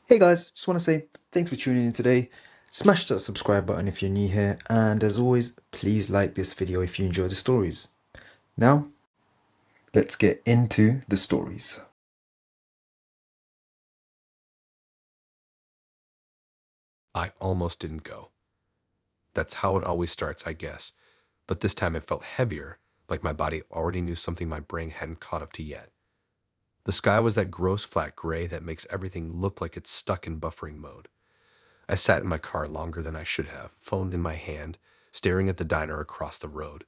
Hey guys, just want to say thanks for tuning in today. Smash that subscribe button if you're new here, and as always, please like this video if you enjoy the stories. Now, let's get into the stories. I almost didn't go. That's how it always starts, I guess. But this time it felt heavier, like my body already knew something my brain hadn't caught up to yet. The sky was that gross flat gray that makes everything look like it's stuck in buffering mode. I sat in my car longer than I should have, phone in my hand, staring at the diner across the road.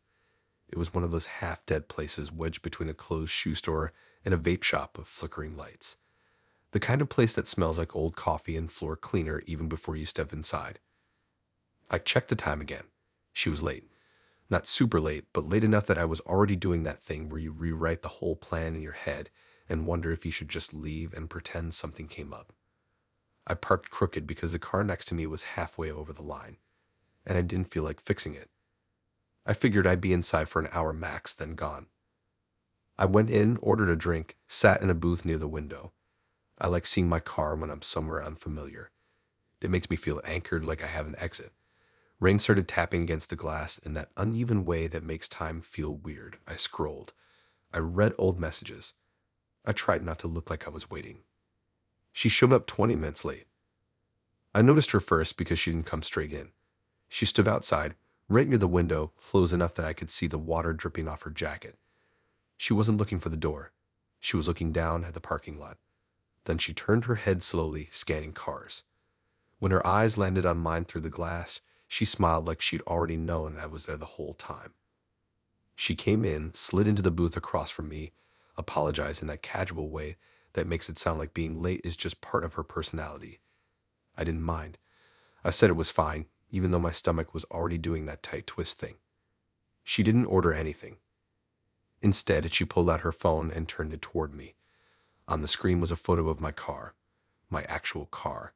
It was one of those half-dead places wedged between a closed shoe store and a vape shop with flickering lights. The kind of place that smells like old coffee and floor cleaner even before you step inside. I checked the time again. She was late. Not super late, but late enough that I was already doing that thing where you rewrite the whole plan in your head and wonder if you should just leave and pretend something came up. I parked crooked because the car next to me was halfway over the line, and I didn't feel like fixing it. I figured I'd be inside for an hour max, then gone. I went in, ordered a drink, sat in a booth near the window. I like seeing my car when I'm somewhere unfamiliar. It makes me feel anchored, like I have an exit. Rain started tapping against the glass in that uneven way that makes time feel weird. I scrolled. I read old messages. I tried not to look like I was waiting. She showed up 20 minutes late. I noticed her first because she didn't come straight in. She stood outside, right near the window, close enough that I could see the water dripping off her jacket. She wasn't looking for the door. She was looking down at the parking lot. Then she turned her head slowly, scanning cars. When her eyes landed on mine through the glass, she smiled like she'd already known I was there the whole time. She came in, slid into the booth across from me, apologized in that casual way that makes it sound like being late is just part of her personality. I didn't mind. I said it was fine, even though my stomach was already doing that tight twist thing. She didn't order anything. Instead, she pulled out her phone and turned it toward me. On the screen was a photo of my car, my actual car.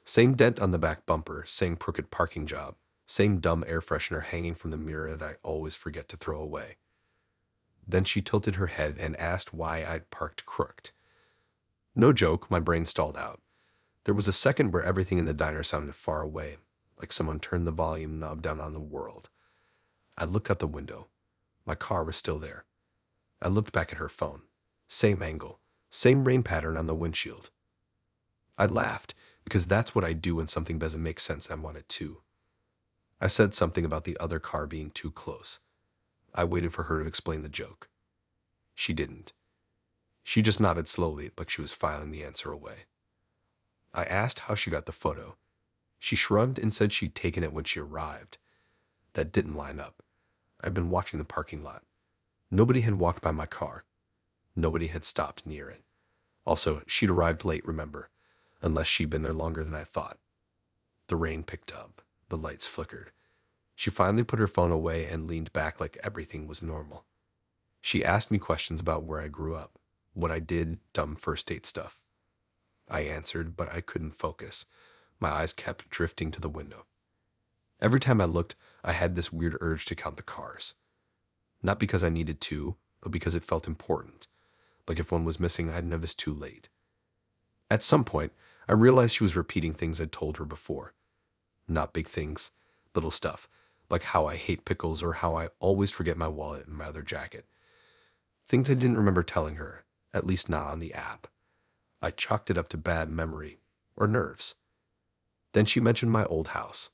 Same dent on the back bumper, same crooked parking job, same dumb air freshener hanging from the mirror that I always forget to throw away. Then she tilted her head and asked why I'd parked crooked. No joke, my brain stalled out. There was a second where everything in the diner sounded far away, like someone turned the volume knob down on the world. I looked out the window. My car was still there. I looked back at her phone. Same angle, same rain pattern on the windshield. I laughed, because that's what I do when something doesn't make sense. I want it to. I said something about the other car being too close. I waited for her to explain the joke. She didn't. She just nodded slowly, like she was filing the answer away. I asked how she got the photo. She shrugged and said she'd taken it when she arrived. That didn't line up. I'd been watching the parking lot. Nobody had walked by my car. Nobody had stopped near it. Also, she'd arrived late, remember, unless she'd been there longer than I thought. The rain picked up. The lights flickered. She finally put her phone away and leaned back like everything was normal. She asked me questions about where I grew up, what I did, dumb first date stuff. I answered, but I couldn't focus. My eyes kept drifting to the window. Every time I looked, I had this weird urge to count the cars. Not because I needed to, but because it felt important. Like if one was missing, I'd notice too late. At some point, I realized she was repeating things I'd told her before. Not big things, little stuff, like how I hate pickles or how I always forget my wallet in my other jacket. Things I didn't remember telling her, at least not on the app. I chalked it up to bad memory, or nerves. Then she mentioned my old house.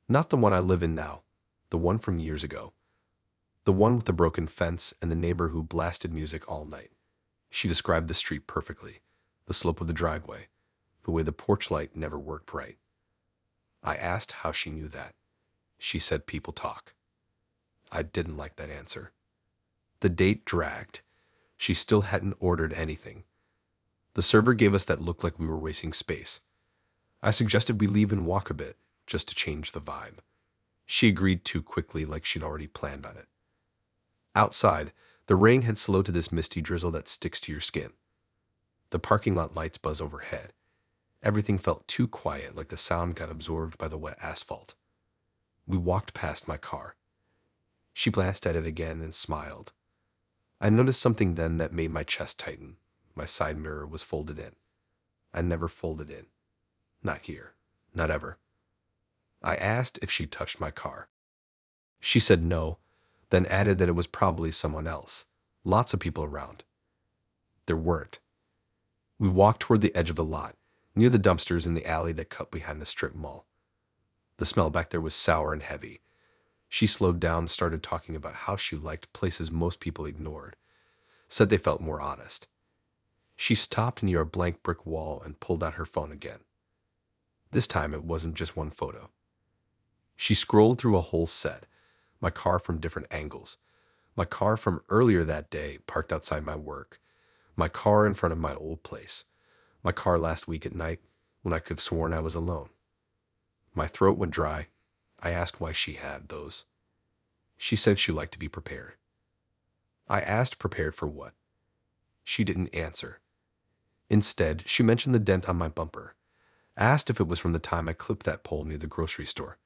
Not the one I live in now, the one from years ago. The one with the broken fence and the neighbor who blasted music all night. She described the street perfectly, the slope of the driveway, the way the porch light never worked right. I asked how she knew that. She said people talk. I didn't like that answer. The date dragged. She still hadn't ordered anything. The server gave us that look like we were wasting space. I suggested we leave and walk a bit, just to change the vibe. She agreed too quickly, like she'd already planned on it. Outside, the rain had slowed to this misty drizzle that sticks to your skin. The parking lot lights buzz overhead. Everything felt too quiet, like the sound got absorbed by the wet asphalt. We walked past my car. She glanced at it again and smiled. I noticed something then that made my chest tighten. My side mirror was folded in. I never folded in. Not here. Not ever. I asked if she touched my car. She said no, then added that it was probably someone else. Lots of people around. There weren't. We walked toward the edge of the lot, near the dumpsters in the alley that cut behind the strip mall. The smell back there was sour and heavy. She slowed down and started talking about how she liked places most people ignored, said they felt more honest. She stopped near a blank brick wall and pulled out her phone again. This time it wasn't just one photo. She scrolled through a whole set, my car from different angles, my car from earlier that day parked outside my work, my car in front of my old place, my car last week at night when I could have sworn I was alone. My throat went dry. I asked why she had those. She said she liked to be prepared. I asked prepared for what? She didn't answer. Instead, she mentioned the dent on my bumper, asked if it was from the time I clipped that pole near the grocery store.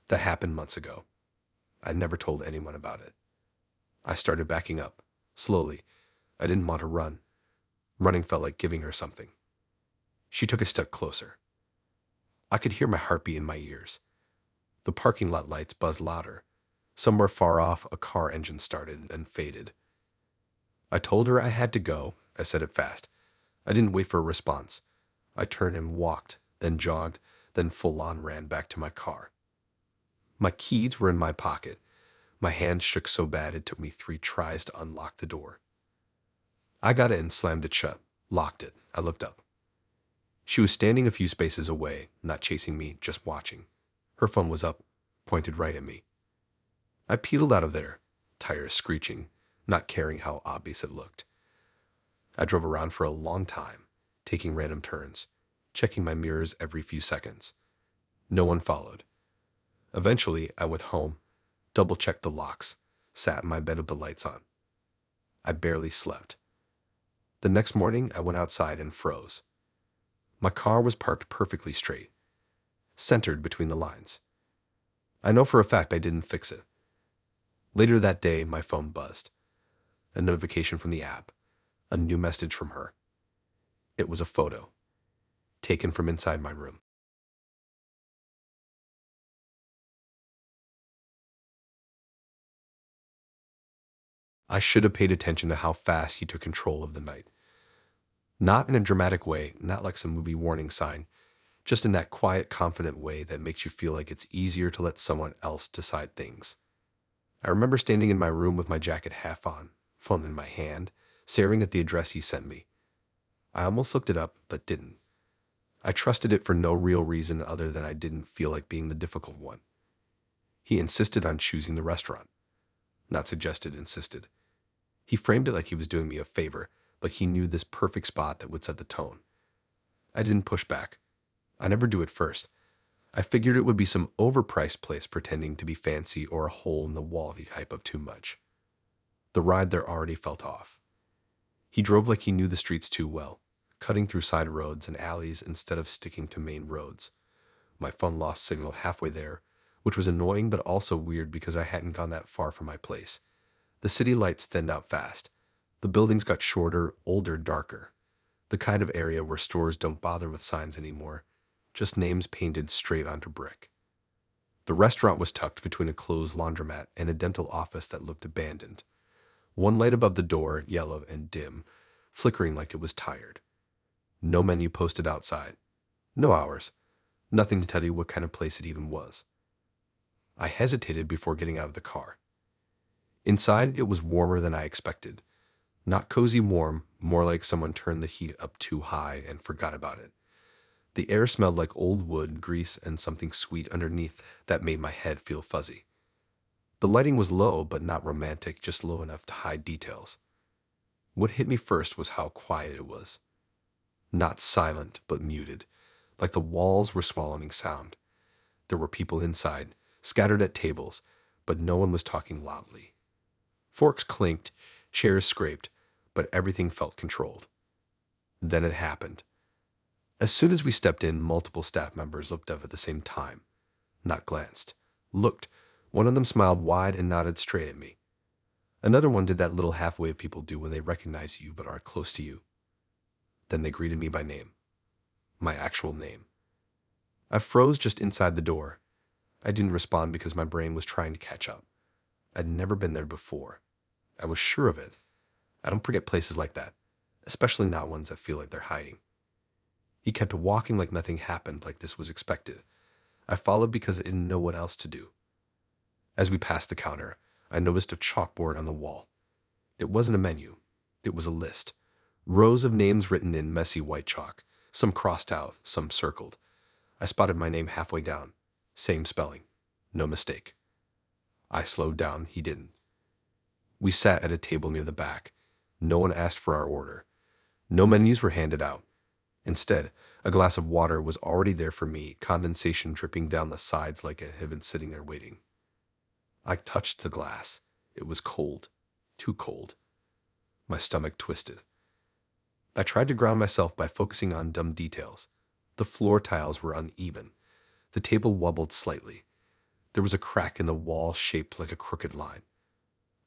That happened months ago. I never told anyone about it. I started backing up, slowly. I didn't want to run. Running felt like giving her something. She took a step closer. I could hear my heartbeat in my ears. The parking lot lights buzzed louder. Somewhere far off, a car engine started and faded. I told her I had to go. I said it fast. I didn't wait for a response. I turned and walked, then jogged, then full-on ran back to my car. My keys were in my pocket. My hand shook so bad it took me 3 tries to unlock the door. I got it and slammed it shut, locked it. I looked up. She was standing a few spaces away, not chasing me, just watching. Her phone was up, pointed right at me. I peeled out of there, tires screeching, not caring how obvious it looked. I drove around for a long time, taking random turns, checking my mirrors every few seconds. No one followed. Eventually, I went home, double-checked the locks, sat in my bed with the lights on. I barely slept. The next morning, I went outside and froze. My car was parked perfectly straight, centered between the lines. I know for a fact I didn't fix it. Later that day, my phone buzzed. A notification from the app, a new message from her. It was a photo, taken from inside my room. I should have paid attention to how fast he took control of the night. Not in a dramatic way, not like some movie warning sign, just in that quiet, confident way that makes you feel like it's easier to let someone else decide things. I remember standing in my room with my jacket half on, phone in my hand, staring at the address he sent me. I almost looked it up, but didn't. I trusted it for no real reason other than I didn't feel like being the difficult one. He insisted on choosing the restaurant. Not suggested, insisted. He framed it like he was doing me a favor, like he knew this perfect spot that would set the tone. I didn't push back. I never do at first. I figured it would be some overpriced place pretending to be fancy or a hole-in-the-wall type of too much. The ride there already felt off. He drove like he knew the streets too well, cutting through side roads and alleys instead of sticking to main roads. My phone lost signal halfway there, which was annoying but also weird because I hadn't gone that far from my place. The city lights thinned out fast. The buildings got shorter, older, darker. The kind of area where stores don't bother with signs anymore, just names painted straight onto brick. The restaurant was tucked between a closed laundromat and a dental office that looked abandoned. One light above the door, yellow and dim, flickering like it was tired. No menu posted outside. No hours. Nothing to tell you what kind of place it even was. I hesitated before getting out of the car. Inside, it was warmer than I expected. Not cozy warm, more like someone turned the heat up too high and forgot about it. The air smelled like old wood, grease, and something sweet underneath that made my head feel fuzzy. The lighting was low, but not romantic, just low enough to hide details. What hit me first was how quiet it was. Not silent, but muted, like the walls were swallowing sound. There were people inside, scattered at tables, but no one was talking loudly. Forks clinked, chairs scraped, but everything felt controlled. Then it happened. As soon as we stepped in, multiple staff members looked up at the same time. Not glanced. Looked. One of them smiled wide and nodded straight at me. Another one did that little half wave people do when they recognize you but aren't close to you. Then they greeted me by name. My actual name. I froze just inside the door. I didn't respond because my brain was trying to catch up. I'd never been there before. I was sure of it. I don't forget places like that, especially not ones that feel like they're hiding. He kept walking like nothing happened, like this was expected. I followed because I didn't know what else to do. As we passed the counter, I noticed a chalkboard on the wall. It wasn't a menu. It was a list. Rows of names written in messy white chalk, some crossed out, some circled. I spotted my name halfway down. Same spelling. No mistake. I slowed down. He didn't. We sat at a table near the back. No one asked for our order. No menus were handed out. Instead, a glass of water was already there for me, condensation dripping down the sides like it had been sitting there waiting. I touched the glass. It was cold. Too cold. My stomach twisted. I tried to ground myself by focusing on dumb details. The floor tiles were uneven. The table wobbled slightly. There was a crack in the wall shaped like a crooked line.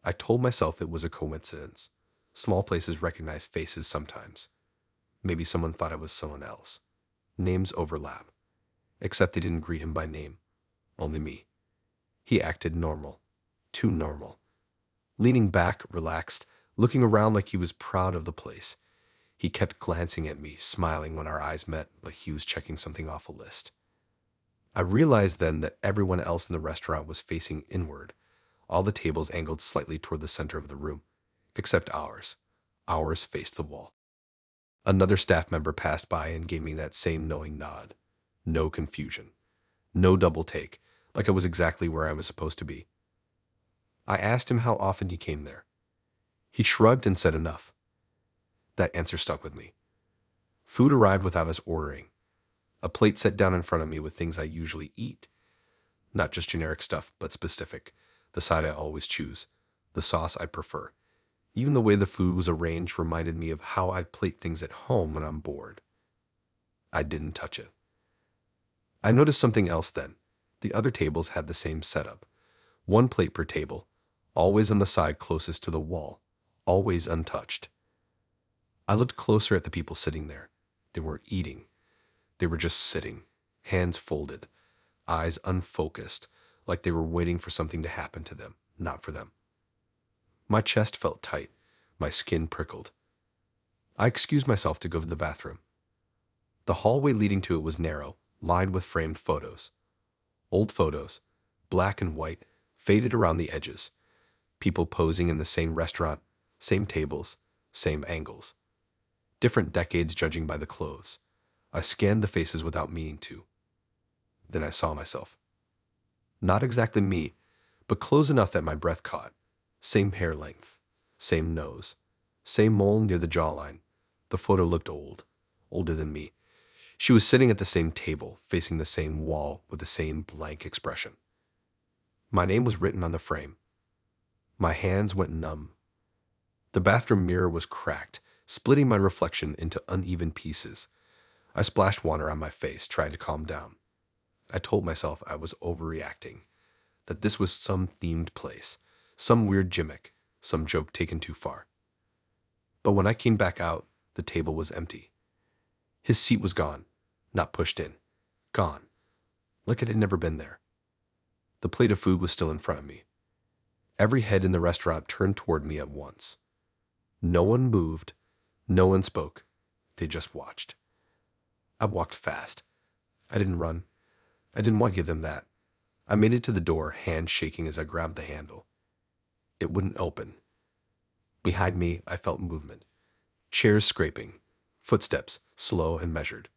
I told myself it was a coincidence. Small places recognize faces sometimes. Maybe someone thought I was someone else. Names overlap. Except they didn't greet him by name. Only me. He acted normal. Too normal. Leaning back, relaxed, looking around like he was proud of the place. He kept glancing at me, smiling when our eyes met, like he was checking something off a list. I realized then that everyone else in the restaurant was facing inward. All the tables angled slightly toward the center of the room, except ours. Ours faced the wall. Another staff member passed by and gave me that same knowing nod. No confusion. No double take, like I was exactly where I was supposed to be. I asked him how often he came there. He shrugged and said enough. That answer stuck with me. Food arrived without us ordering. A plate set down in front of me with things I usually eat. Not just generic stuff, but specific. The side I always choose. The sauce I prefer. Even the way the food was arranged reminded me of how I plate things at home when I'm bored. I didn't touch it. I noticed something else then. The other tables had the same setup. One plate per table, always on the side closest to the wall, always untouched. I looked closer at the people sitting there. They weren't eating. They were just sitting, hands folded, eyes unfocused, like they were waiting for something to happen to them, not for them. My chest felt tight. My skin prickled. I excused myself to go to the bathroom. The hallway leading to it was narrow, lined with framed photos. Old photos, black and white, faded around the edges. People posing in the same restaurant, same tables, same angles. Different decades judging by the clothes. I scanned the faces without meaning to. Then I saw myself. Not exactly me, but close enough that my breath caught. Same hair length, same nose, same mole near the jawline. The photo looked old, older than me. She was sitting at the same table, facing the same wall with the same blank expression. My name was written on the frame. My hands went numb. The bathroom mirror was cracked, splitting my reflection into uneven pieces. I splashed water on my face, trying to calm down. I told myself I was overreacting, that this was some themed place, some weird gimmick, some joke taken too far. But when I came back out, the table was empty. His seat was gone, not pushed in. Gone, like it had never been there. The plate of food was still in front of me. Every head in the restaurant turned toward me at once. No one moved, no one spoke. They just watched. I walked fast. I didn't run. I didn't want to give them that. I made it to the door, hand shaking as I grabbed the handle. It wouldn't open. Behind me, I felt movement. Chairs scraping. Footsteps, slow and measured.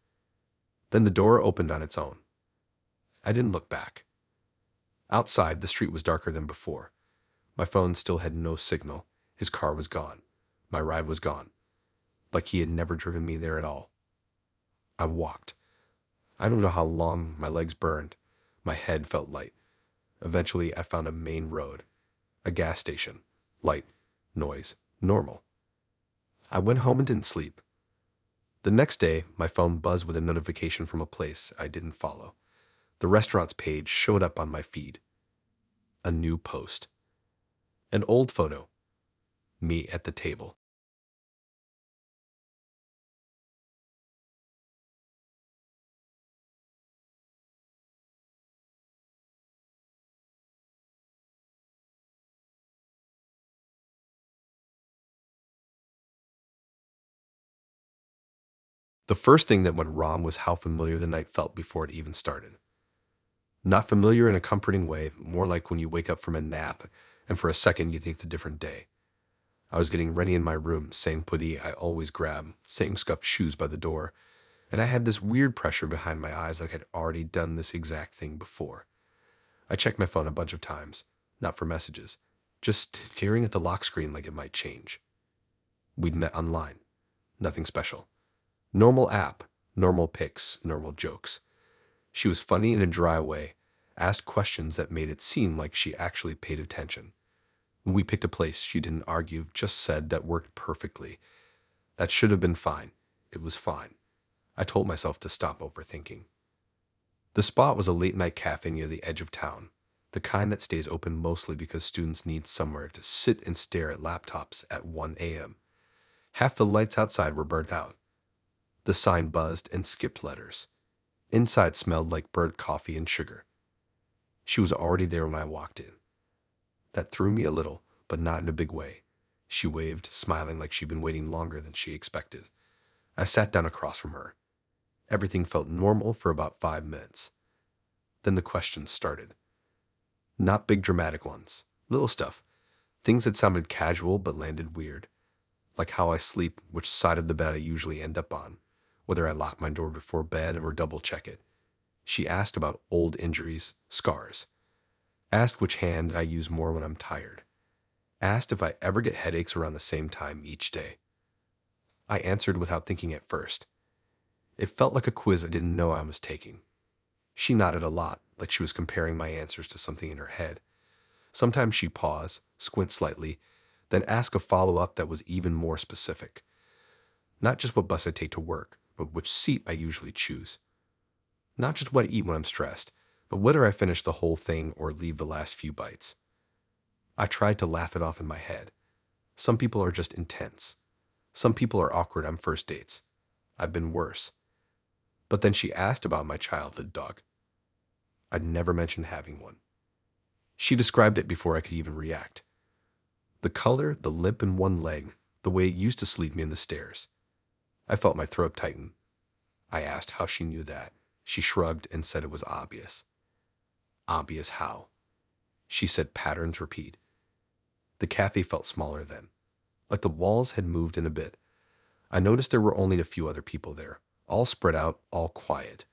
Then the door opened on its own. I didn't look back. Outside, the street was darker than before. My phone still had no signal. His car was gone. My ride was gone. Like he had never driven me there at all. I walked. I don't know how long. My legs burned. My head felt light. Eventually, I found a main road. A gas station. Light. Noise. Normal. I went home and didn't sleep. The next day, my phone buzzed with a notification from a place I didn't follow. The restaurant's page showed up on my feed. A new post. An old photo. Me at the table. The first thing that went wrong was how familiar the night felt before it even started. Not familiar in a comforting way, more like when you wake up from a nap and for a second you think it's a different day. I was getting ready in my room, same hoodie I always grab, same scuffed shoes by the door, and I had this weird pressure behind my eyes like I'd already done this exact thing before. I checked my phone a bunch of times, not for messages, just staring at the lock screen like it might change. We'd met online. Nothing special. Normal app, normal pics, normal jokes. She was funny in a dry way, asked questions that made it seem like she actually paid attention. When we picked a place, she didn't argue, just said that worked perfectly. That should have been fine. It was fine. I told myself to stop overthinking. The spot was a late-night cafe near the edge of town, the kind that stays open mostly because students need somewhere to sit and stare at laptops at 1 a.m. Half the lights outside were burnt out. The sign buzzed and skipped letters. Inside smelled like burnt coffee and sugar. She was already there when I walked in. That threw me a little, but not in a big way. She waved, smiling like she'd been waiting longer than she expected. I sat down across from her. Everything felt normal for about 5 minutes. Then the questions started. Not big dramatic ones. Little stuff. Things that sounded casual but landed weird. Like how I sleep, which side of the bed I usually end up on, whether I lock my door before bed or double check it. She asked about old injuries, scars. Asked which hand I use more when I'm tired. Asked if I ever get headaches around the same time each day. I answered without thinking at first. It felt like a quiz I didn't know I was taking. She nodded a lot, like she was comparing my answers to something in her head. Sometimes she'd pause, squint slightly, then ask a follow-up that was even more specific. Not just what bus I take to work, but which seat I usually choose. Not just what I eat when I'm stressed, but whether I finish the whole thing or leave the last few bites. I tried to laugh it off in my head. Some people are just intense. Some people are awkward on first dates. I've been worse. But then she asked about my childhood dog. I'd never mentioned having one. She described it before I could even react. The color, the limp in one leg, the way it used to sleep me in the stairs. I felt my throat tighten. I asked how she knew that. She shrugged and said it was obvious. Obvious how? She said patterns repeat. The cafe felt smaller then, like the walls had moved in a bit. I noticed there were only a few other people there, all spread out, all quiet.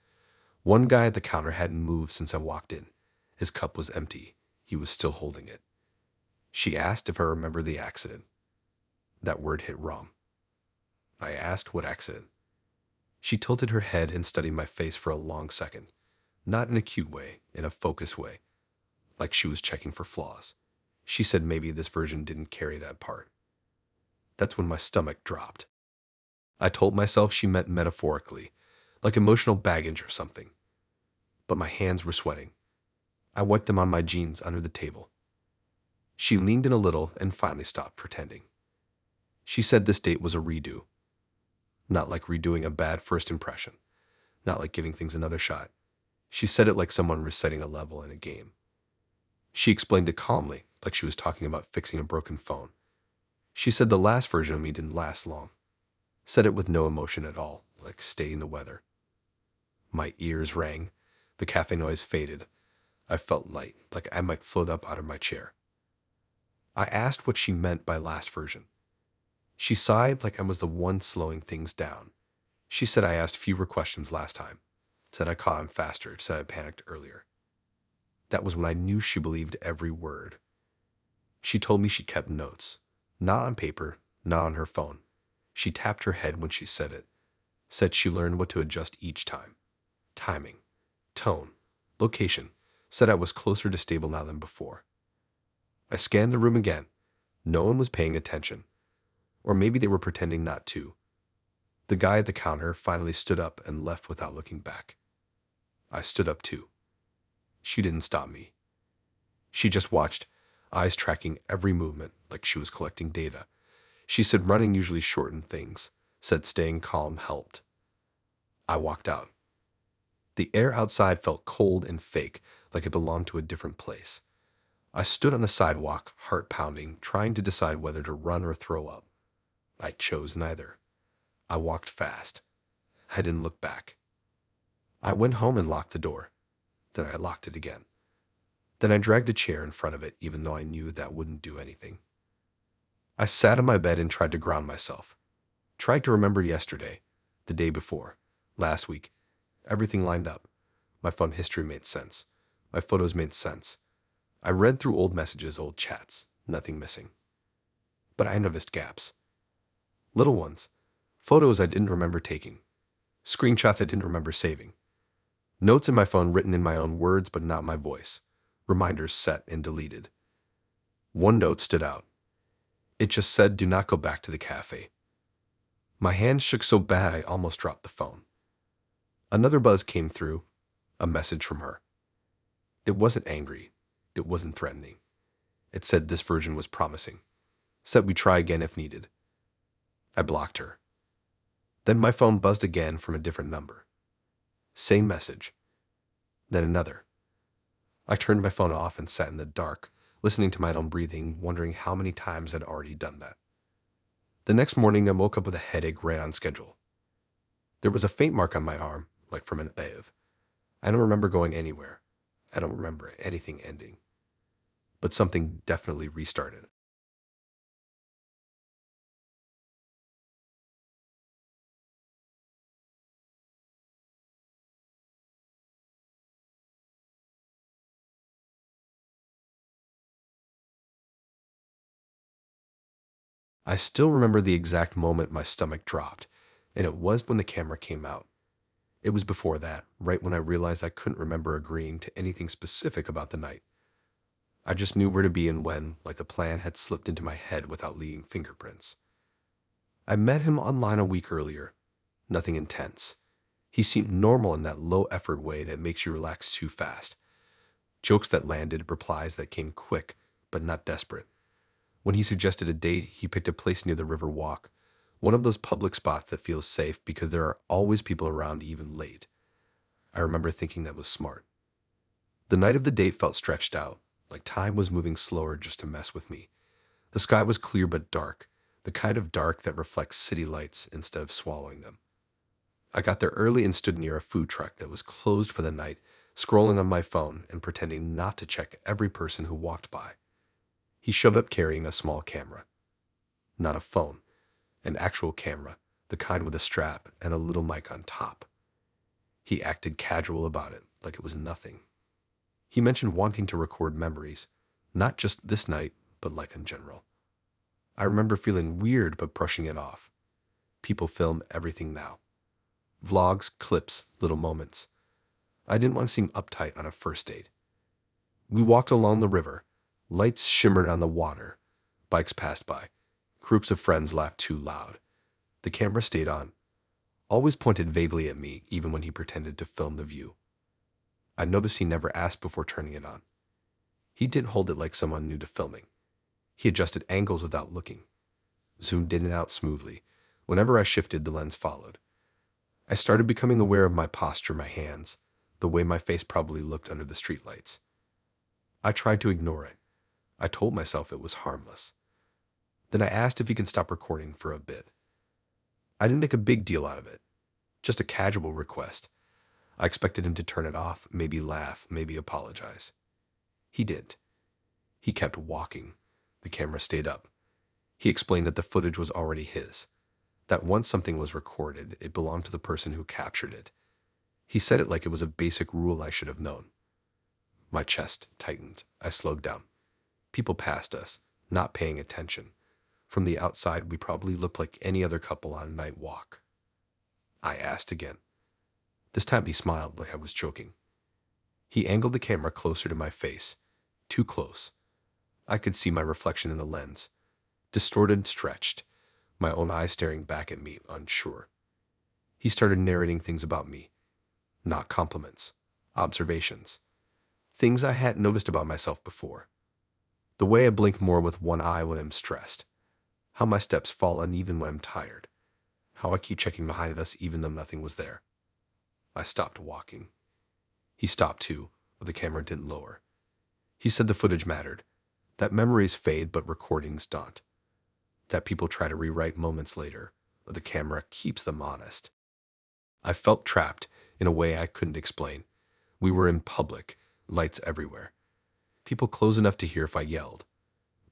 One guy at the counter hadn't moved since I walked in. His cup was empty. He was still holding it. She asked if I remembered the accident. That word hit wrong. I asked what accident. She tilted her head and studied my face for a long second. Not in a cute way, in a focused way, like she was checking for flaws. She said maybe this version didn't carry that part. That's when my stomach dropped. I told myself she meant metaphorically, like emotional baggage or something. But my hands were sweating. I wiped them on my jeans under the table. She leaned in a little and finally stopped pretending. She said this date was a redo. Not like redoing a bad first impression. Not like giving things another shot. She said it like someone reciting a level in a game. She explained it calmly, like she was talking about fixing a broken phone. She said the last version of me didn't last long. Said it with no emotion at all, like stay in the weather. My ears rang. The cafe noise faded. I felt light, like I might float up out of my chair. I asked what she meant by last version. She sighed like I was the one slowing things down. She said I asked fewer questions last time. Said I caught on faster, said I panicked earlier. That was when I knew she believed every word. She told me she kept notes. Not on paper, not on her phone. She tapped her head when she said it. Said she learned what to adjust each time. Timing, tone, location. Said I was closer to stable now than before. I scanned the room again. No one was paying attention. Or maybe they were pretending not to. The guy at the counter finally stood up and left without looking back. I stood up too. She didn't stop me. She just watched, eyes tracking every movement like she was collecting data. She said running usually shortened things, said staying calm helped. I walked out. The air outside felt cold and fake, like it belonged to a different place. I stood on the sidewalk, heart pounding, trying to decide whether to run or throw up. I chose neither. I walked fast. I didn't look back. I went home and locked the door. Then I locked it again. Then I dragged a chair in front of it, even though I knew that wouldn't do anything. I sat in my bed and tried to ground myself. Tried to remember yesterday, the day before, last week. Everything lined up. My phone history made sense. My photos made sense. I read through old messages, old chats. Nothing missing. But I noticed gaps. Little ones. Photos I didn't remember taking. Screenshots I didn't remember saving. Notes in my phone written in my own words but not my voice. Reminders set and deleted. One note stood out. It just said, "Do not go back to the cafe." My hands shook so bad I almost dropped the phone. Another buzz came through. A message from her. It wasn't angry. It wasn't threatening. It said this version was promising. Said we'd try again if needed. I blocked her. Then my phone buzzed again from a different number. Same message. Then another. I turned my phone off and sat in the dark, listening to my own breathing, wondering how many times I'd already done that. The next morning, I woke up with a headache right on schedule. There was a faint mark on my arm, like from an AV. I don't remember going anywhere. I don't remember anything ending. But something definitely restarted. I still remember the exact moment my stomach dropped, and it was when the camera came out. It was before that, right when I realized I couldn't remember agreeing to anything specific about the night. I just knew where to be and when, like the plan had slipped into my head without leaving fingerprints. I met him online a week earlier. Nothing intense. He seemed normal in that low-effort way that makes you relax too fast. Jokes that landed, replies that came quick, but not desperate. When he suggested a date, he picked a place near the river walk, one of those public spots that feels safe because there are always people around even late. I remember thinking that was smart. The night of the date felt stretched out, like time was moving slower just to mess with me. The sky was clear but dark, the kind of dark that reflects city lights instead of swallowing them. I got there early and stood near a food truck that was closed for the night, scrolling on my phone and pretending not to check every person who walked by. He showed up carrying a small camera. Not a phone, an actual camera, the kind with a strap and a little mic on top. He acted casual about it, like it was nothing. He mentioned wanting to record memories, not just this night, but life in general. I remember feeling weird but brushing it off. People film everything now. Vlogs, clips, little moments. I didn't want to seem uptight on a first date. We walked along the river. Lights shimmered on the water. Bikes passed by. Groups of friends laughed too loud. The camera stayed on. Always pointed vaguely at me, even when he pretended to film the view. I noticed he never asked before turning it on. He didn't hold it like someone new to filming. He adjusted angles without looking. Zoomed in and out smoothly. Whenever I shifted, the lens followed. I started becoming aware of my posture, my hands, the way my face probably looked under the streetlights. I tried to ignore it. I told myself it was harmless. Then I asked if he could stop recording for a bit. I didn't make a big deal out of it. Just a casual request. I expected him to turn it off, maybe laugh, maybe apologize. He didn't. He kept walking. The camera stayed up. He explained that the footage was already his, that once something was recorded, it belonged to the person who captured it. He said it like it was a basic rule I should have known. My chest tightened. I slowed down. People passed us, not paying attention. From the outside, we probably looked like any other couple on a night walk. I asked again. This time he smiled like I was joking. He angled the camera closer to my face. Too close. I could see my reflection in the lens. Distorted, stretched. My own eyes staring back at me, unsure. He started narrating things about me. Not compliments. Observations. Things I hadn't noticed about myself before. The way I blink more with one eye when I'm stressed. How my steps fall uneven when I'm tired. How I keep checking behind us even though nothing was there. I stopped walking. He stopped too, but the camera didn't lower. He said the footage mattered. That memories fade but recordings don't. That people try to rewrite moments later, but the camera keeps them honest. I felt trapped in a way I couldn't explain. We were in public, lights everywhere, people close enough to hear if I yelled,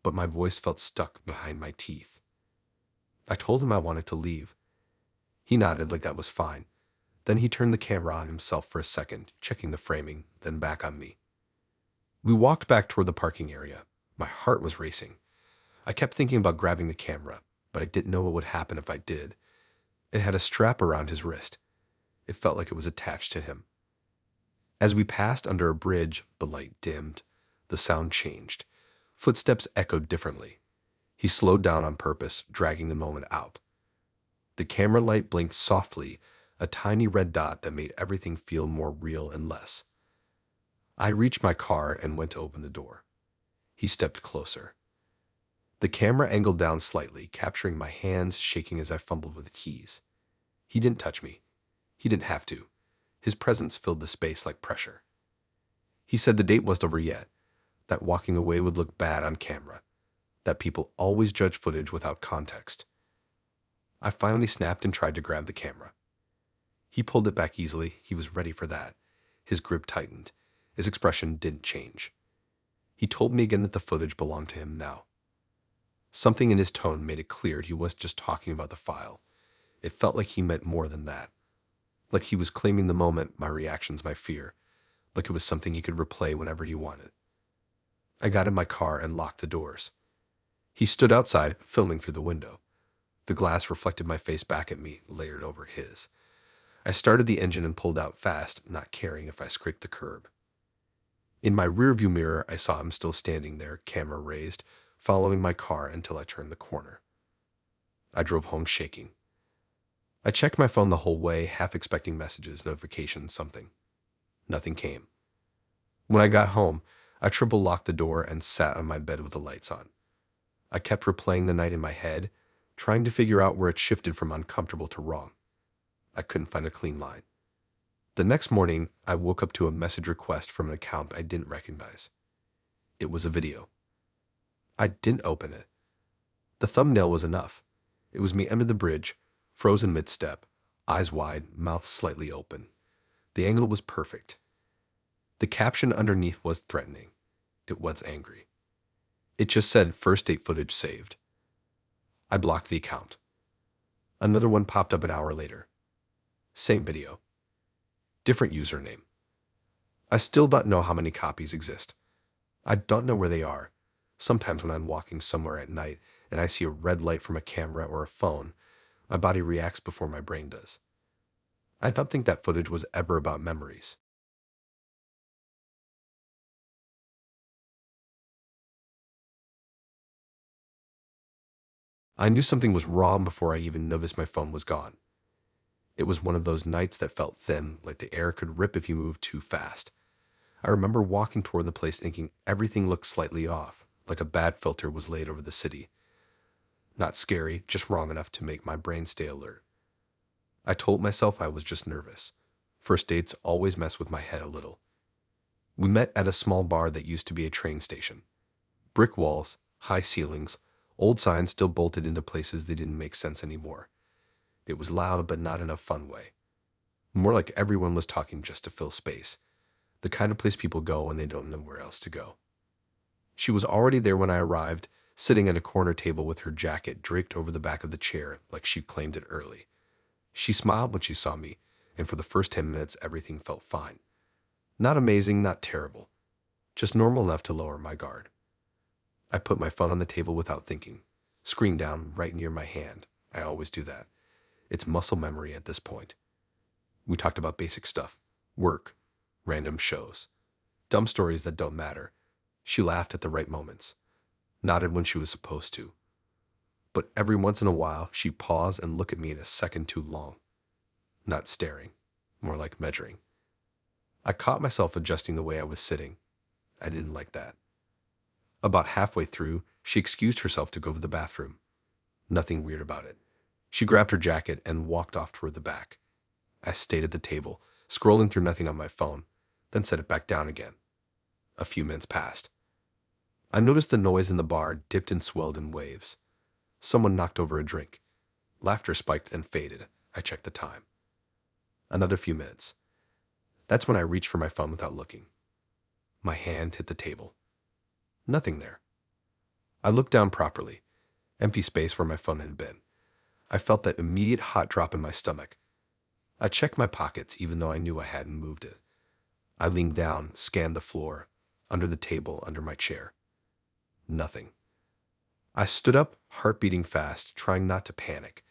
but my voice felt stuck behind my teeth. I told him I wanted to leave. He nodded like that was fine. Then he turned the camera on himself for a second, checking the framing, then back on me. We walked back toward the parking area. My heart was racing. I kept thinking about grabbing the camera, but I didn't know what would happen if I did. It had a strap around his wrist. It felt like it was attached to him. As we passed under a bridge, the light dimmed. The sound changed. Footsteps echoed differently. He slowed down on purpose, dragging the moment out. The camera light blinked softly, a tiny red dot that made everything feel more real and less. I reached my car and went to open the door. He stepped closer. The camera angled down slightly, capturing my hands shaking as I fumbled with the keys. He didn't touch me. He didn't have to. His presence filled the space like pressure. He said the date wasn't over yet, that walking away would look bad on camera, that people always judge footage without context. I finally snapped and tried to grab the camera. He pulled it back easily. He was ready for that. His grip tightened. His expression didn't change. He told me again that the footage belonged to him now. Something in his tone made it clear he wasn't just talking about the file. It felt like he meant more than that. Like he was claiming the moment, my reactions, my fear. Like it was something he could replay whenever he wanted. I got in my car and locked the doors. He stood outside, filming through the window. The glass reflected my face back at me, layered over his. I started the engine and pulled out fast, not caring if I scraped the curb. In my rearview mirror, I saw him still standing there, camera raised, following my car until I turned the corner. I drove home shaking. I checked my phone the whole way, half expecting messages, notifications, something. Nothing came. When I got home, I triple locked the door and sat on my bed with the lights on. I kept replaying the night in my head, trying to figure out where it shifted from uncomfortable to wrong. I couldn't find a clean line. The next morning, I woke up to a message request from an account I didn't recognize. It was a video. I didn't open it. The thumbnail was enough. It was me under the bridge, frozen mid-step, eyes wide, mouth slightly open. The angle was perfect. The caption underneath was threatening. It was angry. It just said first date footage saved. I blocked the account. Another one popped up an hour later. Same video. Different username. I still don't know how many copies exist. I don't know where they are. Sometimes when I'm walking somewhere at night and I see a red light from a camera or a phone, my body reacts before my brain does. I don't think that footage was ever about memories. I knew something was wrong before I even noticed my phone was gone. It was one of those nights that felt thin, like the air could rip if you moved too fast. I remember walking toward the place thinking everything looked slightly off, like a bad filter was laid over the city. Not scary, just wrong enough to make my brain stay alert. I told myself I was just nervous. First dates always mess with my head a little. We met at a small bar that used to be a train station. Brick walls, high ceilings, old signs still bolted into places they didn't make sense anymore. It was loud, but not in a fun way. More like everyone was talking just to fill space. The kind of place people go when they don't know where else to go. She was already there when I arrived, sitting at a corner table with her jacket draped over the back of the chair like she'd claimed it early. She smiled when she saw me, and for the first 10 minutes everything felt fine. Not amazing, not terrible. Just normal enough to lower my guard. I put my phone on the table without thinking. Screen down, right near my hand. I always do that. It's muscle memory at this point. We talked about basic stuff. Work. Random shows. Dumb stories that don't matter. She laughed at the right moments. Nodded when she was supposed to. But every once in a while, she'd pause and look at me in a second too long. Not staring. More like measuring. I caught myself adjusting the way I was sitting. I didn't like that. About halfway through, she excused herself to go to the bathroom. Nothing weird about it. She grabbed her jacket and walked off toward the back. I stayed at the table, scrolling through nothing on my phone, then set it back down again. A few minutes passed. I noticed the noise in the bar dipped and swelled in waves. Someone knocked over a drink. Laughter spiked and faded. I checked the time. Another few minutes. That's when I reached for my phone without looking. My hand hit the table. Nothing there. I looked down properly. Empty space where my phone had been. I felt that immediate hot drop in my stomach. I checked my pockets even though I knew I hadn't moved it. I leaned down, scanned the floor, under the table, under my chair. Nothing. I stood up, heart beating fast, trying not to panic.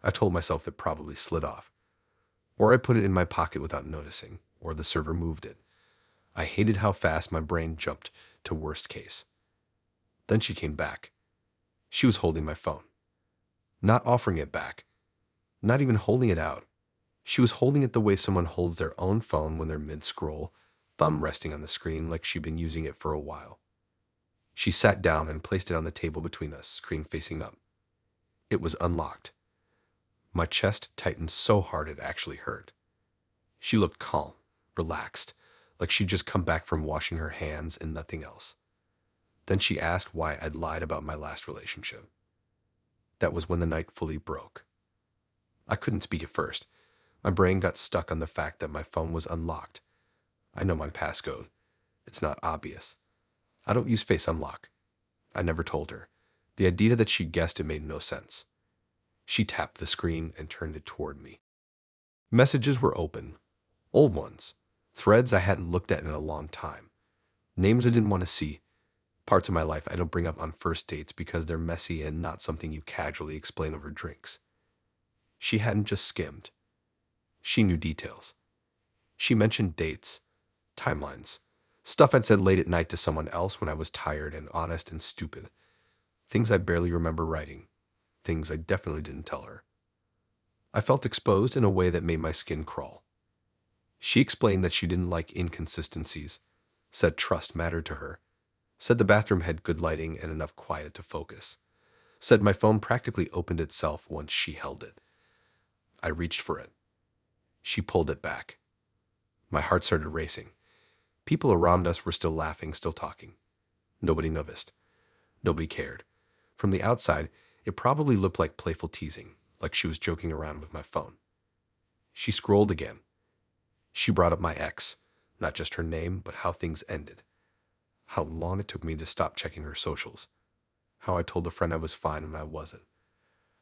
I told myself it probably slid off. Or I put it in my pocket without noticing, or the server moved it. I hated how fast my brain jumped to worst case. Then she came back. She was holding my phone. Not offering it back. Not even holding it out. She was holding it the way someone holds their own phone when they're mid-scroll, thumb resting on the screen like she'd been using it for a while. She sat down and placed it on the table between us, screen facing up. It was unlocked. My chest tightened so hard it actually hurt. She looked calm, relaxed, like she'd just come back from washing her hands and nothing else. Then she asked why I'd lied about my last relationship. That was when the night fully broke. I couldn't speak at first. My brain got stuck on the fact that my phone was unlocked. I know my passcode. It's not obvious. I don't use Face Unlock. I never told her. The idea that she guessed it made no sense. She tapped the screen and turned it toward me. Messages were open. Old ones. Threads I hadn't looked at in a long time. Names I didn't want to see. Parts of my life I don't bring up on first dates because they're messy and not something you casually explain over drinks. She hadn't just skimmed. She knew details. She mentioned dates, timelines, stuff I'd said late at night to someone else when I was tired and honest and stupid. Things I barely remember writing. Things I definitely didn't tell her. I felt exposed in a way that made my skin crawl. She explained that she didn't like inconsistencies, said trust mattered to her, said the bathroom had good lighting and enough quiet to focus, said my phone practically opened itself once she held it. I reached for it. She pulled it back. My heart started racing. People around us were still laughing, still talking. Nobody noticed. Nobody cared. From the outside, it probably looked like playful teasing, like she was joking around with my phone. She scrolled again. She brought up my ex, not just her name, but how things ended. How long it took me to stop checking her socials. How I told a friend I was fine when I wasn't.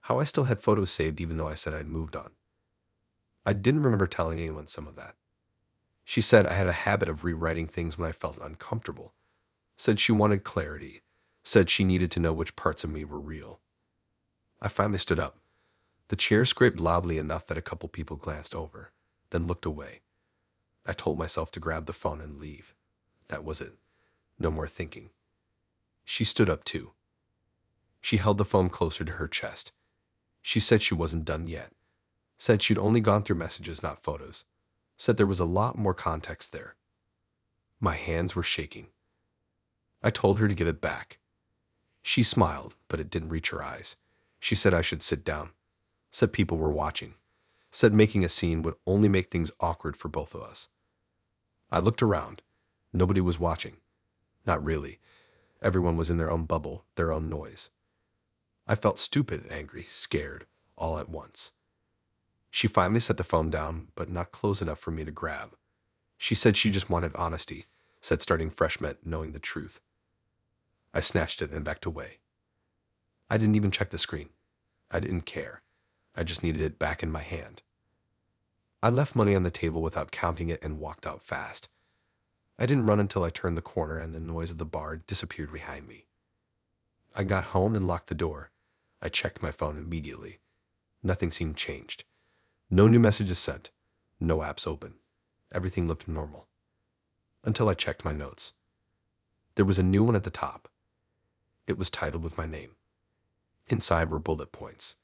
How I still had photos saved even though I said I'd moved on. I didn't remember telling anyone some of that. She said I had a habit of rewriting things when I felt uncomfortable. Said she wanted clarity. Said she needed to know which parts of me were real. I finally stood up. The chair scraped loudly enough that a couple people glanced over, then looked away. I told myself to grab the phone and leave. That was it. No more thinking. She stood up too. She held the phone closer to her chest. She said she wasn't done yet. Said she'd only gone through messages, not photos. Said there was a lot more context there. My hands were shaking. I told her to give it back. She smiled, but it didn't reach her eyes. She said I should sit down. Said people were watching. Said making a scene would only make things awkward for both of us. I looked around. Nobody was watching. Not really. Everyone was in their own bubble, their own noise. I felt stupid, angry, scared, all at once. She finally set the phone down, but not close enough for me to grab. She said she just wanted honesty, said starting fresh meant knowing the truth. I snatched it and backed away. I didn't even check the screen. I didn't care. I just needed it back in my hand. I left money on the table without counting it and walked out fast. I didn't run until I turned the corner and the noise of the bar disappeared behind me. I got home and locked the door. I checked my phone immediately. Nothing seemed changed. No new messages sent. No apps open. Everything looked normal. Until I checked my notes. There was a new one at the top. It was titled with my name. Inside were bullet points.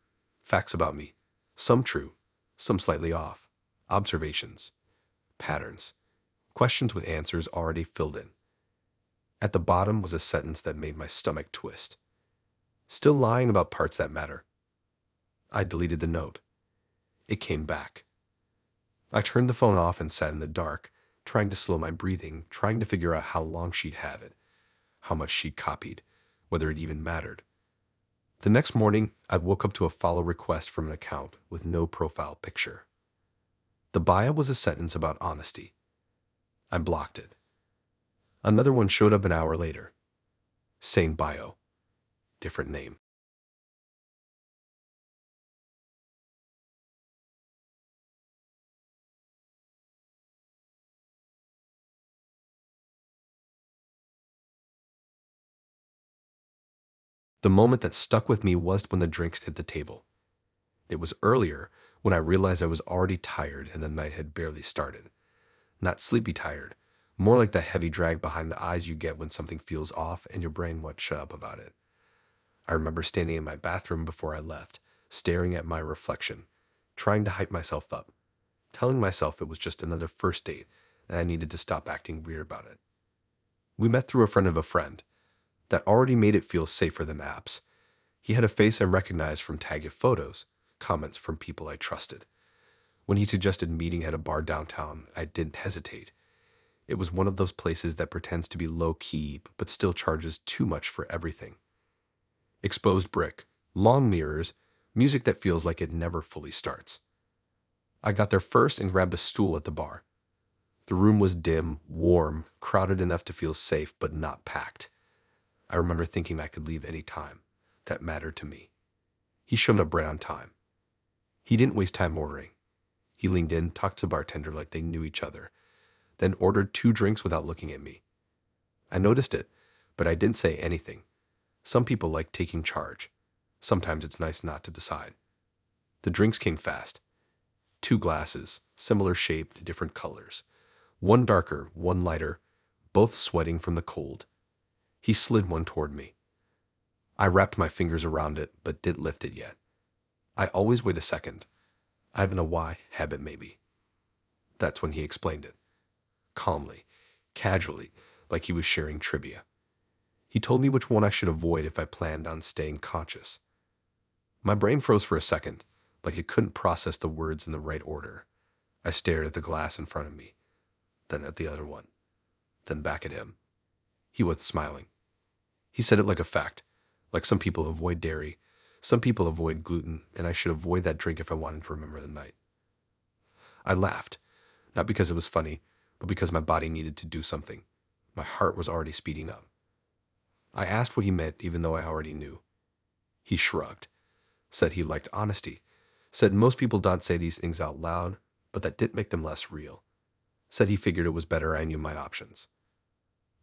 Facts about me. Some true, some slightly off. Observations. Patterns. Questions with answers already filled in. At the bottom was a sentence that made my stomach twist. Still lying about parts that matter. I deleted the note. It came back. I turned the phone off and sat in the dark, trying to slow my breathing, trying to figure out how long she'd have it, how much she'd copied, whether it even mattered. The next morning, I woke up to a follow request from an account with no profile picture. The bio was a sentence about honesty. I blocked it. Another one showed up an hour later. Same bio, different name. The moment that stuck with me was when the drinks hit the table. It was earlier when I realized I was already tired and the night had barely started. Not sleepy tired, more like the heavy drag behind the eyes you get when something feels off and your brain won't shut up about it. I remember standing in my bathroom before I left, staring at my reflection, trying to hype myself up, telling myself it was just another first date and I needed to stop acting weird about it. We met through a friend of a friend. That already made it feel safer than apps. He had a face I recognized from tagged photos, comments from people I trusted. When he suggested meeting at a bar downtown, I didn't hesitate. It was one of those places that pretends to be low-key but still charges too much for everything. Exposed brick, long mirrors, music that feels like it never fully starts. I got there first and grabbed a stool at the bar. The room was dim, warm, crowded enough to feel safe but not packed. I remember thinking I could leave any time. That mattered to me. He showed up right on time. He didn't waste time ordering. He leaned in, talked to the bartender like they knew each other, then ordered 2 drinks without looking at me. I noticed it, but I didn't say anything. Some people like taking charge. Sometimes it's nice not to decide. The drinks came fast. 2 glasses, similar shaped, different colors. One darker, one lighter, both sweating from the cold. He slid one toward me. I wrapped my fingers around it, but didn't lift it yet. I always wait a second. I have an why habit maybe. That's when he explained it. Calmly, casually, like he was sharing trivia. He told me which one I should avoid if I planned on staying conscious. My brain froze for a second, like it couldn't process the words in the right order. I stared at the glass in front of me, then at the other one, then back at him. He was smiling. He said it like a fact, like some people avoid dairy, some people avoid gluten, and I should avoid that drink if I wanted to remember the night. I laughed, not because it was funny, but because my body needed to do something. My heart was already speeding up. I asked what he meant even though I already knew. He shrugged, said he liked honesty, said most people don't say these things out loud, but that didn't make them less real. Said he figured it was better I knew my options.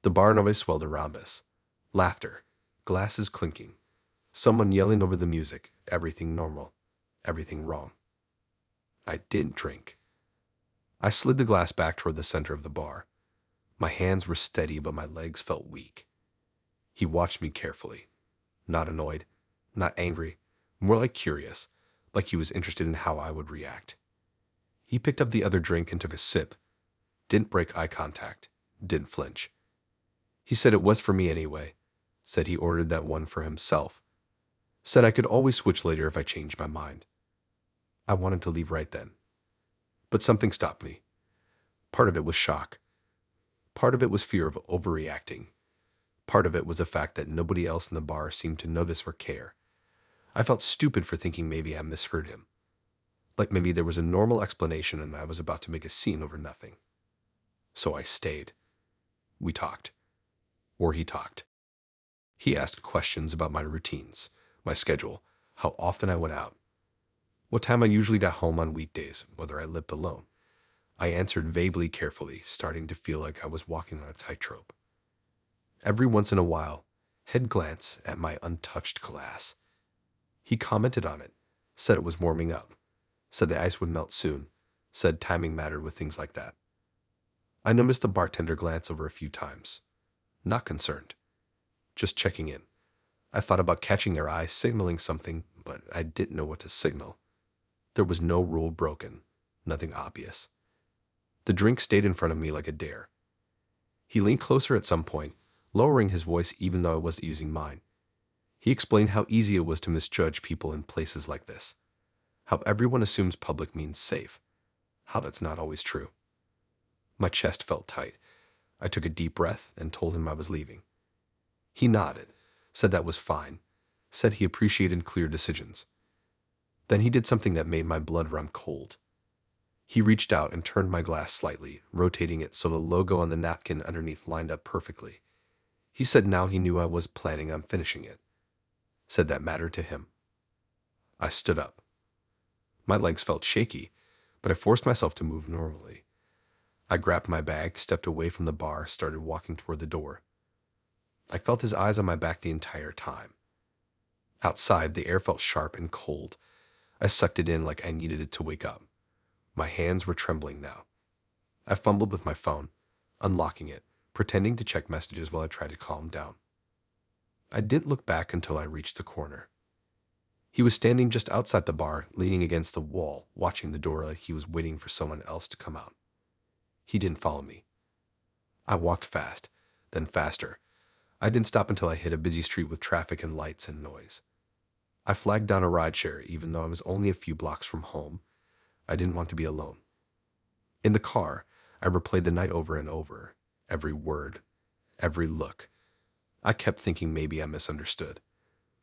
The bar noise swelled around us. Laughter, glasses clinking, someone yelling over the music, everything normal, everything wrong. I didn't drink. I slid the glass back toward the center of the bar. My hands were steady, but my legs felt weak. He watched me carefully. Not annoyed, not angry, more like curious, like he was interested in how I would react. He picked up the other drink and took a sip. Didn't break eye contact, didn't flinch. He said it was for me anyway, said he ordered that one for himself, said I could always switch later if I changed my mind. I wanted to leave right then. But something stopped me. Part of it was shock. Part of it was fear of overreacting. Part of it was the fact that nobody else in the bar seemed to notice or care. I felt stupid for thinking maybe I misheard him. Like maybe there was a normal explanation and I was about to make a scene over nothing. So I stayed. We talked. Or he talked. He asked questions about my routines, my schedule, how often I went out, what time I usually got home on weekdays, whether I lived alone. I answered vaguely carefully, starting to feel like I was walking on a tightrope. Every once in a while, he'd glance at my untouched glass. He commented on it, said it was warming up, said the ice would melt soon, said timing mattered with things like that. I noticed the bartender glance over a few times. Not concerned. Just checking in. I thought about catching their eye, signaling something, but I didn't know what to signal. There was no rule broken, nothing obvious. The drink stayed in front of me like a dare. He leaned closer at some point, lowering his voice even though I wasn't using mine. He explained how easy it was to misjudge people in places like this, how everyone assumes public means safe, how that's not always true. My chest felt tight. I took a deep breath and told him I was leaving. He nodded, said that was fine, said he appreciated clear decisions. Then he did something that made my blood run cold. He reached out and turned my glass slightly, rotating it so the logo on the napkin underneath lined up perfectly. He said now he knew I was planning on finishing it. Said that mattered to him. I stood up. My legs felt shaky, but I forced myself to move normally. I grabbed my bag, stepped away from the bar, started walking toward the door. I felt his eyes on my back the entire time. Outside, the air felt sharp and cold. I sucked it in like I needed it to wake up. My hands were trembling now. I fumbled with my phone, unlocking it, pretending to check messages while I tried to calm down. I didn't look back until I reached the corner. He was standing just outside the bar, leaning against the wall, watching the door like he was waiting for someone else to come out. He didn't follow me. I walked fast, then faster. I didn't stop until I hit a busy street with traffic and lights and noise. I flagged down a rideshare, even though I was only a few blocks from home. I didn't want to be alone. In the car, I replayed the night over and over, every word, every look. I kept thinking maybe I misunderstood.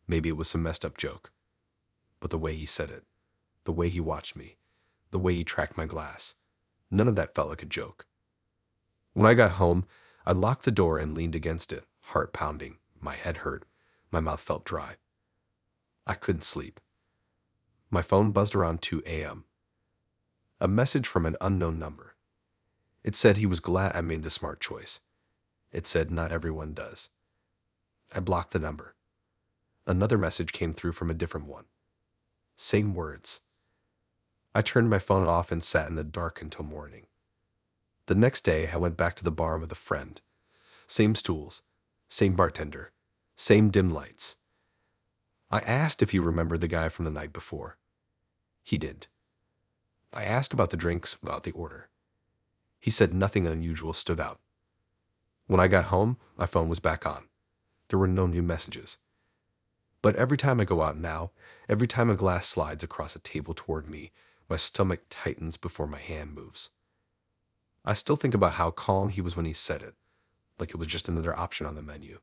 Maybe it was some messed up joke. But the way he said it, the way he watched me, the way he tracked my glass, none of that felt like a joke. When I got home, I locked the door and leaned against it, heart pounding. My head hurt. My mouth felt dry. I couldn't sleep. My phone buzzed around 2 a.m. A message from an unknown number. It said he was glad I made the smart choice. It said not everyone does. I blocked the number. Another message came through from a different one. Same words. I turned my phone off and sat in the dark until morning. The next day, I went back to the bar with a friend. Same stools, same bartender, same dim lights. I asked if he remembered the guy from the night before. He didn't. I asked about the drinks, about the order. He said nothing unusual stood out. When I got home, my phone was back on. There were no new messages. But every time I go out now, every time a glass slides across a table toward me, my stomach tightens before my hand moves. I still think about how calm he was when he said it, like it was just another option on the menu.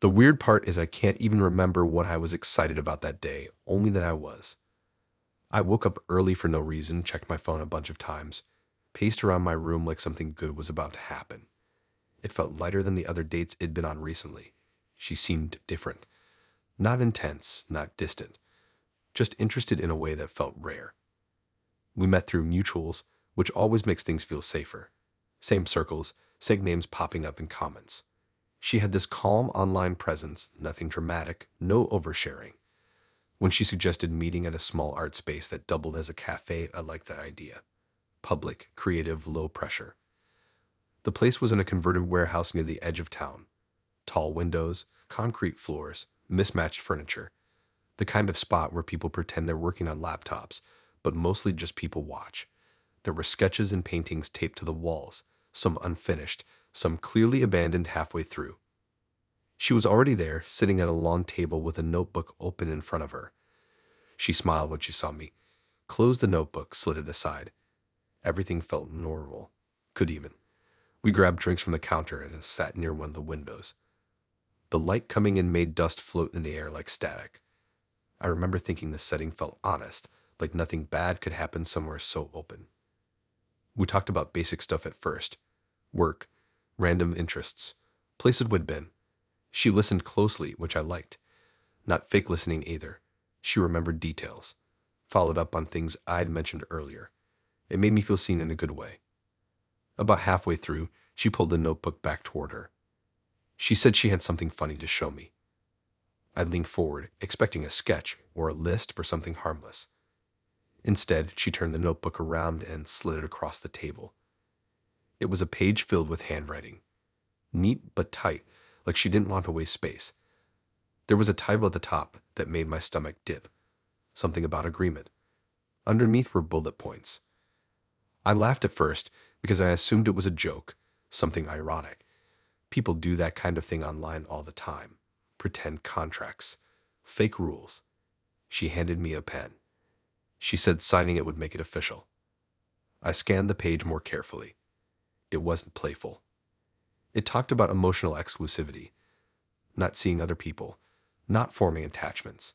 The weird part is I can't even remember what I was excited about that day, only that I was. I woke up early for no reason, checked my phone a bunch of times, paced around my room like something good was about to happen. It felt lighter than the other dates it'd been on recently. She seemed different. Not intense, not distant. Just interested in a way that felt rare. We met through mutuals, which always makes things feel safer. Same circles, same names popping up in comments. She had this calm online presence, nothing dramatic, no oversharing. When she suggested meeting at a small art space that doubled as a cafe, I liked the idea. Public, creative, low pressure. The place was in a converted warehouse near the edge of town. Tall windows, concrete floors, mismatched furniture. The kind of spot where people pretend they're working on laptops, but mostly just people watch. There were sketches and paintings taped to the walls, some unfinished, some clearly abandoned halfway through. She was already there, sitting at a long table with a notebook open in front of her. She smiled when she saw me, closed the notebook, slid it aside. Everything felt normal. Good even. We grabbed drinks from the counter and sat near one of the windows. The light coming in made dust float in the air like static. I remember thinking the setting felt honest, like nothing bad could happen somewhere so open. We talked about basic stuff at first. Work, random interests, places we'd been. She listened closely, which I liked. Not fake listening either. She remembered details. Followed up on things I'd mentioned earlier. It made me feel seen in a good way. About halfway through, she pulled the notebook back toward her. She said she had something funny to show me. I leaned forward, expecting a sketch or a list for something harmless. Instead, she turned the notebook around and slid it across the table. It was a page filled with handwriting. Neat but tight, like she didn't want to waste space. There was a title at the top that made my stomach dip. Something about agreement. Underneath were bullet points. I laughed at first because I assumed it was a joke, something ironic. People do that kind of thing online all the time. Pretend contracts. Fake rules. She handed me a pen. She said signing it would make it official. I scanned the page more carefully. It wasn't playful. It talked about emotional exclusivity, not seeing other people, not forming attachments,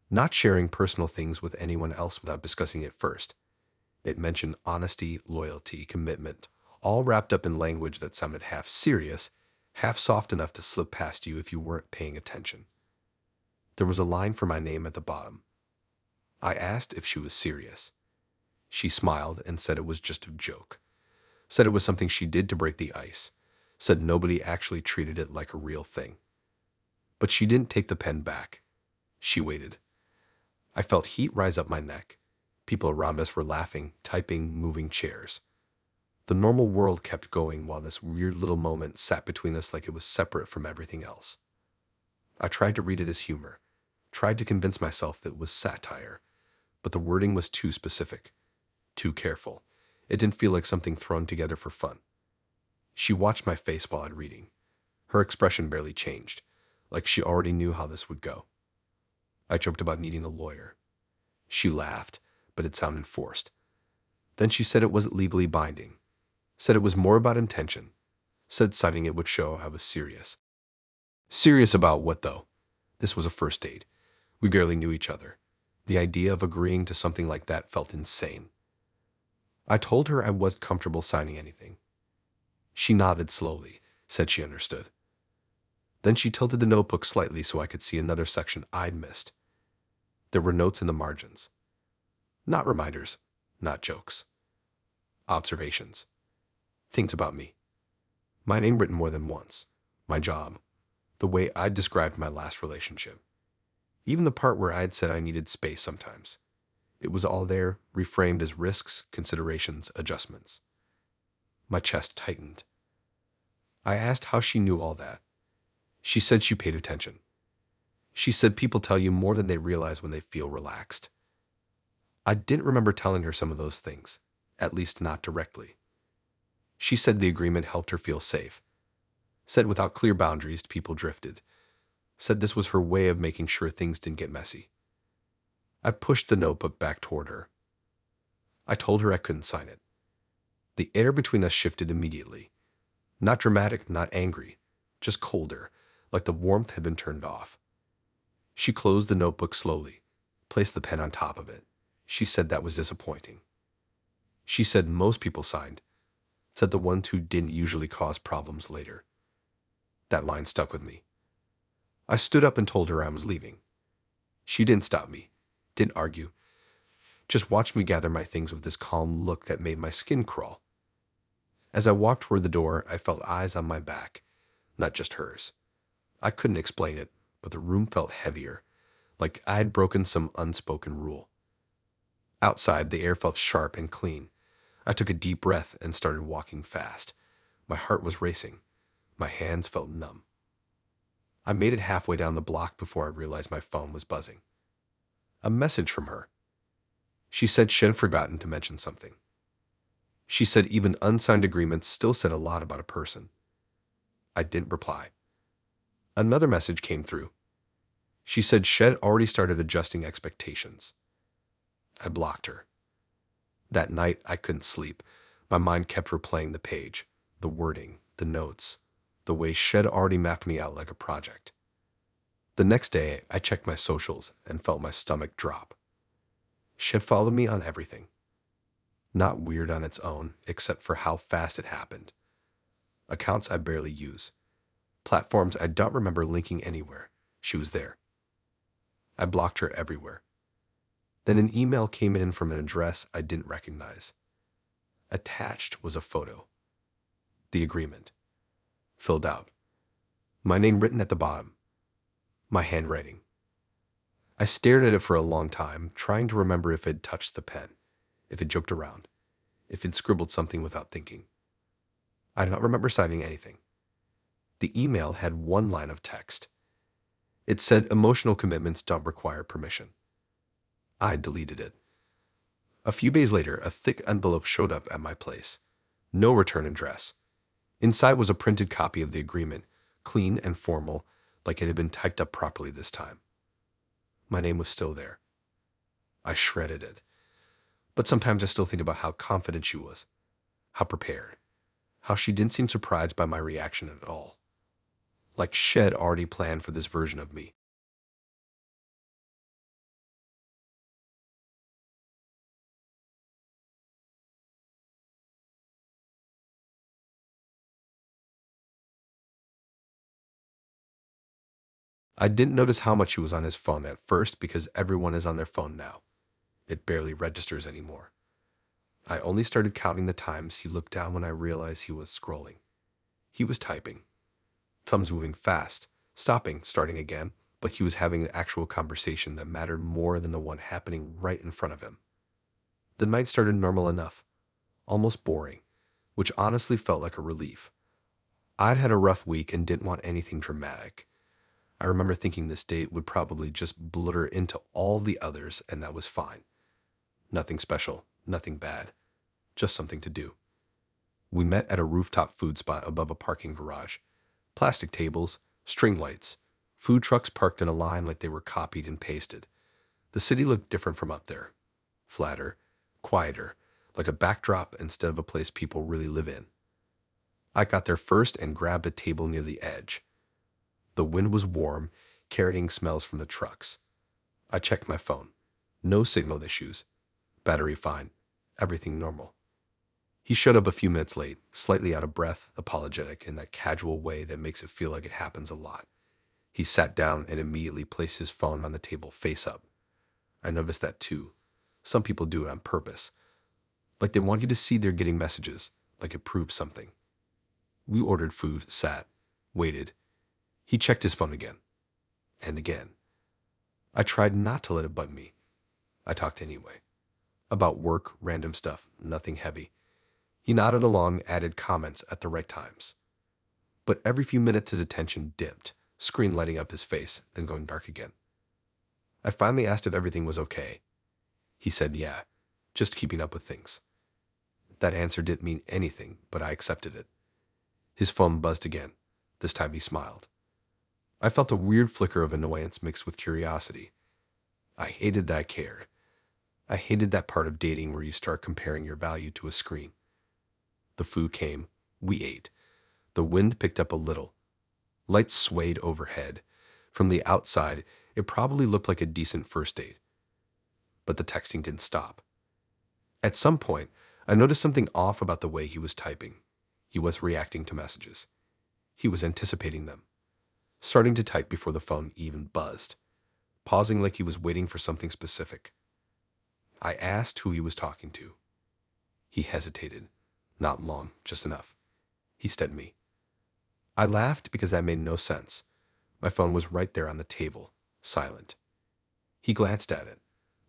not sharing personal things with anyone else without discussing it first. It mentioned honesty, loyalty, commitment, all wrapped up in language that sounded half serious, half soft enough to slip past you if you weren't paying attention. There was a line for my name at the bottom. I asked if she was serious. She smiled and said it was just a joke. Said it was something she did to break the ice. Said nobody actually treated it like a real thing. But she didn't take the pen back. She waited. I felt heat rise up my neck. People around us were laughing, typing, moving chairs. The normal world kept going while this weird little moment sat between us like it was separate from everything else. I tried to read it as humor, tried to convince myself it was satire, but the wording was too specific, too careful. It didn't feel like something thrown together for fun. She watched my face while I'd reading. Her expression barely changed, like she already knew how this would go. I joked about needing a lawyer. She laughed, but it sounded forced. Then she said it wasn't legally binding. Said it was more about intention. Said signing it would show I was serious. Serious about what, though? This was a first date. We barely knew each other. The idea of agreeing to something like that felt insane. I told her I wasn't comfortable signing anything. She nodded slowly, said she understood. Then she tilted the notebook slightly so I could see another section I'd missed. There were notes in the margins. Not reminders, not jokes. Observations. Things about me. My name written more than once. My job. The way I'd described my last relationship. Even the part where I'd said I needed space sometimes. It was all there, reframed as risks, considerations, adjustments. My chest tightened. I asked how she knew all that. She said she paid attention. She said people tell you more than they realize when they feel relaxed. I didn't remember telling her some of those things, at least not directly. She said the agreement helped her feel safe. Said without clear boundaries, people drifted. Said this was her way of making sure things didn't get messy. I pushed the notebook back toward her. I told her I couldn't sign it. The air between us shifted immediately. Not dramatic, not angry, just colder, like the warmth had been turned off. She closed the notebook slowly, placed the pen on top of it. She said that was disappointing. She said most people signed, said the ones who didn't usually cause problems later. That line stuck with me. I stood up and told her I was leaving. She didn't stop me, didn't argue, just watched me gather my things with this calm look that made my skin crawl. As I walked toward the door, I felt eyes on my back, not just hers. I couldn't explain it, but the room felt heavier, like I'd broken some unspoken rule. Outside, the air felt sharp and clean. I took a deep breath and started walking fast. My heart was racing. My hands felt numb. I made it halfway down the block before I realized my phone was buzzing. A message from her. She said she had forgotten to mention something. She said even unsigned agreements still said a lot about a person. I didn't reply. Another message came through. She said Shed already started adjusting expectations. I blocked her. That night, I couldn't sleep. My mind kept replaying the page, the wording, the notes, the way Shed already mapped me out like a project. The next day, I checked my socials and felt my stomach drop. Shed followed me on everything. Not weird on its own, except for how fast it happened. Accounts I barely use. Platforms I don't remember linking anywhere. She was there. I blocked her everywhere. Then an email came in from an address I didn't recognize. Attached was a photo. The agreement. Filled out. My name written at the bottom. My handwriting. I stared at it for a long time, trying to remember if it touched the pen, if it joked around, if it scribbled something without thinking. I don't remember signing anything. The email had one line of text. It said emotional commitments don't require permission. I deleted it. A few days later, a thick envelope showed up at my place. No return address. Inside was a printed copy of the agreement, clean and formal, like it had been typed up properly this time. My name was still there. I shredded it. But sometimes I still think about how confident she was, how prepared, how she didn't seem surprised by my reaction at all. Like Shed already planned for this version of me. I didn't notice how much he was on his phone at first because everyone is on their phone now. It barely registers anymore. I only started counting the times he looked down when I realized he was scrolling. He was typing. Thumbs moving fast, stopping, starting again, but he was having an actual conversation that mattered more than the one happening right in front of him. The night started normal enough, almost boring, which honestly felt like a relief. I'd had a rough week and didn't want anything dramatic. I remember thinking this date would probably just blur into all the others, and that was fine. Nothing special, nothing bad, just something to do. We met at a rooftop food spot above a parking garage. Plastic tables, string lights, food trucks parked in a line like they were copied and pasted. The city looked different from up there. Flatter, quieter, like a backdrop instead of a place people really live in. I got there first and grabbed a table near the edge. The wind was warm, carrying smells from the trucks. I checked my phone. No signal issues. Battery fine. Everything normal. He showed up a few minutes late, slightly out of breath, apologetic in that casual way that makes it feel like it happens a lot. He sat down and immediately placed his phone on the table face up. I noticed that too. Some people do it on purpose. Like they want you to see they're getting messages, like it proves something. We ordered food, sat, waited. He checked his phone again. And again. I tried not to let it bug me. I talked anyway. About work, random stuff, nothing heavy. He nodded along, added comments at the right times. But every few minutes his attention dipped, screen lighting up his face, then going dark again. I finally asked if everything was okay. He said yeah, just keeping up with things. That answer didn't mean anything, but I accepted it. His phone buzzed again. This time he smiled. I felt a weird flicker of annoyance mixed with curiosity. I hated that I cared. I hated that part of dating where you start comparing your value to a screen. The food came. We ate. The wind picked up a little. Lights swayed overhead. From the outside, it probably looked like a decent first date. But the texting didn't stop. At some point, I noticed something off about the way he was typing. He was reacting to messages. He was anticipating them. Starting to type before the phone even buzzed. Pausing like he was waiting for something specific. I asked who he was talking to. He hesitated. Not long, just enough. He said me. I laughed because that made no sense. My phone was right there on the table, silent. He glanced at it,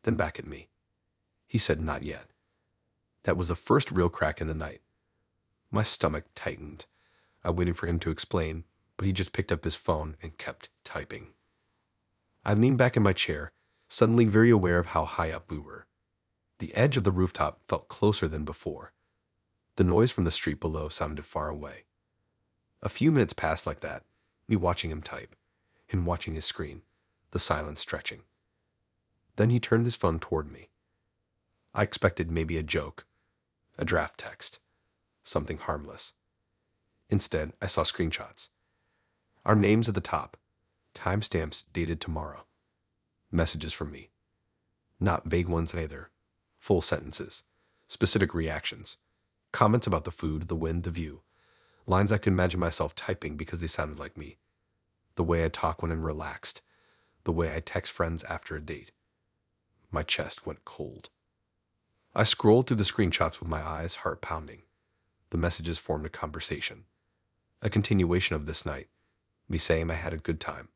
then back at me. He said not yet. That was the first real crack in the night. My stomach tightened. I waited for him to explain, but he just picked up his phone and kept typing. I leaned back in my chair, suddenly very aware of how high up we were. The edge of the rooftop felt closer than before. The noise from the street below sounded far away. A few minutes passed like that, me watching him type, him watching his screen, the silence stretching. Then he turned his phone toward me. I expected maybe a joke, a draft text, something harmless. Instead, I saw screenshots. Our names at the top, timestamps dated tomorrow. Messages from me. Not vague ones either. Full sentences, specific reactions, comments about the food, the wind, the view. Lines I could imagine myself typing because they sounded like me. The way I talk when I'm relaxed. The way I text friends after a date. My chest went cold. I scrolled through the screenshots with my eyes, heart pounding. The messages formed a conversation. A continuation of this night. Me saying I had a good time.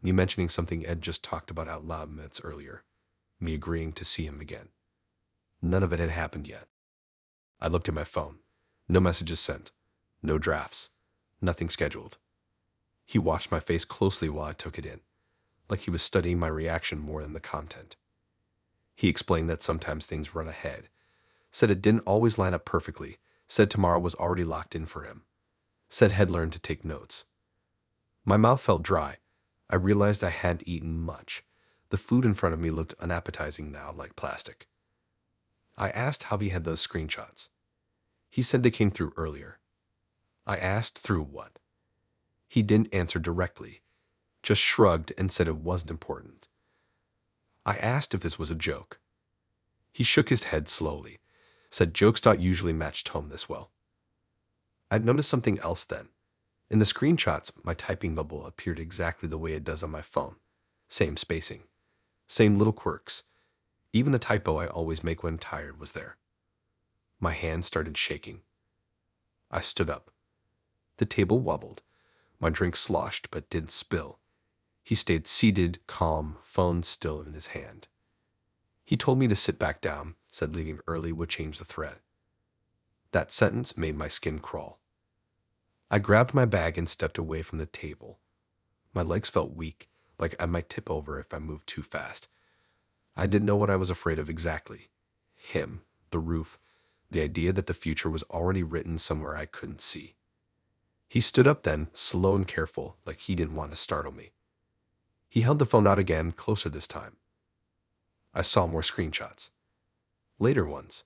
Me mentioning something Ed just talked about out loud minutes earlier. Me agreeing to see him again. None of it had happened yet. I looked at my phone. No messages sent. No drafts. Nothing scheduled. He watched my face closely while I took it in, like he was studying my reaction more than the content. He explained that sometimes things run ahead, said it didn't always line up perfectly, said tomorrow was already locked in for him, said had learned to take notes. My mouth felt dry. I realized I hadn't eaten much. The food in front of me looked unappetizing now, like plastic. I asked how he had those screenshots. He said they came through earlier. I asked through what? He didn't answer directly, just shrugged and said it wasn't important. I asked if this was a joke. He shook his head slowly, said jokes don't usually match tone this well. I'd noticed something else then. In the screenshots, my typing bubble appeared exactly the way it does on my phone. Same spacing, same little quirks. Even the typo I always make when tired was there. My hands started shaking. I stood up. The table wobbled. My drink sloshed but didn't spill. He stayed seated, calm, phone still in his hand. He told me to sit back down, said leaving early would change the thread. That sentence made my skin crawl. I grabbed my bag and stepped away from the table. My legs felt weak, like I might tip over if I moved too fast. I didn't know what I was afraid of exactly. Him, the roof, the idea that the future was already written somewhere I couldn't see. He stood up then, slow and careful, like he didn't want to startle me. He held the phone out again, closer this time. I saw more screenshots. Later ones.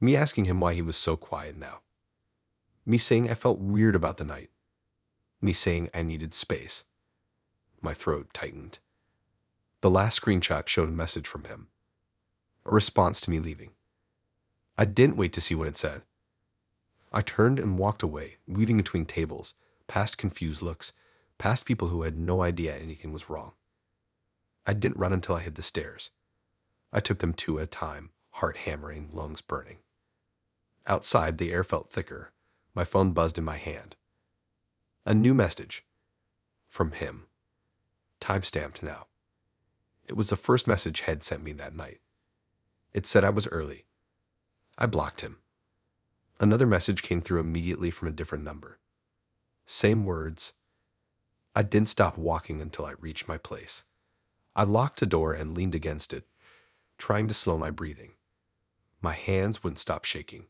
Me asking him why he was so quiet now. Me saying I felt weird about the night. Me saying I needed space. My throat tightened. The last screenshot showed a message from him. A response to me leaving. I didn't wait to see what it said. I turned and walked away, weaving between tables, past confused looks, past people who had no idea anything was wrong. I didn't run until I hit the stairs. I took them two at a time, heart hammering, lungs burning. Outside, the air felt thicker. My phone buzzed in my hand. A new message. From him. Timestamped now. It was the first message Head sent me that night. It said I was early. I blocked him. Another message came through immediately from a different number. Same words. I didn't stop walking until I reached my place. I locked the door and leaned against it, trying to slow my breathing. My hands wouldn't stop shaking.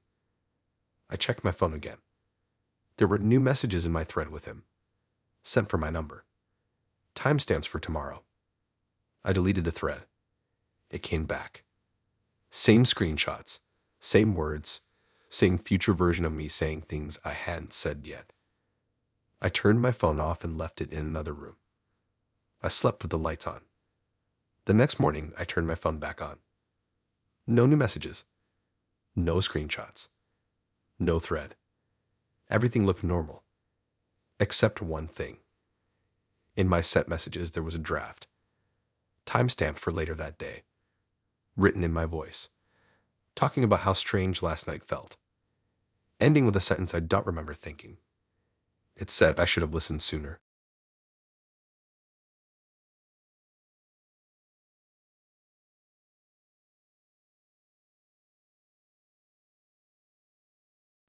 I checked my phone again. There were new messages in my thread with him. Sent for my number. Timestamps for tomorrow. I deleted the thread. It came back. Same screenshots, same words, same future version of me saying things I hadn't said yet. I turned my phone off and left it in another room. I slept with the lights on. The next morning, I turned my phone back on. No new messages. No screenshots. No thread. Everything looked normal. Except one thing. In my sent messages, there was a draft. Timestamped for later that day. Written in my voice. Talking about how strange last night felt. Ending with a sentence I don't remember thinking. It said I should have listened sooner.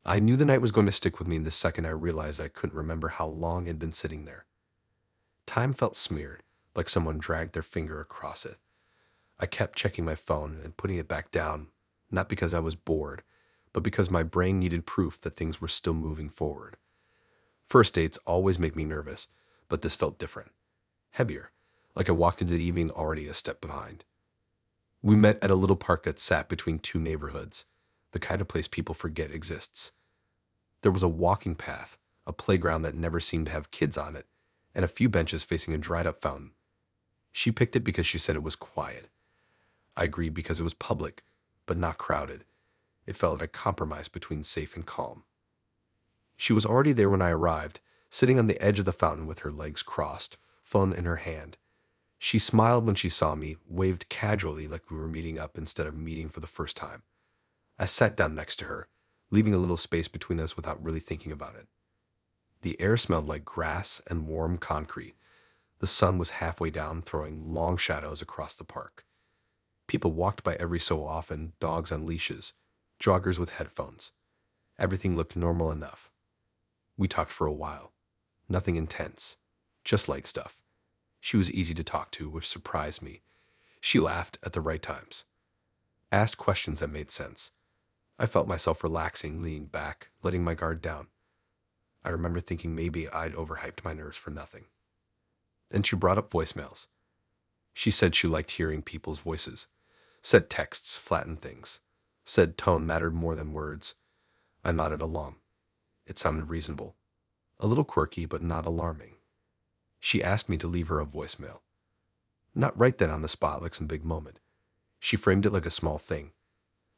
I knew the night was going to stick with me the second I realized I couldn't remember how long it had been sitting there. Time felt smeared, like someone dragged their finger across it. I kept checking my phone and putting it back down, not because I was bored, but because my brain needed proof that things were still moving forward. First dates always make me nervous, but this felt different. Heavier, like I walked into the evening already a step behind. We met at a little park that sat between two neighborhoods, the kind of place people forget exists. There was a walking path, a playground that never seemed to have kids on it, and a few benches facing a dried-up fountain. She picked it because she said it was quiet. I agreed because it was public, but not crowded. It felt like a compromise between safe and calm. She was already there when I arrived, sitting on the edge of the fountain with her legs crossed, phone in her hand. She smiled when she saw me, waved casually like we were meeting up instead of meeting for the first time. I sat down next to her, leaving a little space between us without really thinking about it. The air smelled like grass and warm concrete. The sun was halfway down, throwing long shadows across the park. People walked by every so often, dogs on leashes, joggers with headphones. Everything looked normal enough. We talked for a while. Nothing intense, just light stuff. She was easy to talk to, which surprised me. She laughed at the right times. Asked questions that made sense. I felt myself relaxing, leaning back, letting my guard down. I remember thinking maybe I'd overhyped my nerves for nothing. Then she brought up voicemails. She said she liked hearing people's voices. Said texts flattened things. Said tone mattered more than words. I nodded along. It sounded reasonable, a little quirky, but not alarming. She asked me to leave her a voicemail. Not right then on the spot like some big moment. She framed it like a small thing,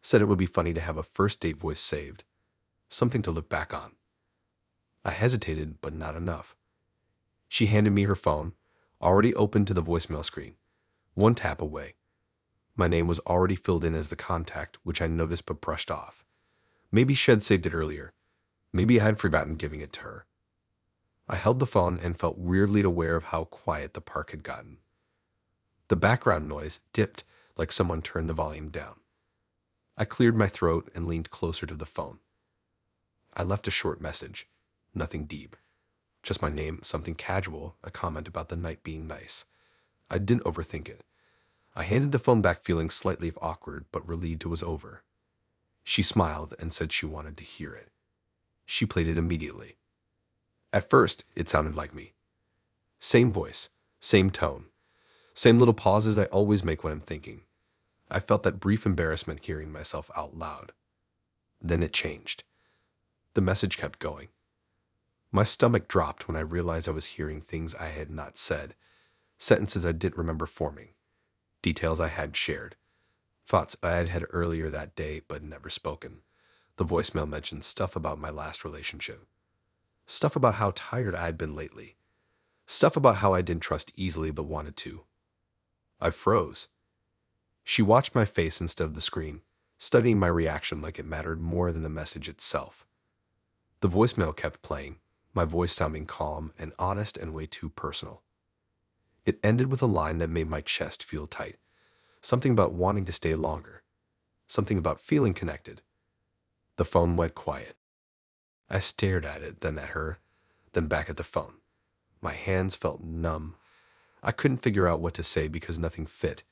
said it would be funny to have a first date voice saved, something to look back on. I hesitated, but not enough. She handed me her phone, already open to the voicemail screen. One tap away. My name was already filled in as the contact, which I noticed but brushed off. Maybe she had saved it earlier. Maybe I had forgotten giving it to her. I held the phone and felt weirdly aware of how quiet the park had gotten. The background noise dipped like someone turned the volume down. I cleared my throat and leaned closer to the phone. I left a short message. Nothing deep. Just my name, something casual, a comment about the night being nice. I didn't overthink it. I handed the phone back feeling slightly awkward, but relieved it was over. She smiled and said she wanted to hear it. She played it immediately. At first, it sounded like me. Same voice, same tone, same little pauses I always make when I'm thinking. I felt that brief embarrassment hearing myself out loud. Then it changed. The message kept going. My stomach dropped when I realized I was hearing things I had not said, sentences I didn't remember forming, details I hadn't shared, thoughts I had had earlier that day but never spoken. The voicemail mentioned stuff about my last relationship, stuff about how tired I had been lately, stuff about how I didn't trust easily but wanted to. I froze. She watched my face instead of the screen, studying my reaction like it mattered more than the message itself. The voicemail kept playing, my voice sounding calm and honest and way too personal. It ended with a line that made my chest feel tight, something about wanting to stay longer, something about feeling connected. The phone went quiet. I stared at it, then at her, then back at the phone. My hands felt numb. I couldn't figure out what to say because nothing fit.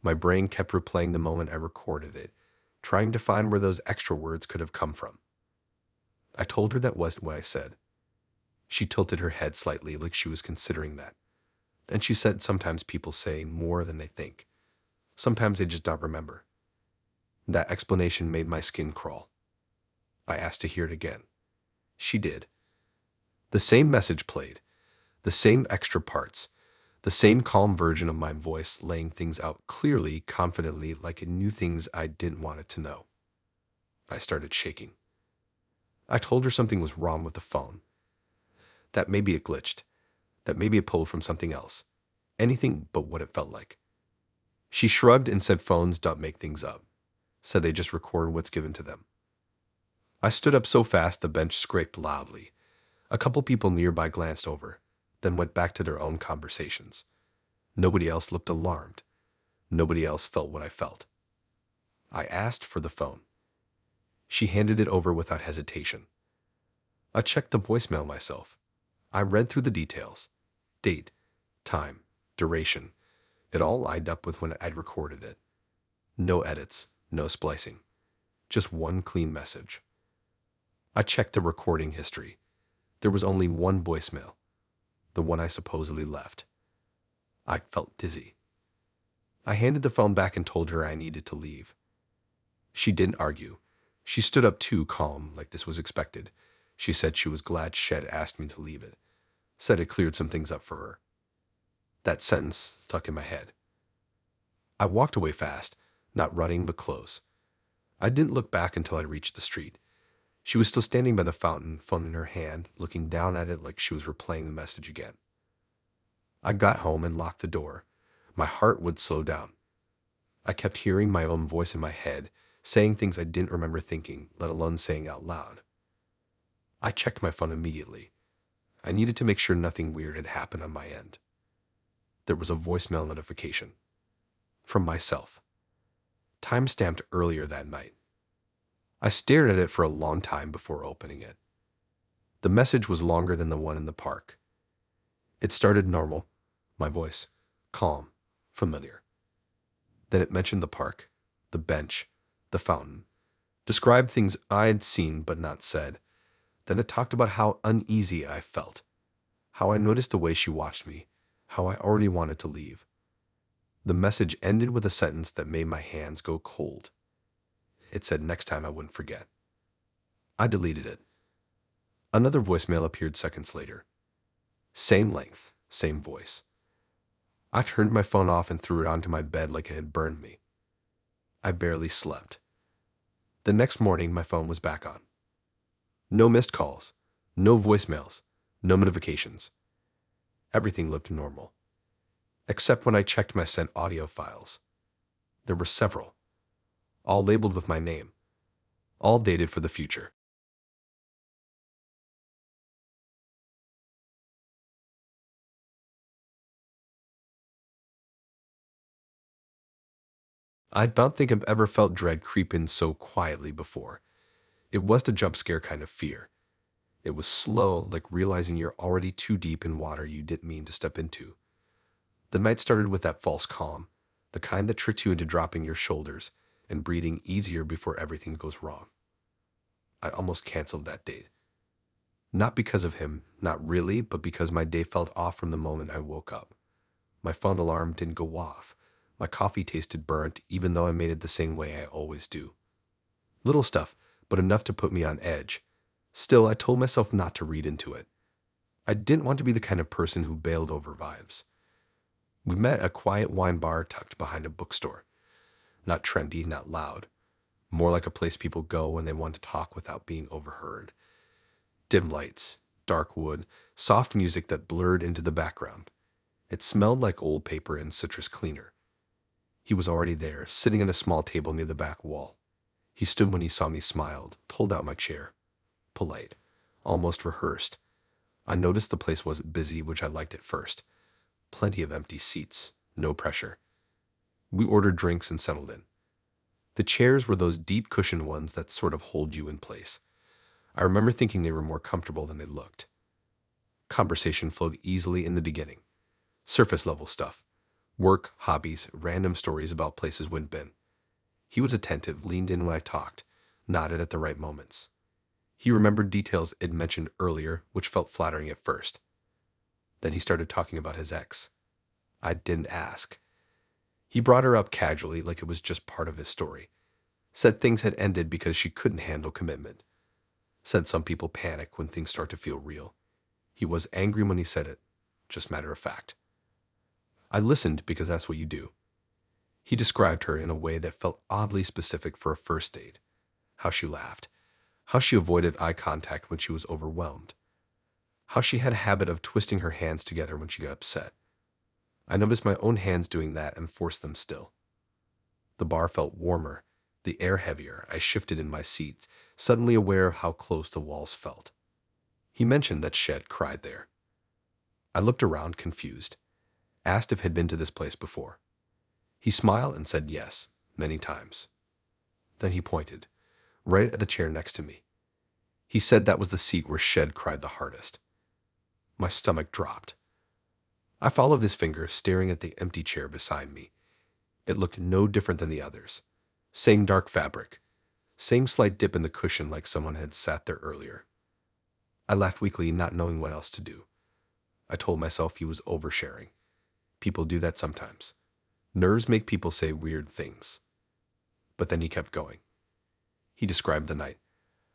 My brain kept replaying the moment I recorded it, trying to find where those extra words could have come from. I told her that wasn't what I said. She tilted her head slightly like she was considering that. And she said sometimes people say more than they think. Sometimes they just don't remember. That explanation made my skin crawl. I asked to hear it again. She did. The same message played, the same extra parts, the same calm version of my voice laying things out clearly, confidently, like it knew things I didn't want it to know. I started shaking. I told her something was wrong with the phone. That maybe it glitched. That maybe it pulled from something else. Anything but what it felt like. She shrugged and said phones don't make things up. Said they just record what's given to them. I stood up so fast the bench scraped loudly. A couple people nearby glanced over, then went back to their own conversations. Nobody else looked alarmed. Nobody else felt what I felt. I asked for the phone. She handed it over without hesitation. I checked the voicemail myself. I read through the details. Date, time, duration. It all lined up with when I'd recorded it. No edits, no splicing. Just one clean message. I checked the recording history. There was only one voicemail, the one I supposedly left. I felt dizzy. I handed the phone back and told her I needed to leave. She didn't argue. She stood up too calm, like this was expected. She said she was glad Shed asked me to leave it. Said it cleared some things up for her. That sentence stuck in my head. I walked away fast, not running but close. I didn't look back until I reached the street. She was still standing by the fountain, phone in her hand, looking down at it like she was replaying the message again. I got home and locked the door. My heart would slow down. I kept hearing my own voice in my head, saying things I didn't remember thinking, let alone saying out loud. I checked my phone immediately. I needed to make sure nothing weird had happened on my end. There was a voicemail notification. From myself. Time-stamped earlier that night. I stared at it for a long time before opening it. The message was longer than the one in the park. It started normal, my voice, calm, familiar. Then it mentioned the park, the bench, the fountain, described things I'd seen but not said. Then it talked about how uneasy I felt, how I noticed the way she watched me, how I already wanted to leave. The message ended with a sentence that made my hands go cold. It said next time I wouldn't forget. I deleted it. Another voicemail appeared seconds later. Same length, same voice. I turned my phone off and threw it onto my bed like it had burned me. I barely slept. The next morning, my phone was back on. No missed calls, no voicemails, no notifications. Everything looked normal. Except when I checked my sent audio files. There were several, all labeled with my name, all dated for the future. I don't think I've ever felt dread creep in so quietly before. It was the jump scare kind of fear. It was slow, like realizing you're already too deep in water you didn't mean to step into. The night started with that false calm, the kind that tricks you into dropping your shoulders and breathing easier before everything goes wrong. I almost canceled that date. Not because of him, not really, but because my day felt off from the moment I woke up. My phone alarm didn't go off. My coffee tasted burnt, even though I made it the same way I always do. Little stuff, but enough to put me on edge. Still, I told myself not to read into it. I didn't want to be the kind of person who bailed over vibes. We met at a quiet wine bar tucked behind a bookstore. Not trendy, not loud. More like a place people go when they want to talk without being overheard. Dim lights, dark wood, soft music that blurred into the background. It smelled like old paper and citrus cleaner. He was already there, sitting at a small table near the back wall. He stood when he saw me, smiled, pulled out my chair. Polite, almost rehearsed. I noticed the place wasn't busy, which I liked at first. Plenty of empty seats, no pressure. We ordered drinks and settled in. The chairs were those deep cushioned ones that sort of hold you in place. I remember thinking they were more comfortable than they looked. Conversation flowed easily in the beginning. Surface level stuff. Work, hobbies, random stories about places we'd been. He was attentive, leaned in when I talked, nodded at the right moments. He remembered details I'd mentioned earlier, which felt flattering at first. Then he started talking about his ex. I didn't ask. He brought her up casually, like it was just part of his story. Said things had ended because she couldn't handle commitment. Said some people panic when things start to feel real. He was angry when he said it, just matter of fact. I listened because that's what you do. He described her in a way that felt oddly specific for a first date. How she laughed. How she avoided eye contact when she was overwhelmed. How she had a habit of twisting her hands together when she got upset. I noticed my own hands doing that and forced them still. The bar felt warmer, the air heavier. I shifted in my seat, suddenly aware of how close the walls felt. He mentioned that Shed cried there. I looked around, confused. Asked if he'd been to this place before. He smiled and said yes, many times. Then he pointed, right at the chair next to me. He said that was the seat where Shed cried the hardest. My stomach dropped. I followed his finger, staring at the empty chair beside me. It looked no different than the others. Same dark fabric. Same slight dip in the cushion like someone had sat there earlier. I laughed weakly, not knowing what else to do. I told myself he was oversharing. People do that sometimes. Nerves make people say weird things. But then he kept going. He described the night.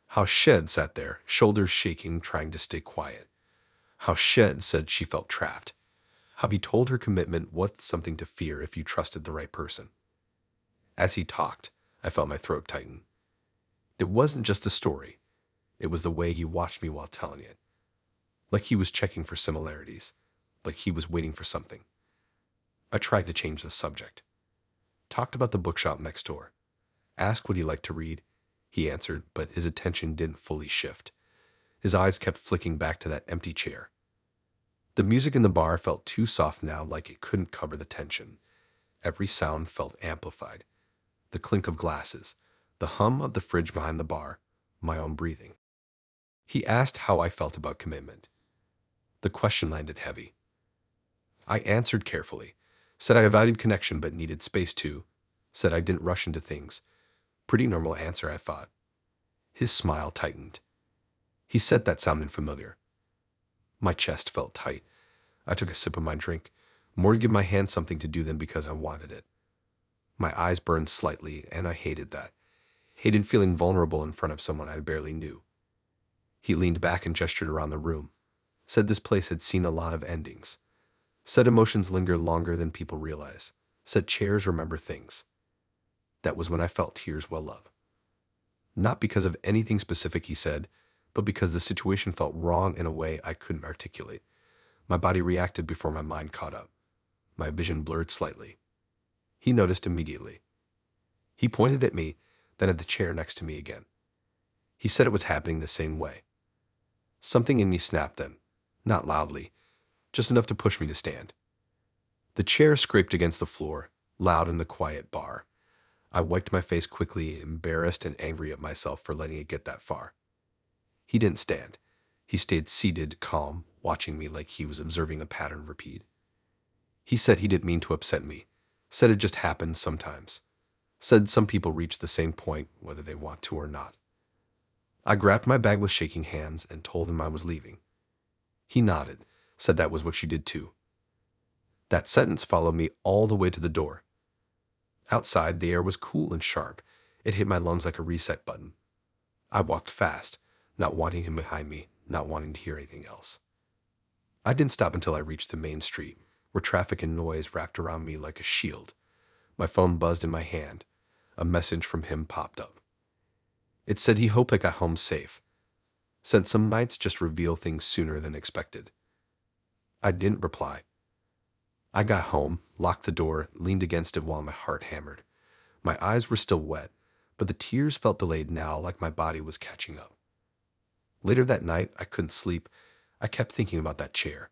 How Shed sat there, shoulders shaking, trying to stay quiet. How Shed said she felt trapped. How he told her commitment wasn't something to fear if you trusted the right person. As he talked, I felt my throat tighten. It wasn't just the story. It was the way he watched me while telling it. Like he was checking for similarities. Like he was waiting for something. I tried to change the subject. Talked about the bookshop next door. Asked what he liked to read. He answered, but his attention didn't fully shift. His eyes kept flicking back to that empty chair. The music in the bar felt too soft now, like it couldn't cover the tension. Every sound felt amplified. The clink of glasses, the hum of the fridge behind the bar, my own breathing. He asked how I felt about commitment. The question landed heavy. I answered carefully. Said I valued connection but needed space too. Said I didn't rush into things. Pretty normal answer, I thought. His smile tightened. He said that sounded familiar. My chest felt tight. I took a sip of my drink, more to give my hand something to do than because I wanted it. My eyes burned slightly, and I hated that. Hated feeling vulnerable in front of someone I barely knew. He leaned back and gestured around the room. Said this place had seen a lot of endings. Said emotions linger longer than people realize. Said chairs remember things. That was when I felt tears well up. Not because of anything specific he said, but because the situation felt wrong in a way I couldn't articulate. My body reacted before my mind caught up. My vision blurred slightly. He noticed immediately. He pointed at me, then at the chair next to me again. He said it was happening the same way. Something in me snapped then, not loudly, just enough to push me to stand. The chair scraped against the floor, loud in the quiet bar. I wiped my face quickly, embarrassed and angry at myself for letting it get that far. He didn't stand. He stayed seated, calm, watching me like he was observing a pattern repeat. He said he didn't mean to upset me. Said it just happens sometimes. Said some people reach the same point whether they want to or not. I grabbed my bag with shaking hands and told him I was leaving. He nodded, said that was what she did too. That sentence followed me all the way to the door. Outside, the air was cool and sharp. It hit my lungs like a reset button. I walked fast, not wanting him behind me, not wanting to hear anything else. I didn't stop until I reached the main street, where traffic and noise wrapped around me like a shield. My phone buzzed in my hand. A message from him popped up. It said he hoped I got home safe. Said some nights just reveal things sooner than expected. I didn't reply. I got home, locked the door, leaned against it while my heart hammered. My eyes were still wet, but the tears felt delayed now, like my body was catching up. Later that night, I couldn't sleep. I kept thinking about that chair,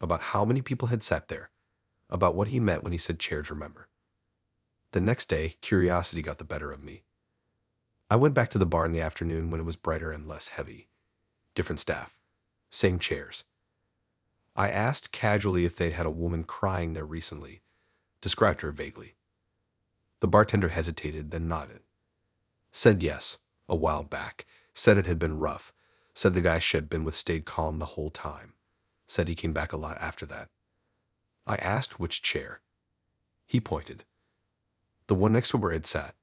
about how many people had sat there, about what he meant when he said chairs remember. The next day, curiosity got the better of me. I went back to the bar in the afternoon when it was brighter and less heavy. Different staff. Same chairs. I asked casually if they'd had a woman crying there recently. Described her vaguely. The bartender hesitated, then nodded. Said yes, a while back. Said it had been rough. Said the guy she'd been with stayed calm the whole time. Said he came back a lot after that. I asked which chair. He pointed. The one next to where I'd sat.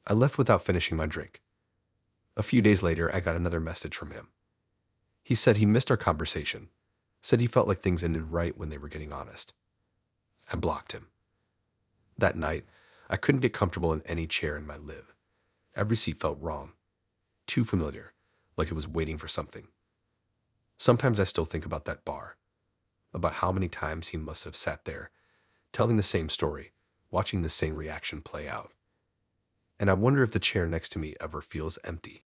I left without finishing my drink. A few days later, I got another message from him. He said he missed our conversation. Said he felt like things ended right when they were getting honest. I blocked him. That night, I couldn't get comfortable in any chair in my live. Every seat felt wrong. Too familiar, like it was waiting for something. Sometimes I still think about that bar, about how many times he must have sat there, telling the same story, watching the same reaction play out. And I wonder if the chair next to me ever feels empty.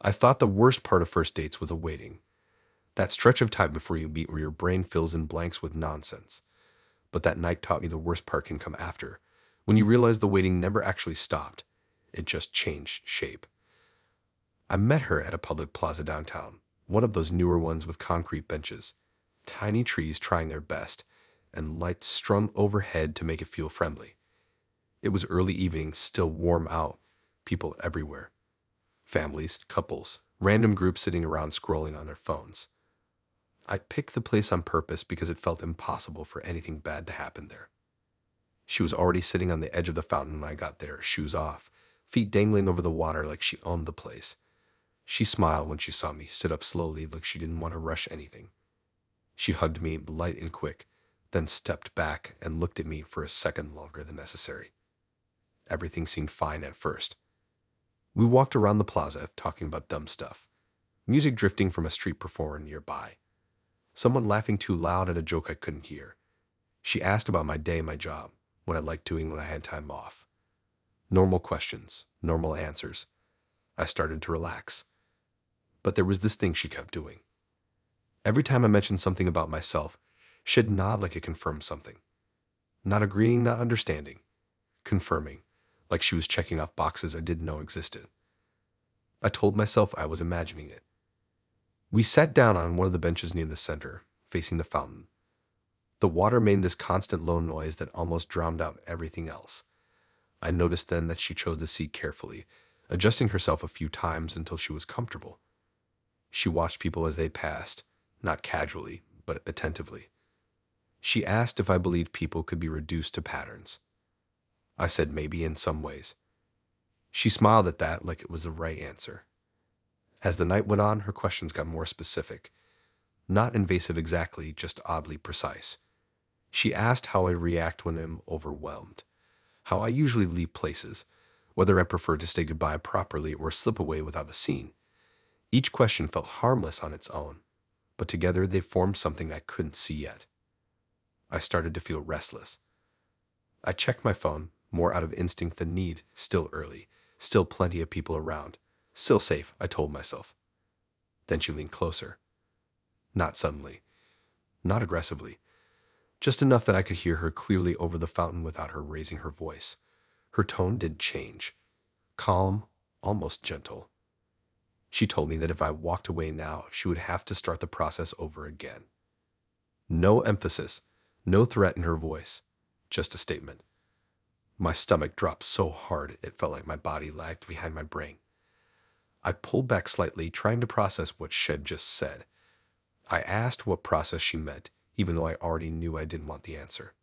I thought the worst part of first dates was the waiting. That stretch of time before you meet where your brain fills in blanks with nonsense. But that night taught me the worst part can come after, when you realize the waiting never actually stopped. It just changed shape. I met her at a public plaza downtown, one of those newer ones with concrete benches, tiny trees trying their best, and lights strung overhead to make it feel friendly. It was early evening, still warm out, people everywhere. Families, couples, random groups sitting around scrolling on their phones. I picked the place on purpose because it felt impossible for anything bad to happen there. She was already sitting on the edge of the fountain when I got there, shoes off, feet dangling over the water like she owned the place. She smiled when she saw me, stood up slowly like she didn't want to rush anything. She hugged me, light and quick, then stepped back and looked at me for a second longer than necessary. Everything seemed fine at first. We walked around the plaza, talking about dumb stuff. Music drifting from a street performer nearby. Someone laughing too loud at a joke I couldn't hear. She asked about my day, my job, what I liked doing when I had time off. Normal questions, normal answers. I started to relax. But there was this thing she kept doing. Every time I mentioned something about myself, she'd nod like it confirmed something. Not agreeing, not understanding. Confirming, like she was checking off boxes I didn't know existed. I told myself I was imagining it. We sat down on one of the benches near the center, facing the fountain. The water made this constant low noise that almost drowned out everything else. I noticed then that she chose the seat carefully, adjusting herself a few times until she was comfortable. She watched people as they passed, not casually, but attentively. She asked if I believed people could be reduced to patterns. I said maybe in some ways. She smiled at that like it was the right answer. As the night went on, her questions got more specific. Not invasive exactly, just oddly precise. She asked how I react when I'm overwhelmed, how I usually leave places, whether I prefer to say goodbye properly or slip away without a scene. Each question felt harmless on its own, but together they formed something I couldn't see yet. I started to feel restless. I checked my phone, more out of instinct than need, still early, still plenty of people around, still safe, I told myself. Then she leaned closer. Not suddenly, not aggressively, just enough that I could hear her clearly over the fountain without her raising her voice. Her tone didn't change. Calm, almost gentle. She told me that if I walked away now, she would have to start the process over again. No emphasis, no threat in her voice, just a statement. My stomach dropped so hard it felt like my body lagged behind my brain. I pulled back slightly, trying to process what Shed just said. I asked what process she meant, even though I already knew I didn't want the answer.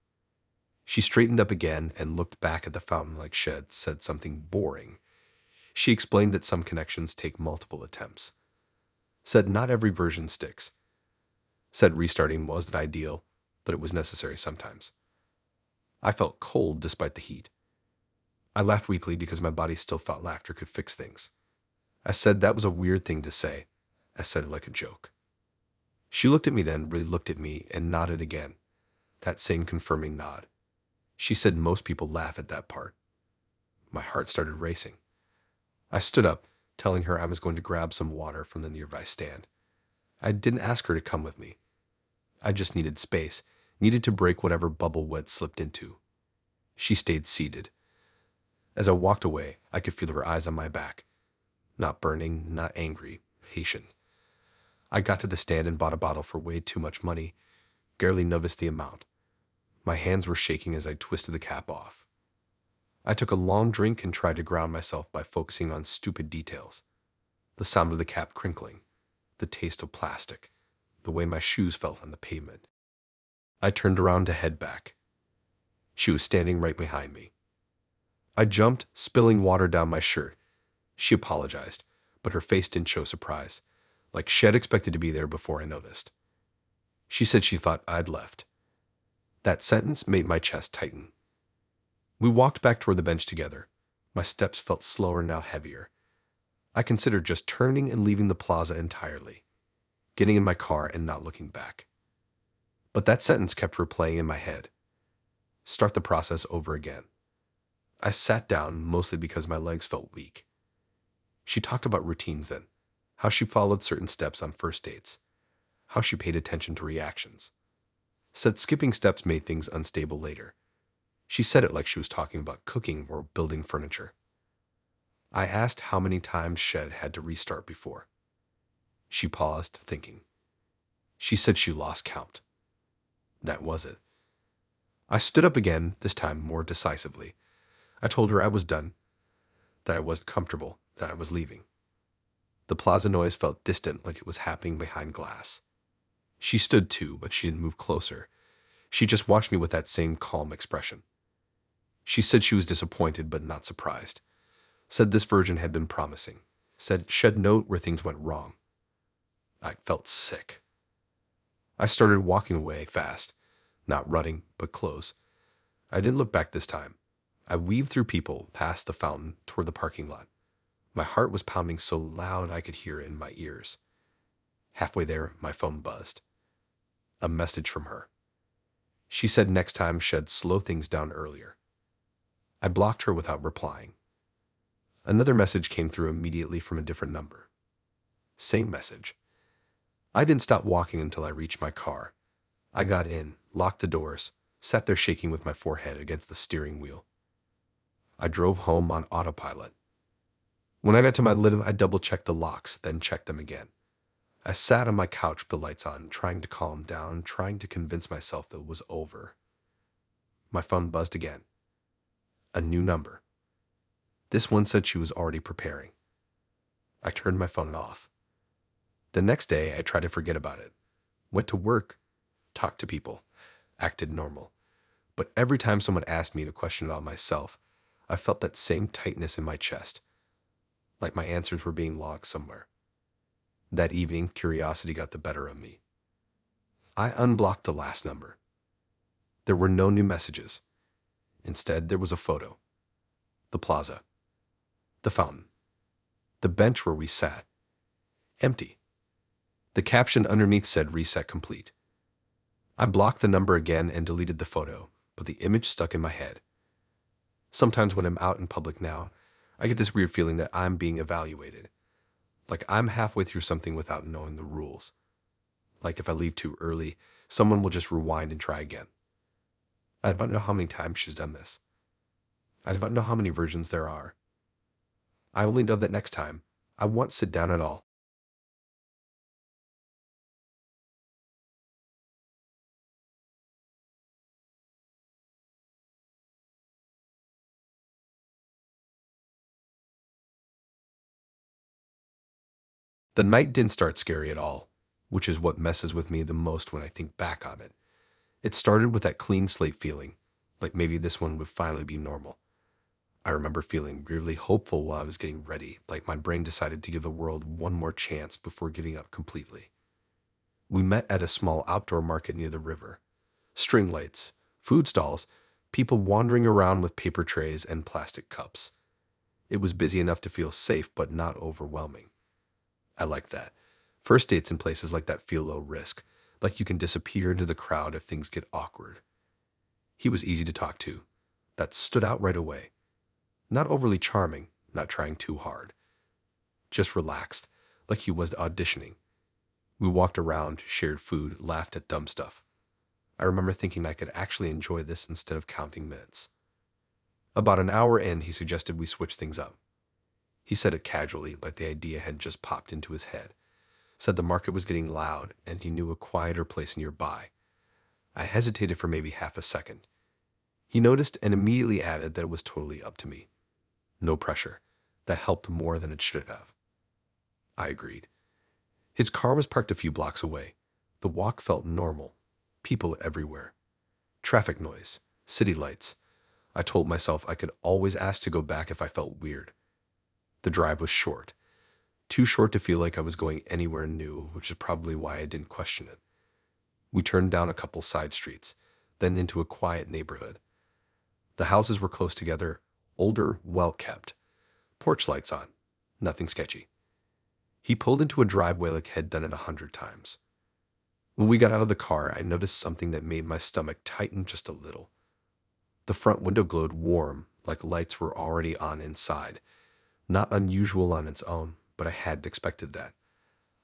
She straightened up again and looked back at the fountain like Shed said something boring. She explained that some connections take multiple attempts. Said not every version sticks. Said restarting wasn't ideal, but it was necessary sometimes. I felt cold despite the heat. I laughed weakly because my body still thought laughter could fix things. I said that was a weird thing to say. I said it like a joke. She looked at me then, really looked at me, and nodded again. That same confirming nod. She said most people laugh at that part. My heart started racing. I stood up, telling her I was going to grab some water from the nearby stand. I didn't ask her to come with me. I just needed space, needed to break whatever bubble we'd slipped into. She stayed seated. As I walked away, I could feel her eyes on my back. Not burning, not angry, patient. I got to the stand and bought a bottle for way too much money. Barely noticed the amount. My hands were shaking as I twisted the cap off. I took a long drink and tried to ground myself by focusing on stupid details. The sound of the cap crinkling, the taste of plastic, the way my shoes felt on the pavement. I turned around to head back. She was standing right behind me. I jumped, spilling water down my shirt. She apologized, but her face didn't show surprise, like Shed expected to be there before I noticed. She said she thought I'd left. That sentence made my chest tighten. We walked back toward the bench together. My steps felt slower, now heavier. I considered just turning and leaving the plaza entirely, getting in my car and not looking back. But that sentence kept replaying in my head. Start the process over again. I sat down, mostly because my legs felt weak. She talked about routines then, how she followed certain steps on first dates, how she paid attention to reactions. Said skipping steps made things unstable later. She said it like she was talking about cooking or building furniture. I asked how many times Shed had to restart before. She paused, thinking. She said she lost count. That was it. I stood up again, this time more decisively. I told her I was done, that I wasn't comfortable, that I was leaving. The plaza noise felt distant, like it was happening behind glass. She stood too, but she didn't move closer. She just watched me with that same calm expression. She said she was disappointed but not surprised. Said this version had been promising. Said Shed note where things went wrong. I felt sick. I started walking away fast, not running, but close. I didn't look back this time. I weaved through people, past the fountain, toward the parking lot. My heart was pounding so loud I could hear it in my ears. Halfway there, my phone buzzed. A message from her. She said next time Shed slow things down earlier. I blocked her without replying. Another message came through immediately from a different number. Same message. I didn't stop walking until I reached my car. I got in, locked the doors, sat there shaking with my forehead against the steering wheel. I drove home on autopilot. When I got to my living, I double-checked the locks, then checked them again. I sat on my couch with the lights on, trying to calm down, trying to convince myself it was over. My phone buzzed again. A new number. This one said she was already preparing. I turned my phone off. The next day, I tried to forget about it. Went to work, talked to people, acted normal. But every time someone asked me a question about myself, I felt that same tightness in my chest, like my answers were being logged somewhere. That evening, curiosity got the better of me. I unblocked the last number. There were no new messages. Instead, there was a photo. The plaza. The fountain. The bench where we sat. Empty. The caption underneath said reset complete. I blocked the number again and deleted the photo, but the image stuck in my head. Sometimes when I'm out in public now, I get this weird feeling that I'm being evaluated. Like I'm halfway through something without knowing the rules. Like if I leave too early, someone will just rewind and try again. I don't know how many times she's done this. I don't know how many versions there are. I only know that next time, I won't sit down at all. The night didn't start scary at all, which is what messes with me the most when I think back on it. It started with that clean slate feeling, like maybe this one would finally be normal. I remember feeling weirdly hopeful while I was getting ready, like my brain decided to give the world one more chance before giving up completely. We met at a small outdoor market near the river. String lights, food stalls, people wandering around with paper trays and plastic cups. It was busy enough to feel safe, but not overwhelming. I like that. First dates in places like that feel low risk, like you can disappear into the crowd if things get awkward. He was easy to talk to. That stood out right away. Not overly charming, not trying too hard. Just relaxed, like he was auditioning. We walked around, shared food, laughed at dumb stuff. I remember thinking I could actually enjoy this instead of counting minutes. About an hour in, he suggested we switch things up. He said it casually, like the idea had just popped into his head. Said the market was getting loud and he knew a quieter place nearby. I hesitated for maybe half a second. He noticed and immediately added that it was totally up to me. No pressure. That helped more than it should have. I agreed. His car was parked a few blocks away. The walk felt normal. People everywhere. Traffic noise. City lights. I told myself I could always ask to go back if I felt weird. The drive was short. Too short to feel like I was going anywhere new, which is probably why I didn't question it. We turned down a couple side streets, then into a quiet neighborhood. The houses were close together, older, well-kept. Porch lights on. Nothing sketchy. He pulled into a driveway like he'd done it 100 times. When we got out of the car, I noticed something that made my stomach tighten just a little. The front window glowed warm, like lights were already on inside. Not unusual on its own, but I hadn't expected that.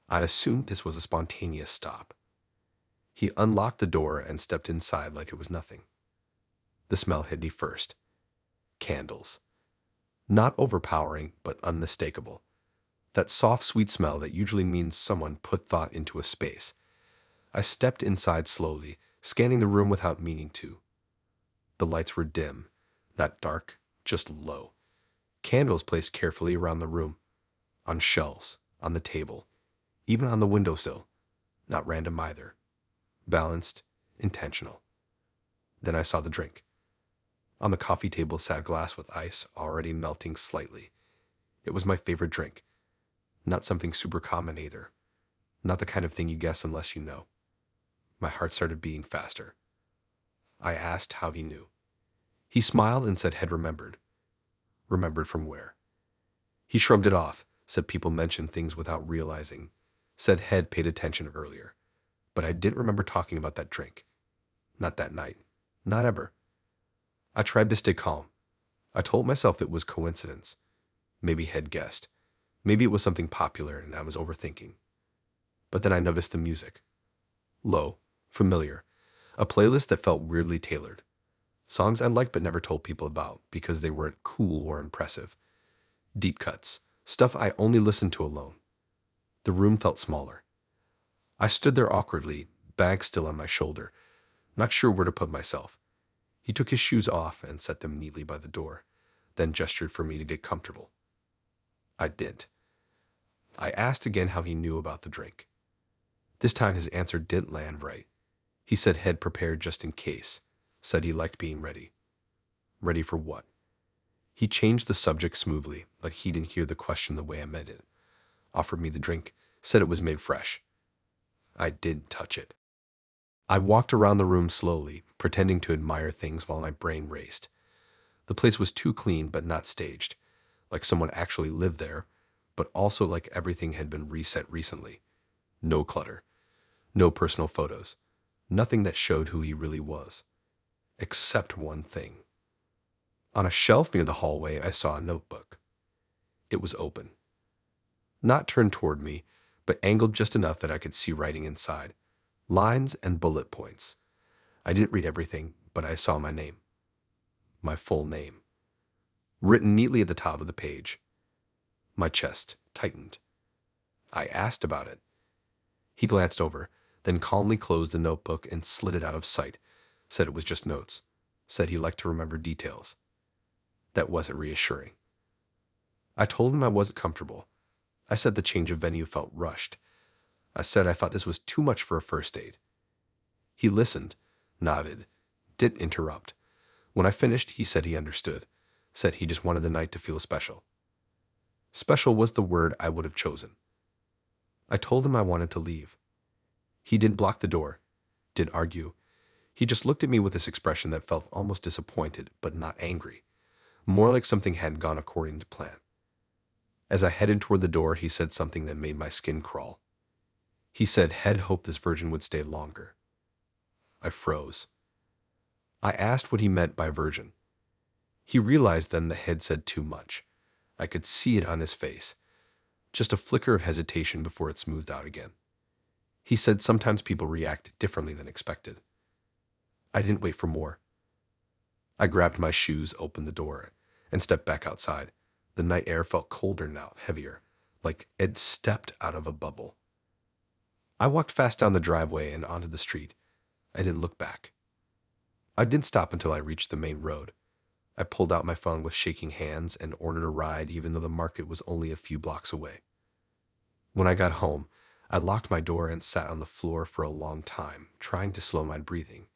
I'd assumed this was a spontaneous stop. He unlocked the door and stepped inside like it was nothing. The smell hit me first. Candles. Not overpowering, but unmistakable. That soft, sweet smell that usually means someone put thought into a space. I stepped inside slowly, scanning the room without meaning to. The lights were dim, not dark, just low. Candles placed carefully around the room, on shelves, on the table, even on the windowsill. Not random either. Balanced, intentional. Then I saw the drink. On the coffee table sat a glass with ice already melting slightly. It was my favorite drink. Not something super common either. Not the kind of thing you guess unless you know. My heart started beating faster. I asked how he knew. He smiled and said he'd remembered. Remembered from where? He shrugged it off, said people mentioned things without realizing. Said he'd paid attention earlier. But I didn't remember talking about that drink. Not that night. Not ever. I tried to stay calm. I told myself it was coincidence. Maybe he'd guessed. Maybe it was something popular and I was overthinking. But then I noticed the music. Low, familiar. A playlist that felt weirdly tailored. Songs I liked but never told people about because they weren't cool or impressive. Deep cuts. Stuff I only listened to alone. The room felt smaller. I stood there awkwardly, bag still on my shoulder, not sure where to put myself. He took his shoes off and set them neatly by the door, then gestured for me to get comfortable. I didn't. I asked again how he knew about the drink. This time his answer didn't land right. He said he'd prepared just in case, said he liked being ready. Ready for what? He changed the subject smoothly, like he didn't hear the question the way I meant it. Offered me the drink, said it was made fresh. I didn't touch it. I walked around the room slowly, pretending to admire things while my brain raced. The place was too clean but not staged, like someone actually lived there, but also like everything had been reset recently. No clutter, no personal photos, nothing that showed who he really was. Except one thing. On a shelf near the hallway, I saw a notebook. It was open. Not turned toward me, but angled just enough that I could see writing inside. Lines and bullet points. I didn't read everything, but I saw my name. My full name. Written neatly at the top of the page. My chest tightened. I asked about it. He glanced over, then calmly closed the notebook and slid it out of sight. Said it was just notes. Said he liked to remember details. That wasn't reassuring. I told him I wasn't comfortable. I said the change of venue felt rushed. I said I thought this was too much for a first date. He listened, nodded, didn't interrupt. When I finished, he said he understood. Said he just wanted the night to feel special. Special was the word I would have chosen. I told him I wanted to leave. He didn't block the door, didn't argue. He just looked at me with this expression that felt almost disappointed, but not angry. More like something hadn't gone according to plan. As I headed toward the door, he said something that made my skin crawl. He said he'd hoped this virgin would stay longer. I froze. I asked what he meant by virgin. He realized then the head said too much. I could see it on his face. Just a flicker of hesitation before it smoothed out again. He said sometimes people react differently than expected. I didn't wait for more. I grabbed my shoes, opened the door, and stepped back outside. The night air felt colder now, heavier, like Ed stepped out of a bubble. I walked fast down the driveway and onto the street. I didn't look back. I didn't stop until I reached the main road. I pulled out my phone with shaking hands and ordered a ride even though the market was only a few blocks away. When I got home, I locked my door and sat on the floor for a long time, trying to slow my breathing.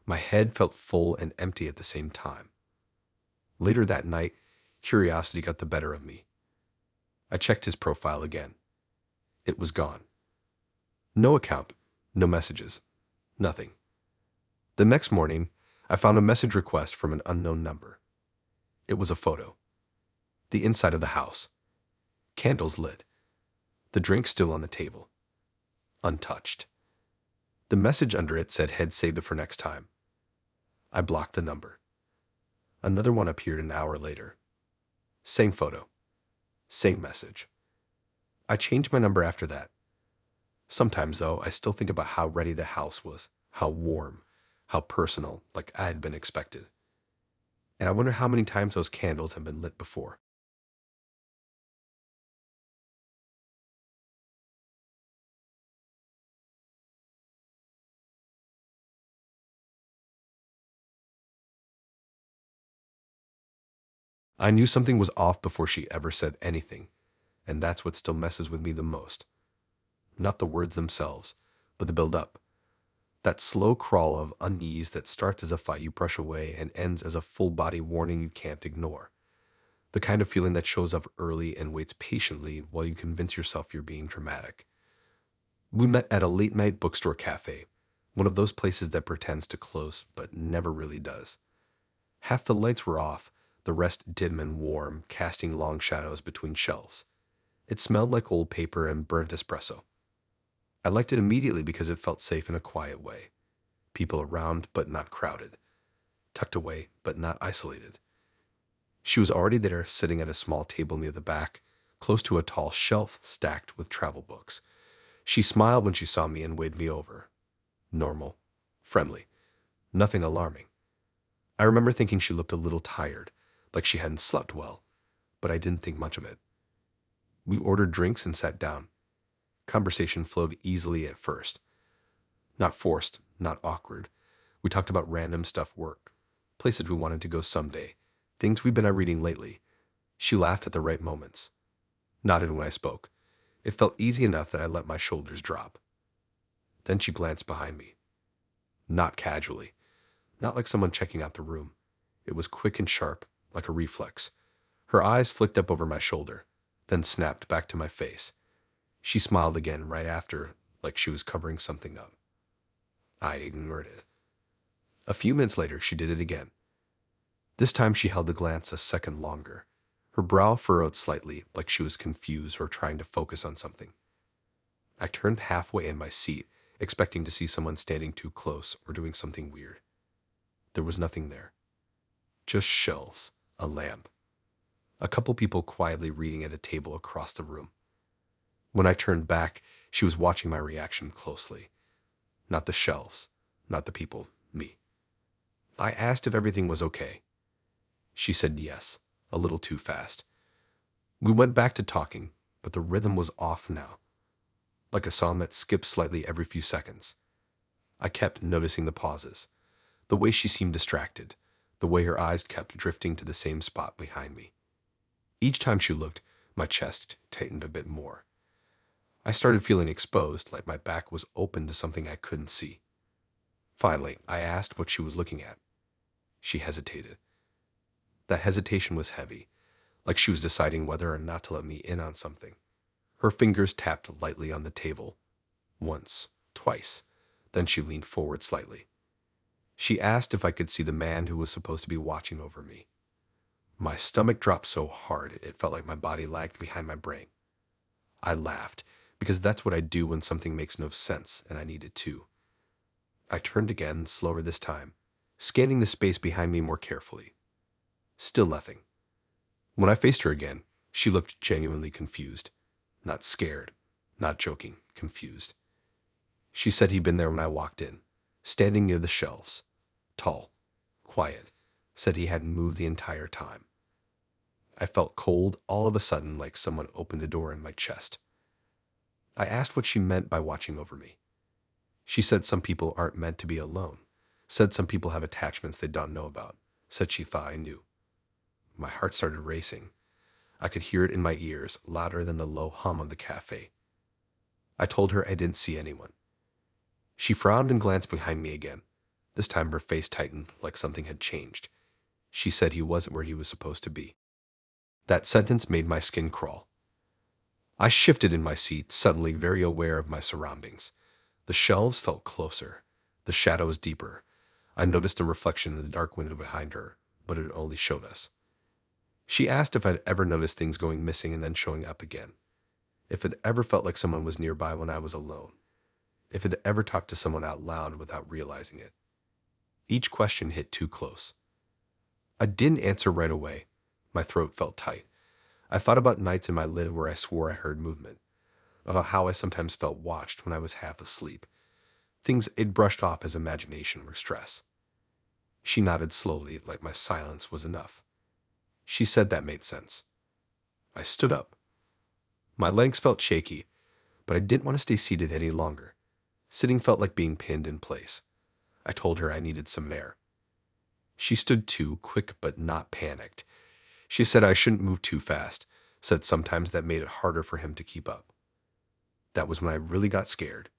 My head felt full and empty at the same time. Later that night, curiosity got the better of me. I checked his profile again. It was gone. No account, no messages, nothing. The next morning, I found a message request from an unknown number. It was a photo. The inside of the house. Candles lit. The drink still on the table. Untouched. The message under it said he'd saved it for next time. I blocked the number. Another one appeared an hour later. Same photo. Same message. I changed my number after that. Sometimes, though, I still think about how ready the house was, how warm, how personal, like I had been expected. And I wonder how many times those candles have been lit before. I knew something was off before she ever said anything, and that's what still messes with me the most. Not the words themselves, but the build-up. That slow crawl of unease that starts as a fight you brush away and ends as a full-body warning you can't ignore. The kind of feeling that shows up early and waits patiently while you convince yourself you're being dramatic. We met at a late-night bookstore cafe, one of those places that pretends to close but never really does. Half the lights were off, the rest dim and warm, casting long shadows between shelves. It smelled like old paper and burnt espresso. I liked it immediately because it felt safe in a quiet way. People around, but not crowded. Tucked away, but not isolated. She was already there, sitting at a small table near the back, close to a tall shelf stacked with travel books. She smiled when she saw me and waved me over. Normal. Friendly. Nothing alarming. I remember thinking she looked a little tired, like she hadn't slept well, but I didn't think much of it. We ordered drinks and sat down. Conversation flowed easily at first. Not forced, not awkward. We talked about random stuff, work, places we wanted to go someday, things we've been reading lately. She laughed at the right moments. Nodded when I spoke. It felt easy enough that I let my shoulders drop. Then she glanced behind me. Not casually. Not like someone checking out the room. It was quick and sharp, like a reflex. Her eyes flicked up over my shoulder, then snapped back to my face. She smiled again right after, like she was covering something up. I ignored it. A few minutes later, she did it again. This time she held the glance a second longer. Her brow furrowed slightly, like she was confused or trying to focus on something. I turned halfway in my seat, expecting to see someone standing too close or doing something weird. There was nothing there. Just shelves, a lamp. A couple people quietly reading at a table across the room. When I turned back, she was watching my reaction closely. Not the shelves, not the people, me. I asked if everything was okay. She said yes, a little too fast. We went back to talking, but the rhythm was off now, like a song that skips slightly every few seconds. I kept noticing the pauses, the way she seemed distracted, the way her eyes kept drifting to the same spot behind me. Each time she looked, my chest tightened a bit more. I started feeling exposed, like my back was open to something I couldn't see. Finally, I asked what she was looking at. She hesitated. That hesitation was heavy, like she was deciding whether or not to let me in on something. Her fingers tapped lightly on the table. Once, twice. Then she leaned forward slightly. She asked if I could see the man who was supposed to be watching over me. My stomach dropped so hard it felt like my body lagged behind my brain. I laughed, because that's what I do when something makes no sense, and I needed to. I turned again, slower this time, scanning the space behind me more carefully. Still nothing. When I faced her again, she looked genuinely confused. Not scared, not joking, confused. She said he'd been there when I walked in, standing near the shelves. Tall, quiet, said he hadn't moved the entire time. I felt cold all of a sudden, like someone opened a door in my chest. I asked what she meant by watching over me. She said some people aren't meant to be alone, said some people have attachments they don't know about, said she thought I knew. My heart started racing. I could hear it in my ears, louder than the low hum of the cafe. I told her I didn't see anyone. She frowned and glanced behind me again. This time her face tightened, like something had changed. She said he wasn't where he was supposed to be. That sentence made my skin crawl. I shifted in my seat, suddenly very aware of my surroundings. The shelves felt closer, the shadows deeper. I noticed a reflection in the dark window behind her, but it only showed us. She asked if I'd ever noticed things going missing and then showing up again. If it ever felt like someone was nearby when I was alone. If it ever talked to someone out loud without realizing it. Each question hit too close. I didn't answer right away. My throat felt tight. I thought about nights in my lid where I swore I heard movement, about how I sometimes felt watched when I was half asleep. Things I'd brushed off as imagination or stress. She nodded slowly, like my silence was enough. She said that made sense. I stood up. My legs felt shaky, but I didn't want to stay seated any longer. Sitting felt like being pinned in place. I told her I needed some air. She stood too, quick but not panicked. She said I shouldn't move too fast, said sometimes that made it harder for him to keep up. That was when I really got scared.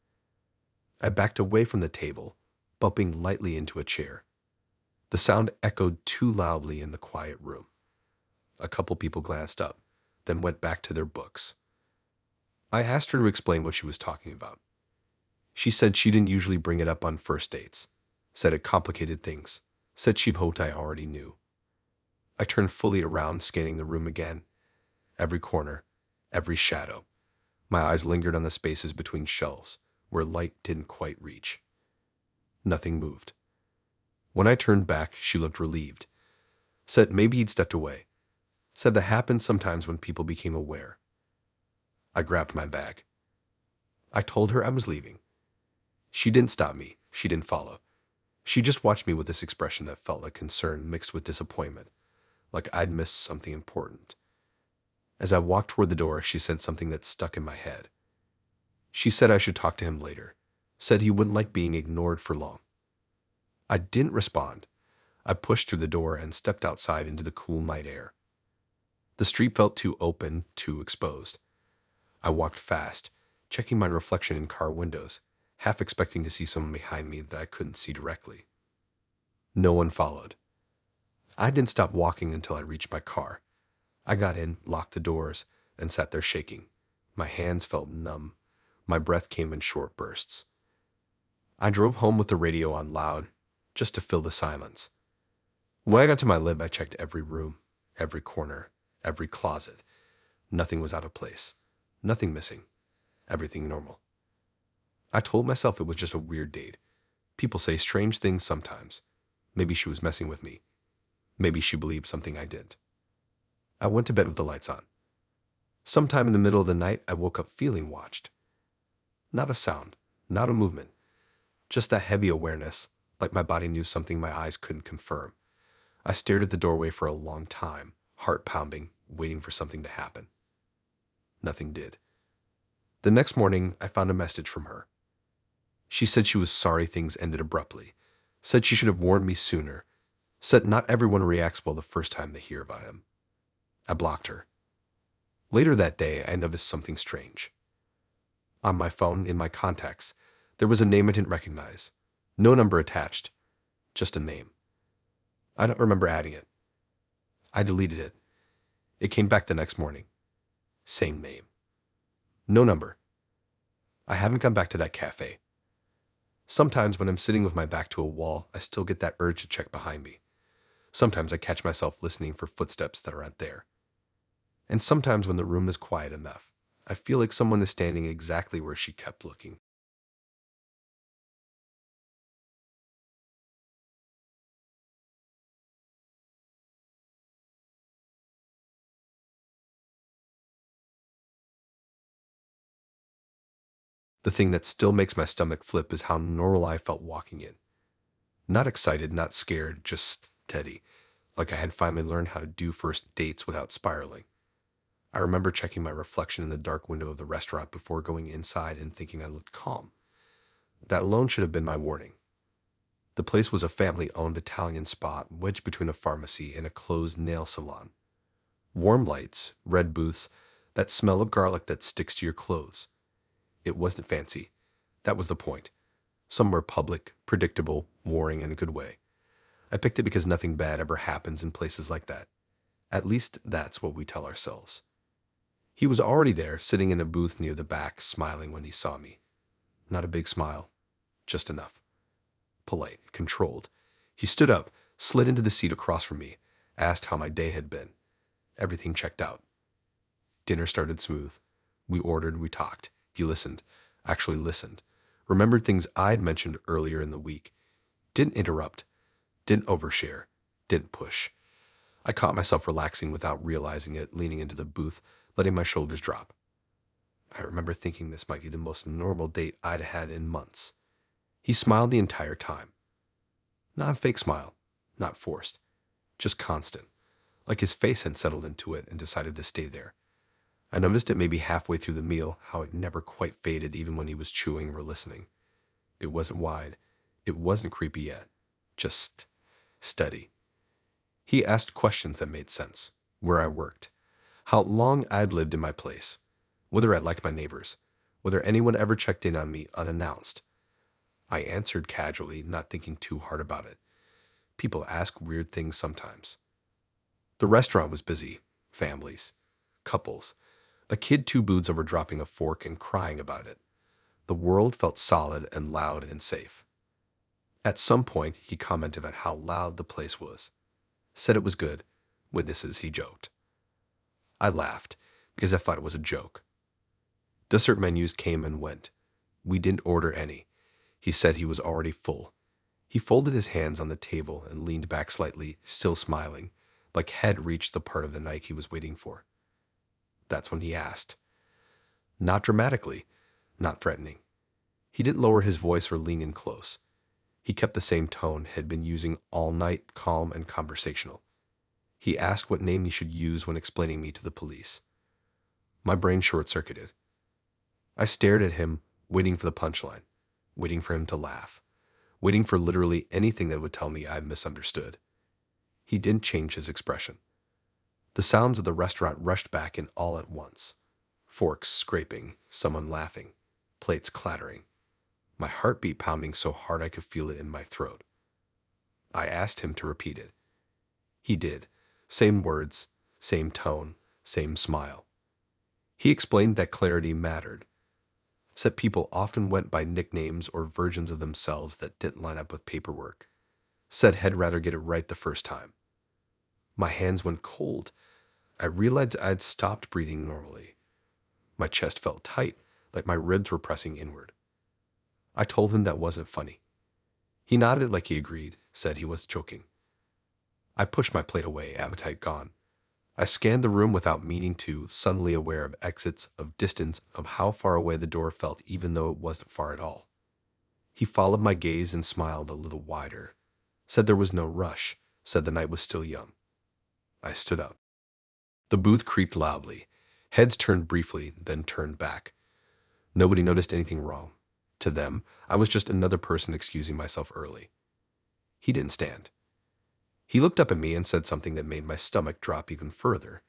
I backed away from the table, bumping lightly into a chair. The sound echoed too loudly in the quiet room. A couple people glanced up, then went back to their books. I asked her to explain what she was talking about. She said she didn't usually bring it up on first dates, said it complicated things, said she'd hoped I already knew. I turned fully around, scanning the room again. Every corner, every shadow. My eyes lingered on the spaces between shelves, where light didn't quite reach. Nothing moved. When I turned back, she looked relieved. Said maybe he'd stepped away. Said that happened sometimes when people became aware. I grabbed my bag. I told her I was leaving. She didn't stop me. She didn't follow. She just watched me with this expression that felt like concern mixed with disappointment, like I'd missed something important. As I walked toward the door, she said something that stuck in my head. She said I should talk to him later, said he wouldn't like being ignored for long. I didn't respond. I pushed through the door and stepped outside into the cool night air. The street felt too open, too exposed. I walked fast, checking my reflection in car windows, half expecting to see someone behind me that I couldn't see directly. No one followed. I didn't stop walking until I reached my car. I got in, locked the doors, and sat there shaking. My hands felt numb. My breath came in short bursts. I drove home with the radio on loud, just to fill the silence. When I got to my lib, I checked every room, every corner, every closet. Nothing was out of place. Nothing missing. Everything normal. I told myself it was just a weird date. People say strange things sometimes. Maybe she was messing with me. Maybe she believed something I didn't. I went to bed with the lights on. Sometime in the middle of the night, I woke up feeling watched. Not a sound, not a movement, just that heavy awareness, like my body knew something my eyes couldn't confirm. I stared at the doorway for a long time, heart pounding, waiting for something to happen. Nothing did. The next morning, I found a message from her. She said she was sorry things ended abruptly, said she should have warned me sooner, said not everyone reacts well the first time they hear about him. I blocked her. Later that day, I noticed something strange. On my phone, in my contacts, there was a name I didn't recognize. No number attached, just a name. I don't remember adding it. I deleted it. It came back the next morning. Same name. No number. I haven't gone back to that cafe. Sometimes when I'm sitting with my back to a wall, I still get that urge to check behind me. Sometimes I catch myself listening for footsteps that aren't there. And sometimes when the room is quiet enough, I feel like someone is standing exactly where she kept looking. The thing that still makes my stomach flip is how normal I felt walking in. Not excited, not scared, just steady, like I had finally learned how to do first dates without spiraling. I remember checking my reflection in the dark window of the restaurant before going inside and thinking I looked calm. That alone should have been my warning. The place was a family-owned Italian spot wedged between a pharmacy and a closed nail salon. Warm lights, red booths, that smell of garlic that sticks to your clothes. It wasn't fancy. That was the point. Somewhere public, predictable, warring in a good way. I picked it because nothing bad ever happens in places like that. At least that's what we tell ourselves. He was already there, sitting in a booth near the back, smiling when he saw me. Not a big smile, just enough. Polite, controlled. He stood up, slid into the seat across from me, asked how my day had been. Everything checked out. Dinner started smooth. We ordered, we talked. He listened, actually listened. Remembered things I'd mentioned earlier in the week. Didn't interrupt. Didn't overshare. Didn't push. I caught myself relaxing without realizing it, leaning into the booth, letting my shoulders drop. I remember thinking this might be the most normal date I'd had in months. He smiled the entire time. Not a fake smile, not forced, just constant, like his face had settled into it and decided to stay there. I noticed it maybe halfway through the meal, how it never quite faded even when he was chewing or listening. It wasn't wide. It wasn't creepy yet. Just steady. He asked questions that made sense. Where I worked. How long I'd lived in my place. Whether I liked my neighbors. Whether anyone ever checked in on me unannounced. I answered casually, not thinking too hard about it. People ask weird things sometimes. The restaurant was busy. Families. Couples. A kid two booths over dropping a fork and crying about it. The world felt solid and loud and safe. At some point, he commented on how loud the place was. Said it was good. Witnesses, he joked. I laughed, because I thought it was a joke. Dessert menus came and went. We didn't order any. He said he was already full. He folded his hands on the table and leaned back slightly, still smiling, like had reached the part of the night he was waiting for. That's when he asked. Not dramatically, not threatening. He didn't lower his voice or lean in close. He kept the same tone had been using all night, calm and conversational. He asked what name he should use when explaining me to the police. My brain short-circuited. I stared at him, waiting for the punchline, waiting for him to laugh, waiting for literally anything that would tell me I misunderstood. He didn't change his expression. The sounds of the restaurant rushed back in all at once. Forks scraping, someone laughing, plates clattering, my heartbeat pounding so hard I could feel it in my throat. I asked him to repeat it. He did. Same words, same tone, same smile. He explained that clarity mattered, said people often went by nicknames or versions of themselves that didn't line up with paperwork, said he'd rather get it right the first time. My hands went cold. I realized I'd stopped breathing normally. My chest felt tight, like my ribs were pressing inward. I told him that wasn't funny. He nodded like he agreed, said he was joking. I pushed my plate away, appetite gone. I scanned the room without meaning to, suddenly aware of exits, of distance, of how far away the door felt even though it wasn't far at all. He followed my gaze and smiled a little wider, said there was no rush, said the night was still young. I stood up. The booth creaked loudly. Heads turned briefly, then turned back. Nobody noticed anything wrong. To them, I was just another person excusing myself early. He didn't stand. He looked up at me and said something that made my stomach drop even further.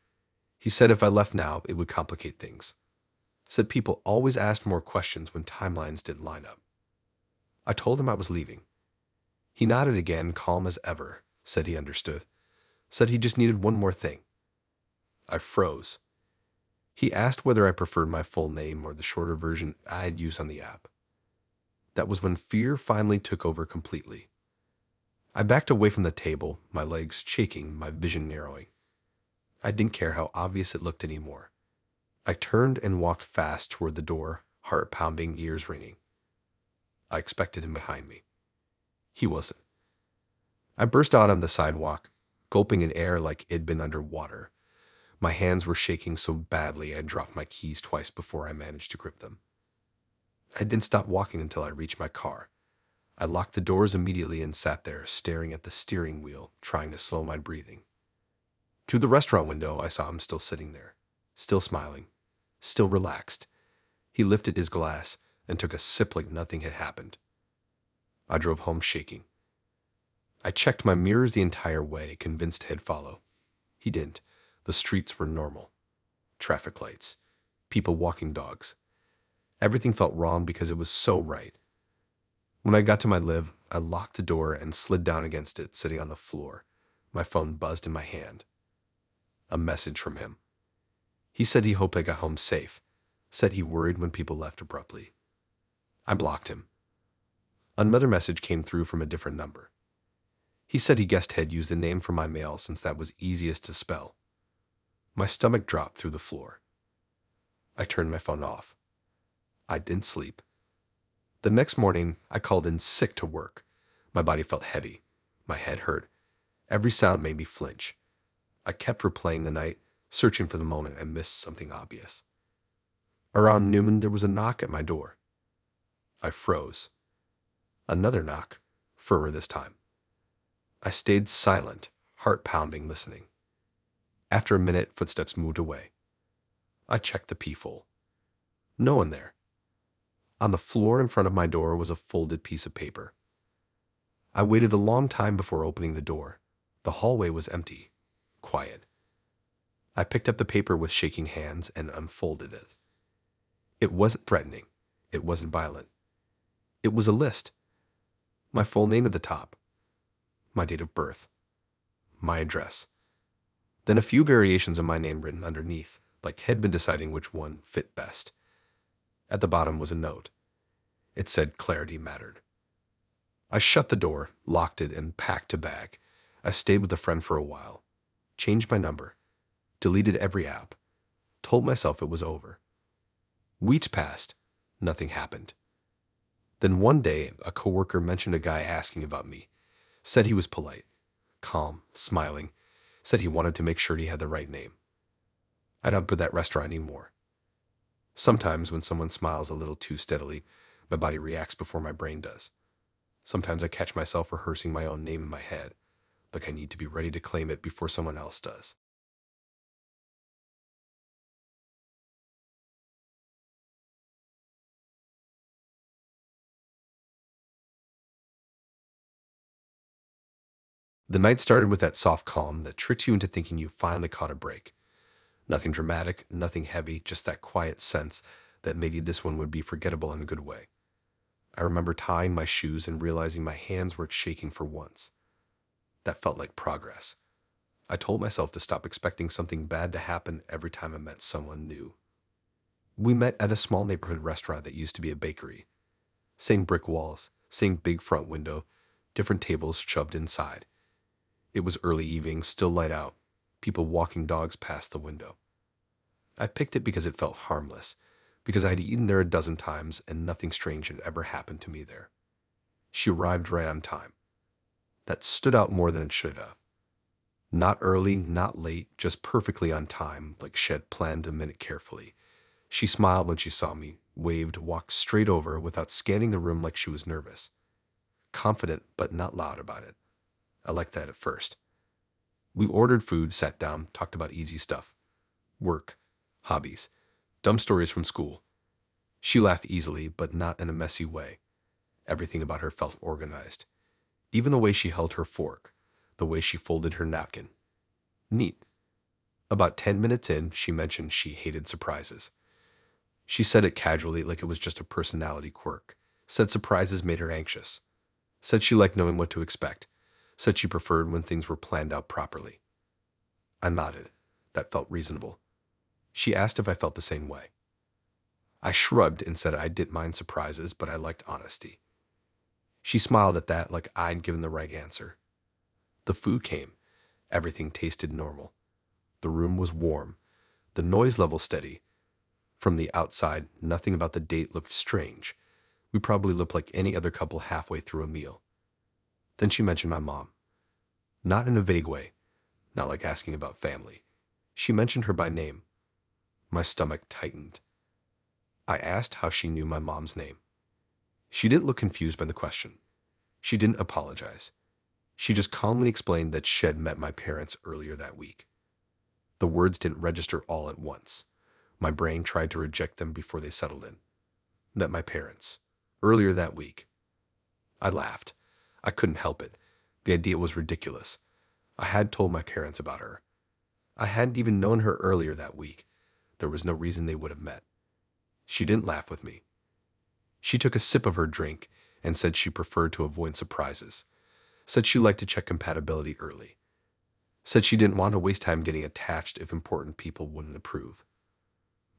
He said if I left now, it would complicate things. Said people always asked more questions when timelines didn't line up. I told him I was leaving. He nodded again, calm as ever, said he understood. Said he just needed one more thing. I froze. He asked whether I preferred my full name or the shorter version I had used on the app. That was when fear finally took over completely. I backed away from the table, my legs shaking, my vision narrowing. I didn't care how obvious it looked anymore. I turned and walked fast toward the door, heart pounding, ears ringing. I expected him behind me. He wasn't. I burst out on the sidewalk, gulping in air like it'd been underwater. My hands were shaking so badly I dropped my keys twice before I managed to grip them. I didn't stop walking until I reached my car. I locked the doors immediately and sat there, staring at the steering wheel, trying to slow my breathing. Through the restaurant window, I saw him still sitting there, still smiling, still relaxed. He lifted his glass and took a sip like nothing had happened. I drove home shaking. I checked my mirrors the entire way, convinced he'd follow. He didn't. The streets were normal. Traffic lights. People walking dogs. Everything felt wrong because it was so right. When I got to my live, I locked the door and slid down against it, sitting on the floor. My phone buzzed in my hand. A message from him. He said he hoped I got home safe. Said he worried when people left abruptly. I blocked him. Another message came through from a different number. He said he guessed he'd used the name from my mail since that was easiest to spell. My stomach dropped through the floor. I turned my phone off. I didn't sleep. The next morning, I called in sick to work. My body felt heavy. My head hurt. Every sound made me flinch. I kept replaying the night, searching for the moment I missed something obvious. Around noon, there was a knock at my door. I froze. Another knock, firmer this time. I stayed silent, heart pounding, listening. After a minute, footsteps moved away. I checked the peephole. No one there. On the floor in front of my door was a folded piece of paper. I waited a long time before opening the door. The hallway was empty, quiet. I picked up the paper with shaking hands and unfolded it. It wasn't threatening. It wasn't violent. It was a list. My full name at the top. My date of birth. My address. Then a few variations of my name written underneath, like he'd been deciding which one fit best. At the bottom was a note. It said clarity mattered. I shut the door, locked it, and packed a bag. I stayed with a friend for a while. Changed my number. Deleted every app. Told myself it was over. Weeks passed. Nothing happened. Then one day, a coworker mentioned a guy asking about me. Said he was polite, calm, smiling. Said he wanted to make sure he had the right name. I don't go to that restaurant anymore. Sometimes when someone smiles a little too steadily, my body reacts before my brain does. Sometimes I catch myself rehearsing my own name in my head, like I need to be ready to claim it before someone else does. The night started with that soft calm that tricks you into thinking you finally caught a break. Nothing dramatic, nothing heavy, just that quiet sense that maybe this one would be forgettable in a good way. I remember tying my shoes and realizing my hands were shaking for once. That felt like progress. I told myself to stop expecting something bad to happen every time I met someone new. We met at a small neighborhood restaurant that used to be a bakery. Same brick walls, same big front window, different tables shoved inside. It was early evening, still light out, people walking dogs past the window. I picked it because it felt harmless, because I had eaten there a dozen times and nothing strange had ever happened to me there. She arrived right on time. That stood out more than it should have. Not early, not late, just perfectly on time, like she had planned a minute carefully. She smiled when she saw me, waved, walked straight over without scanning the room like she was nervous. Confident, but not loud about it. I liked that at first. We ordered food, sat down, talked about easy stuff. Work, hobbies, dumb stories from school. She laughed easily, but not in a messy way. Everything about her felt organized. Even the way she held her fork, the way she folded her napkin. Neat. About 10 minutes in, she mentioned she hated surprises. She said it casually, like it was just a personality quirk. Said surprises made her anxious. Said she liked knowing what to expect. Said she preferred when things were planned out properly. I nodded. That felt reasonable. She asked if I felt the same way. I shrugged and said I didn't mind surprises, but I liked honesty. She smiled at that like I'd given the right answer. The food came. Everything tasted normal. The room was warm. The noise level steady. From the outside, nothing about the date looked strange. We probably looked like any other couple halfway through a meal. Then she mentioned my mom. Not in a vague way, not like asking about family. She mentioned her by name. My stomach tightened. I asked how she knew my mom's name. She didn't look confused by the question. She didn't apologize. She just calmly explained that she had met my parents earlier that week. The words didn't register all at once. My brain tried to reject them before they settled in. Met my parents. Earlier that week. I laughed. I couldn't help it. The idea was ridiculous. I had told my parents about her. I hadn't even known her earlier that week. There was no reason they would have met. She didn't laugh with me. She took a sip of her drink and said she preferred to avoid surprises. Said she liked to check compatibility early. Said she didn't want to waste time getting attached if important people wouldn't approve.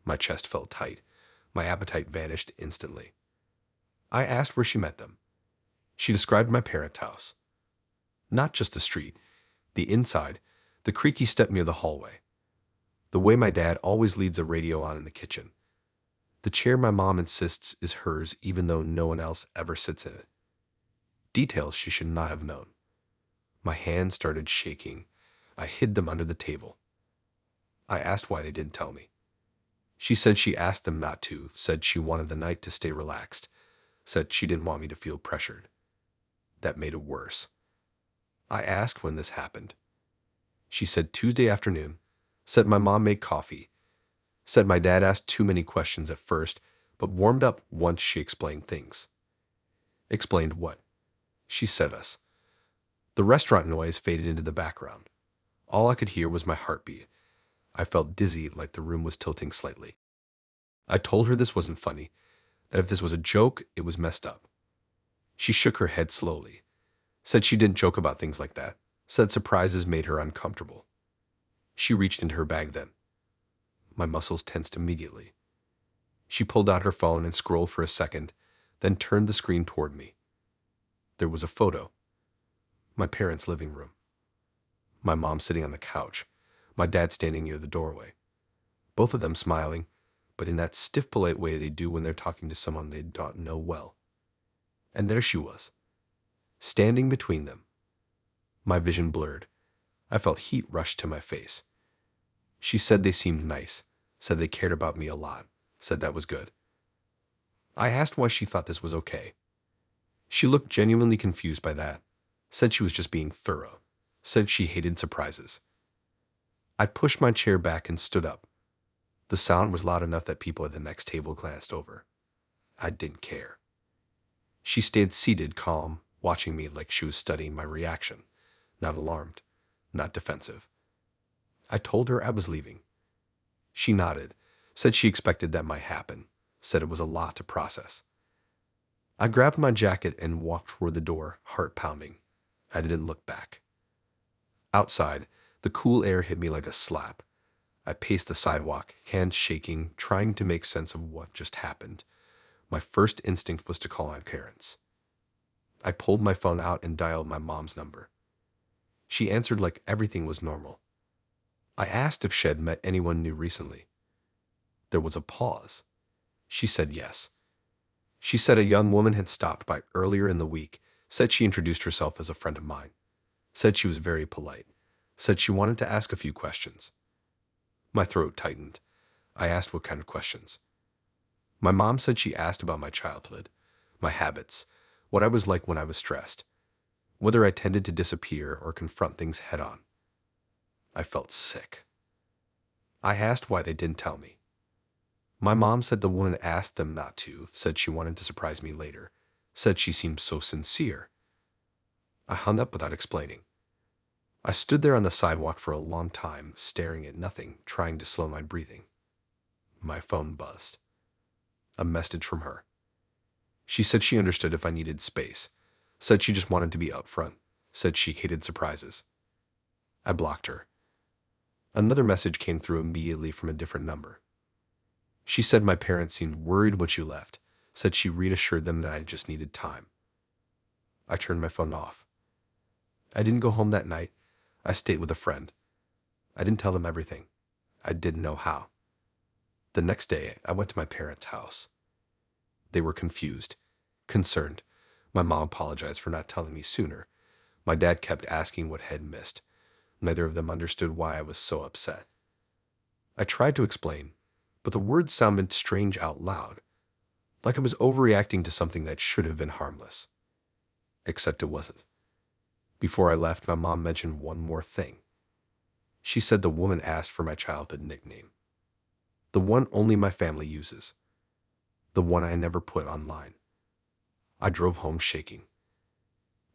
My chest felt tight. My appetite vanished instantly. I asked where she met them. She described my parents' house. Not just the street, the inside, the creaky step near the hallway. The way my dad always leaves a radio on in the kitchen. The chair my mom insists is hers even though no one else ever sits in it. Details she should not have known. My hands started shaking. I hid them under the table. I asked why they didn't tell me. She said she asked them not to, said she wanted the night to stay relaxed, said she didn't want me to feel pressured. That made it worse. I asked when this happened. She said Tuesday afternoon, said my mom made coffee, said my dad asked too many questions at first, but warmed up once she explained things. Explained what? She said us. The restaurant noise faded into the background. All I could hear was my heartbeat. I felt dizzy, like the room was tilting slightly. I told her this wasn't funny, that if this was a joke, it was messed up. She shook her head slowly, said she didn't joke about things like that, said surprises made her uncomfortable. She reached into her bag then. My muscles tensed immediately. She pulled out her phone and scrolled for a second, then turned the screen toward me. There was a photo. My parents' living room. My mom sitting on the couch, my dad standing near the doorway. Both of them smiling, but in that stiff, polite way they do when they're talking to someone they don't know well. And there she was, standing between them. My vision blurred. I felt heat rush to my face. She said they seemed nice, said they cared about me a lot, said that was good. I asked why she thought this was okay. She looked genuinely confused by that, said she was just being thorough, said she hated surprises. I pushed my chair back and stood up. The sound was loud enough that people at the next table glanced over. I didn't care. She stayed seated, calm, watching me like she was studying my reaction, not alarmed, not defensive. I told her I was leaving. She nodded, said she expected that might happen, said it was a lot to process. I grabbed my jacket and walked toward the door, heart pounding. I didn't look back. Outside, the cool air hit me like a slap. I paced the sidewalk, hands shaking, trying to make sense of what just happened. My first instinct was to call my parents. I pulled my phone out and dialed my mom's number. She answered like everything was normal. I asked if she had met anyone new recently. There was a pause. She said yes. She said a young woman had stopped by earlier in the week, said she introduced herself as a friend of mine, said she was very polite, said she wanted to ask a few questions. My throat tightened. I asked what kind of questions. My mom said she asked about my childhood, my habits, what I was like when I was stressed, whether I tended to disappear or confront things head on. I felt sick. I asked why they didn't tell me. My mom said the woman asked them not to, said she wanted to surprise me later, said she seemed so sincere. I hung up without explaining. I stood there on the sidewalk for a long time, staring at nothing, trying to slow my breathing. My phone buzzed. A message from her. She said she understood if I needed space, said she just wanted to be upfront, said she hated surprises. I blocked her. Another message came through immediately from a different number. She said my parents seemed worried when she left, said she reassured them that I just needed time. I turned my phone off. I didn't go home that night. I stayed with a friend. I didn't tell them everything. I didn't know how. The next day, I went to my parents' house. They were confused, concerned. My mom apologized for not telling me sooner. My dad kept asking what I had missed. Neither of them understood why I was so upset. I tried to explain, but the words sounded strange out loud, like I was overreacting to something that should have been harmless. Except it wasn't. Before I left, my mom mentioned one more thing. She said the woman asked for my childhood nickname. The one only my family uses. The one I never put online. I drove home shaking.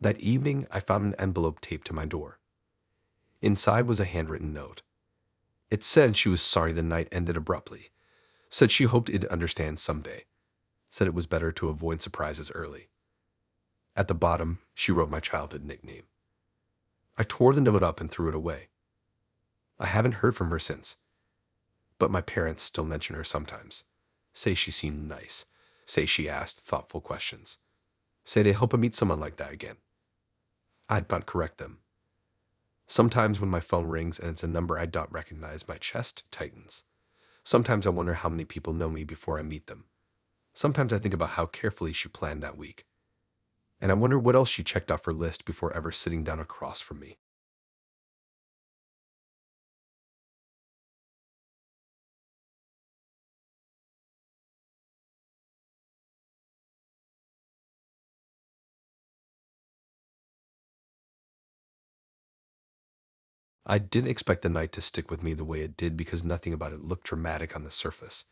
That evening, I found an envelope taped to my door. Inside was a handwritten note. It said she was sorry the night ended abruptly, said she hoped it'd understand someday, said it was better to avoid surprises early. At the bottom, she wrote my childhood nickname. I tore the note up and threw it away. I haven't heard from her since, but my parents still mention her sometimes, say she seemed nice, say she asked thoughtful questions, say they hope I meet someone like that again. I'd not correct them. Sometimes when my phone rings and it's a number I don't recognize, my chest tightens. Sometimes I wonder how many people know me before I meet them. Sometimes I think about how carefully she planned that week. And I wonder what else she checked off her list before ever sitting down across from me. I didn't expect the night to stick with me the way it did because nothing about it looked dramatic on the surface.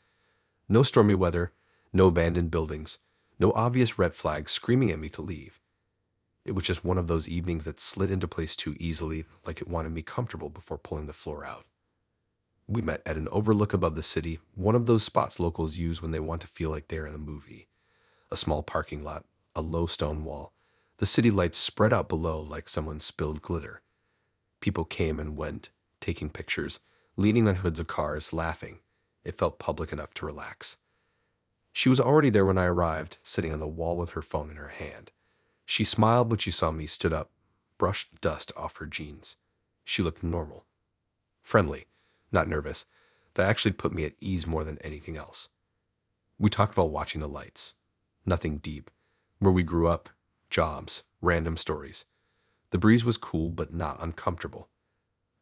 No stormy weather, no abandoned buildings, no obvious red flags screaming at me to leave. It was just one of those evenings that slid into place too easily, like it wanted me comfortable before pulling the floor out. We met at an overlook above the city, one of those spots locals use when they want to feel like they're in a movie. A small parking lot, a low stone wall. The city lights spread out below like someone spilled glitter. People came and went, taking pictures, leaning on hoods of cars, laughing. It felt public enough to relax. She was already there when I arrived, sitting on the wall with her phone in her hand. She smiled when she saw me, stood up, brushed dust off her jeans. She looked normal. Friendly, not nervous. That actually put me at ease more than anything else. We talked while watching the lights. Nothing deep. Where we grew up, jobs, random stories. The breeze was cool but not uncomfortable.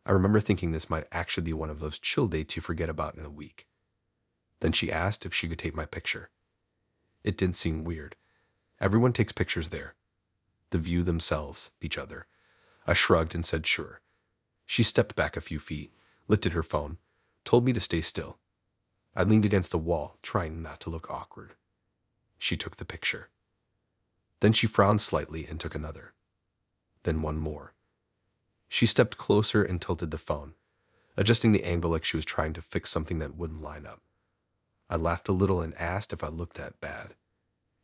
I remember thinking this might actually be one of those chill dates you forget about in a week. Then she asked if she could take my picture. It didn't seem weird. Everyone takes pictures there. The view themselves, each other. I shrugged and said sure. She stepped back a few feet, lifted her phone, told me to stay still. I leaned against the wall, trying not to look awkward. She took the picture. Then she frowned slightly and took another. Then one more. She stepped closer and tilted the phone. adjusting the angle like she was trying to fix something that wouldn't line up. I laughed a little and asked if I looked that bad.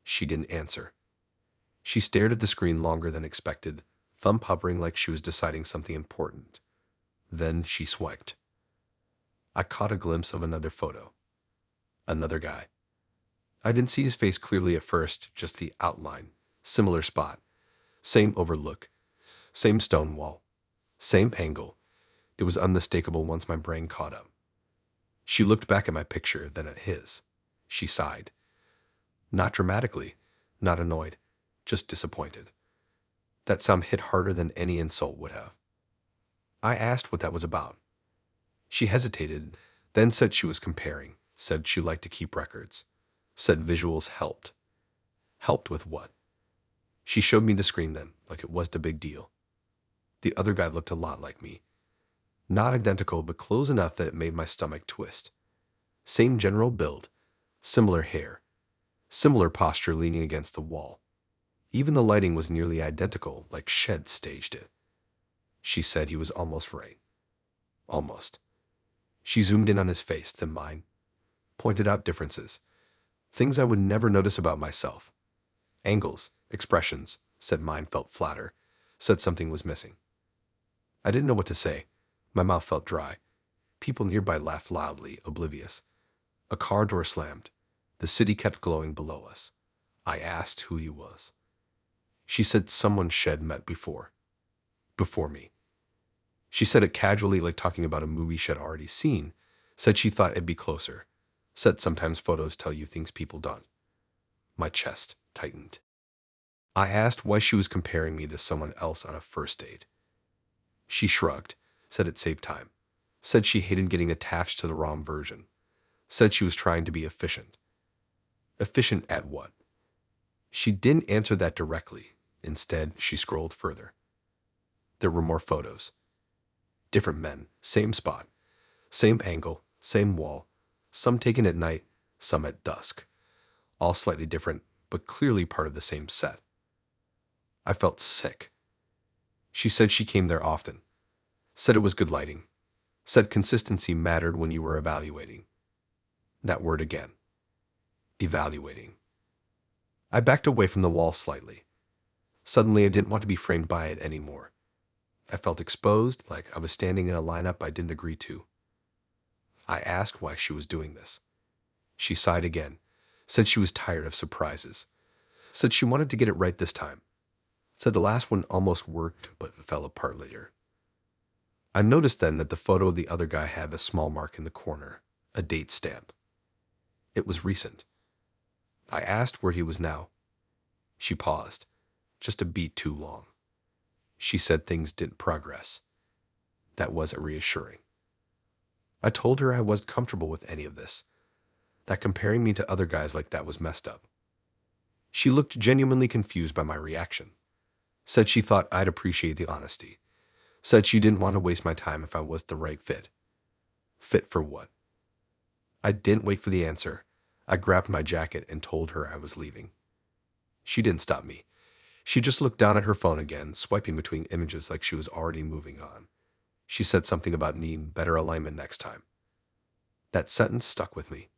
She didn't answer. She stared at the screen longer than expected, thumb hovering like she was deciding something important. Then she swiped. I caught a glimpse of another photo. Another guy. I didn't see his face clearly at first, just the outline. Similar spot. Same overlook. Same stone wall. Same angle. It was unmistakable once my brain caught up. She looked back at my picture, then at his. She sighed. Not dramatically, not annoyed, just disappointed. That sound hit harder than any insult would have. I asked what that was about. She hesitated, then said she was comparing, said she liked to keep records, said visuals helped. Helped with what? She showed me the screen then, like it was the big deal. The other guy looked a lot like me. Not identical, but close enough that it made my stomach twist. Same general build, similar hair, similar posture leaning against the wall. Even the lighting was nearly identical, like Shed staged it. She said he was almost right. Almost. She zoomed in on his face, then mine, pointed out differences, things I would never notice about myself. Angles, expressions, said mine felt flatter, said something was missing. I didn't know what to say. My mouth felt dry. People nearby laughed loudly, oblivious. A car door slammed. The city kept glowing below us. I asked who he was. She said someone Shed met before. Before me. She said it casually, like talking about a movie she'd already seen. Said she thought it'd be closer. Said sometimes photos tell you things people don't. My chest tightened. I asked why she was comparing me to someone else on a first date. She shrugged, said it saved time. Said she hated getting attached to the wrong version. Said she was trying to be efficient. Efficient at what? She didn't answer that directly. Instead, she scrolled further. There were more photos. Different men, same spot, same angle, same wall, some taken at night, some at dusk. All slightly different, but clearly part of the same set. I felt sick. She said she came there often. Said it was good lighting. Said consistency mattered when you were evaluating. That word again. Evaluating. I backed away from the wall slightly. Suddenly, I didn't want to be framed by it anymore. I felt exposed, like I was standing in a lineup I didn't agree to. I asked why she was doing this. She sighed again, said she was tired of surprises, said she wanted to get it right this time, said the last one almost worked but fell apart later. I noticed then that the photo of the other guy had a small mark in the corner, a date stamp. It was recent. I asked where he was now. She paused, just a beat too long. She said things didn't progress. That wasn't reassuring. I told her I wasn't comfortable with any of this, that comparing me to other guys like that was messed up. She looked genuinely confused by my reaction, said she thought I'd appreciate the honesty, said she didn't want to waste my time if I was the right fit. Fit for what? I didn't wait for the answer. I grabbed my jacket and told her I was leaving. She didn't stop me. She just looked down at her phone again, swiping between images like she was already moving on. She said something about needing better alignment next time. That sentence stuck with me.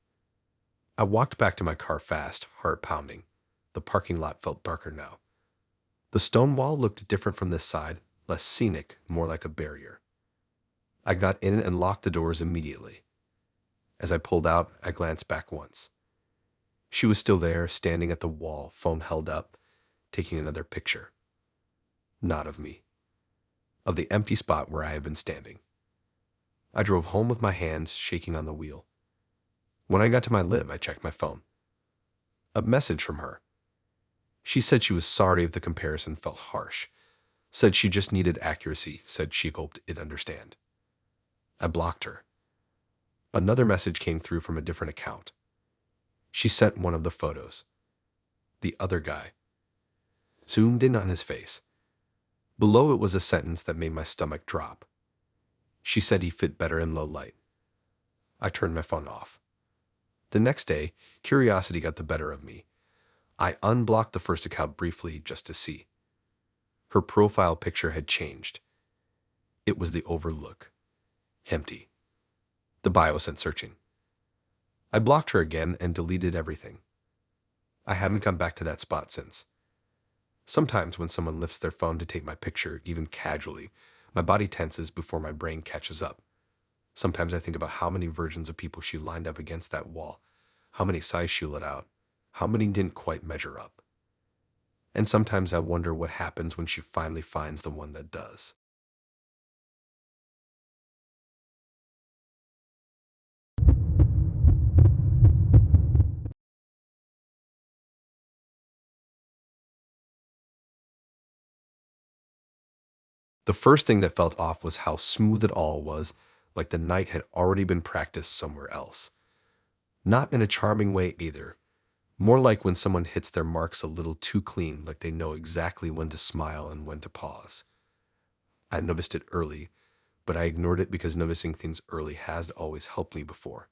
I walked back to my car fast, heart pounding. The parking lot felt darker now. The stone wall looked different from this side, less scenic, more like a barrier. I got in and locked the doors immediately. As I pulled out, I glanced back once. She was still there, standing at the wall, phone held up, taking another picture. Not of me. Of the empty spot where I had been standing. I drove home with my hands shaking on the wheel. When I got to my lib, I checked my phone. A message from her. She said she was sorry if the comparison felt harsh. Said she just needed accuracy, said she hoped it'd understand. I blocked her. Another message came through from a different account. She sent one of the photos. The other guy. Zoomed in on his face. Below it was a sentence that made my stomach drop. She said he fit better in low light. I turned my phone off. The next day, curiosity got the better of me. I unblocked the first account briefly just to see. Her profile picture had changed. It was the overlook. Empty. The bio said searching. I blocked her again and deleted everything. I haven't come back to that spot since. Sometimes when someone lifts their phone to take my picture, even casually, my body tenses before my brain catches up. Sometimes I think about how many versions of people she lined up against that wall, how many sighs she let out, how many didn't quite measure up. And sometimes I wonder what happens when she finally finds the one that does. The first thing that felt off was how smooth it all was, like the night had already been practiced somewhere else. Not in a charming way either. More like when someone hits their marks a little too clean, like they know exactly when to smile and when to pause. I noticed it early, but I ignored it because noticing things early has always helped me before.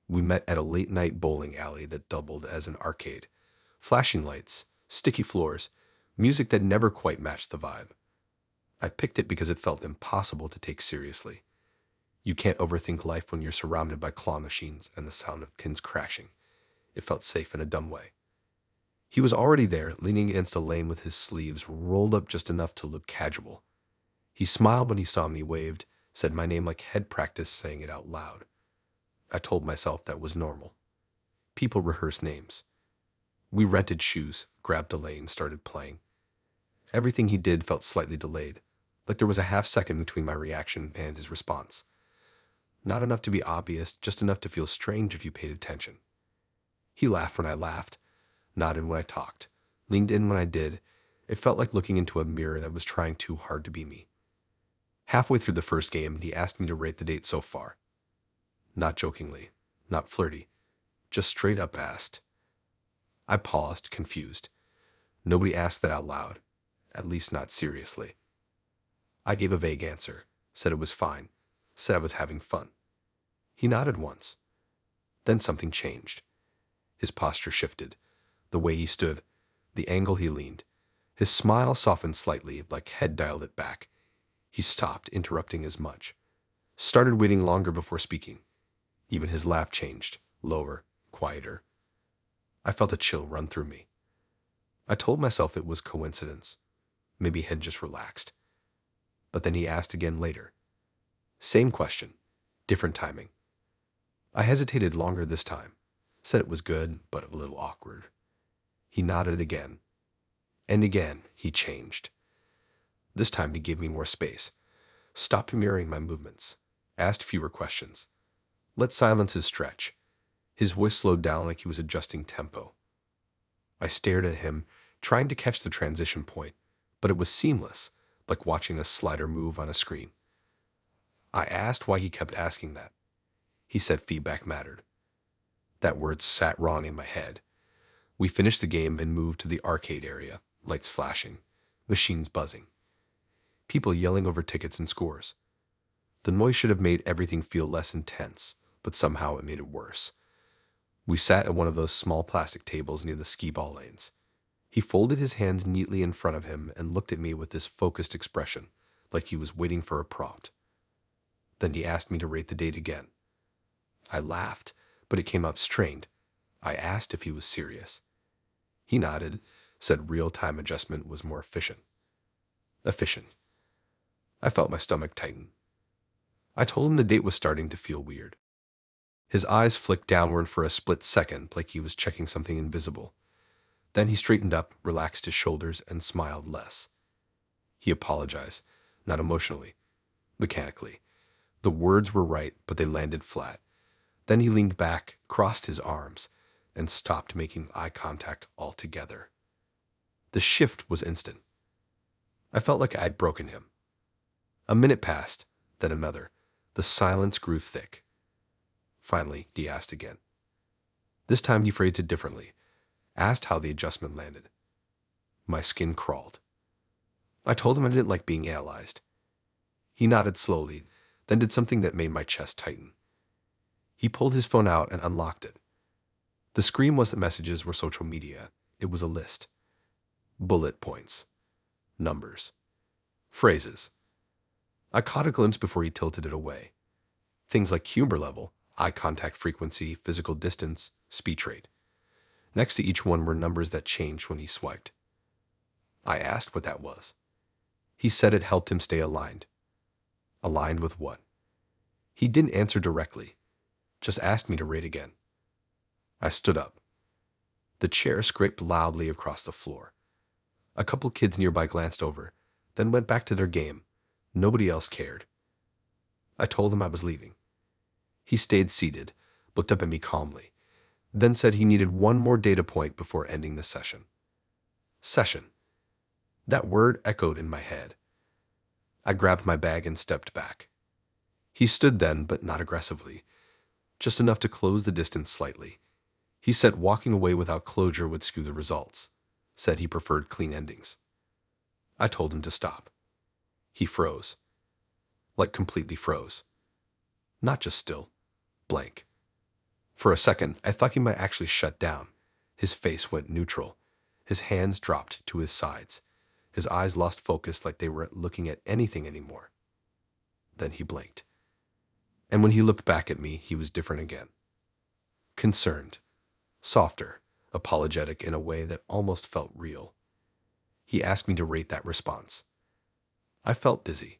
We met at a late-night bowling alley that doubled as an arcade. Flashing lights, sticky floors, music that never quite matched the vibe. I picked it because it felt impossible to take seriously. You can't overthink life when you're surrounded by claw machines and the sound of pins crashing. It felt safe in a dumb way. He was already there, leaning against a lane with his sleeves rolled up just enough to look casual. He smiled when he saw me, waved, said my name like head practice saying it out loud. I told myself that was normal. People rehearse names. We rented shoes, grabbed a lane, started playing. Everything he did felt slightly delayed, like there was a half second between my reaction and his response. Not enough to be obvious, just enough to feel strange if you paid attention. He laughed when I laughed, nodded when I talked, leaned in when I did. It felt like looking into a mirror that was trying too hard to be me. Halfway through the first game, he asked me to rate the date so far. Not jokingly, not flirty, just straight up asked. I paused, confused. Nobody asked that out loud, at least not seriously. I gave a vague answer, said it was fine, said I was having fun. He nodded once. Then something changed. His posture shifted, the way he stood, the angle he leaned. His smile softened slightly, like head dialed it back. He stopped, interrupting as much. Started waiting longer before speaking. Even his laugh changed, lower, quieter. I felt a chill run through me. I told myself it was coincidence. Maybe he had just relaxed. But then he asked again later. Same question, different timing. I hesitated longer this time. Said it was good, but a little awkward. He nodded again. And again, he changed. This time he gave me more space. Stopped mirroring my movements. Asked fewer questions. Let silences stretch. His voice slowed down like he was adjusting tempo. I stared at him, trying to catch the transition point, but it was seamless, like watching a slider move on a screen. I asked why he kept asking that. He said feedback mattered. That word sat wrong in my head. We finished the game and moved to the arcade area, lights flashing, machines buzzing, people yelling over tickets and scores. The noise should have made everything feel less intense, but somehow it made it worse. We sat at one of those small plastic tables near the skee ball lanes. He folded his hands neatly in front of him and looked at me with this focused expression, like he was waiting for a prompt. Then he asked me to rate the date again. I laughed, but it came out strained. I asked if he was serious. He nodded, said real-time adjustment was more efficient. Efficient. I felt my stomach tighten. I told him the date was starting to feel weird. His eyes flicked downward for a split second, like he was checking something invisible. Then he straightened up, relaxed his shoulders, and smiled less. He apologized, not emotionally, mechanically. The words were right, but they landed flat. Then he leaned back, crossed his arms, and stopped making eye contact altogether. The shift was instant. I felt like I'd broken him. A minute passed, then another. The silence grew thick. Finally, he asked again. This time he phrased it differently. Asked how the adjustment landed. My skin crawled. I told him I didn't like being analyzed. He nodded slowly, then did something that made my chest tighten. He pulled his phone out and unlocked it. The screen wasn't messages or social media. It was a list. Bullet points. Numbers. Phrases. I caught a glimpse before he tilted it away. Things like humor level, eye contact frequency, physical distance, speech rate. Next to each one were numbers that changed when he swiped. I asked what that was. He said it helped him stay aligned. Aligned with what? He didn't answer directly, just asked me to rate again. I stood up. The chair scraped loudly across the floor. A couple kids nearby glanced over, then went back to their game. Nobody else cared. I told him I was leaving. He stayed seated, looked up at me calmly, then said he needed one more data point before ending the session. Session. That word echoed in my head. I grabbed my bag and stepped back. He stood then, but not aggressively, just enough to close the distance slightly. He said walking away without closure would skew the results, said he preferred clean endings. I told him to stop. He froze. Like completely froze. Not just still, blank. For a second, I thought he might actually shut down. His face went neutral. His hands dropped to his sides. His eyes lost focus like they weren't looking at anything anymore. Then he blinked. And when he looked back at me, he was different again. Concerned. Softer, apologetic in a way that almost felt real. He asked me to rate that response. I felt dizzy.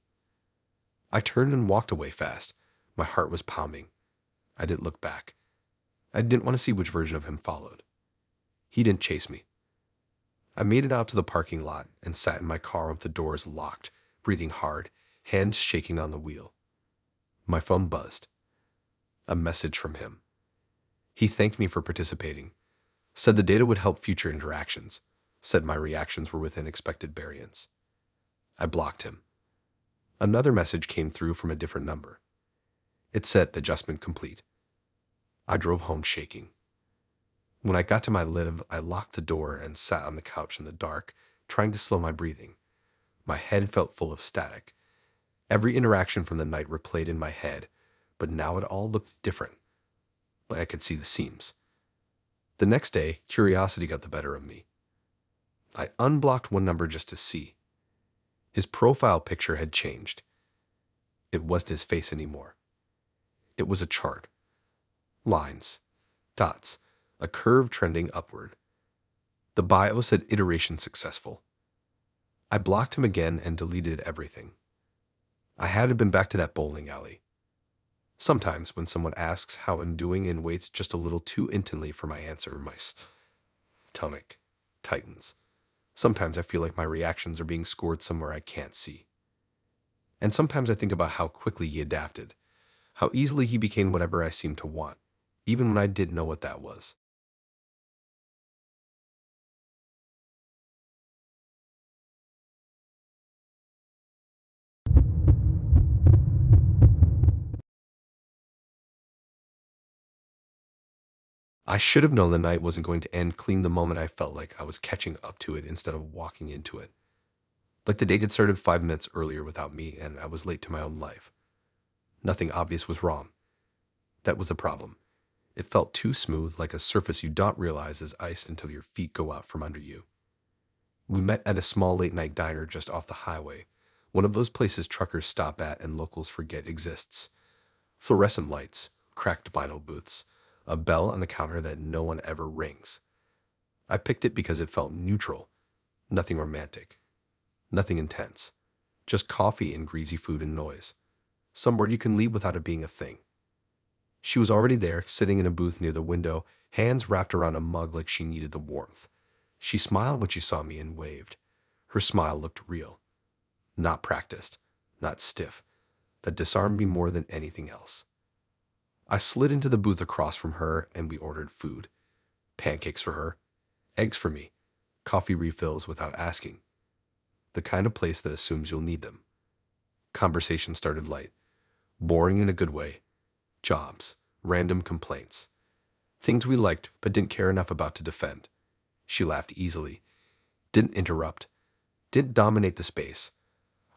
I turned and walked away fast. My heart was pounding. I didn't look back. I didn't want to see which version of him followed. He didn't chase me. I made it out to the parking lot and sat in my car with the doors locked, breathing hard, hands shaking on the wheel. My phone buzzed. A message from him. He thanked me for participating, said the data would help future interactions, said my reactions were within expected variance. I blocked him. Another message came through from a different number. It said adjustment complete. I drove home shaking. When I got to my live, I locked the door and sat on the couch in the dark, trying to slow my breathing. My head felt full of static. Every interaction from the night replayed in my head, but now it all looked different. Like I could see the seams. The next day, curiosity got the better of me. I unblocked one number just to see. His profile picture had changed. It wasn't his face anymore. It was a chart. Lines. Dots. A curve trending upward. The bio said iteration successful. I blocked him again and deleted everything. I hadn't been back to that bowling alley. Sometimes when someone asks how I'm doing and waits just a little too intently for my answer, my stomach tightens. Sometimes I feel like my reactions are being scored somewhere I can't see. And sometimes I think about how quickly he adapted, how easily he became whatever I seemed to want, even when I didn't know what that was. I should have known the night wasn't going to end clean the moment I felt like I was catching up to it instead of walking into it. Like the date had started 5 minutes earlier without me, and I was late to my own life. Nothing obvious was wrong. That was the problem. It felt too smooth, like a surface you don't realize is ice until your feet go out from under you. We met at a small late-night diner just off the highway, one of those places truckers stop at and locals forget exists. Fluorescent lights, cracked vinyl booths, a bell on the counter that no one ever rings. I picked it because it felt neutral, nothing romantic, nothing intense, just coffee and greasy food and noise, somewhere you can leave without it being a thing. She was already there, sitting in a booth near the window, hands wrapped around a mug like she needed the warmth. She smiled when she saw me and waved. Her smile looked real, not practiced, not stiff. That disarmed me more than anything else. I slid into the booth across from her and we ordered food. Pancakes for her, eggs for me, coffee refills without asking. The kind of place that assumes you'll need them. Conversation started light, boring in a good way. Jobs, random complaints. Things we liked but didn't care enough about to defend. She laughed easily, didn't interrupt, didn't dominate the space.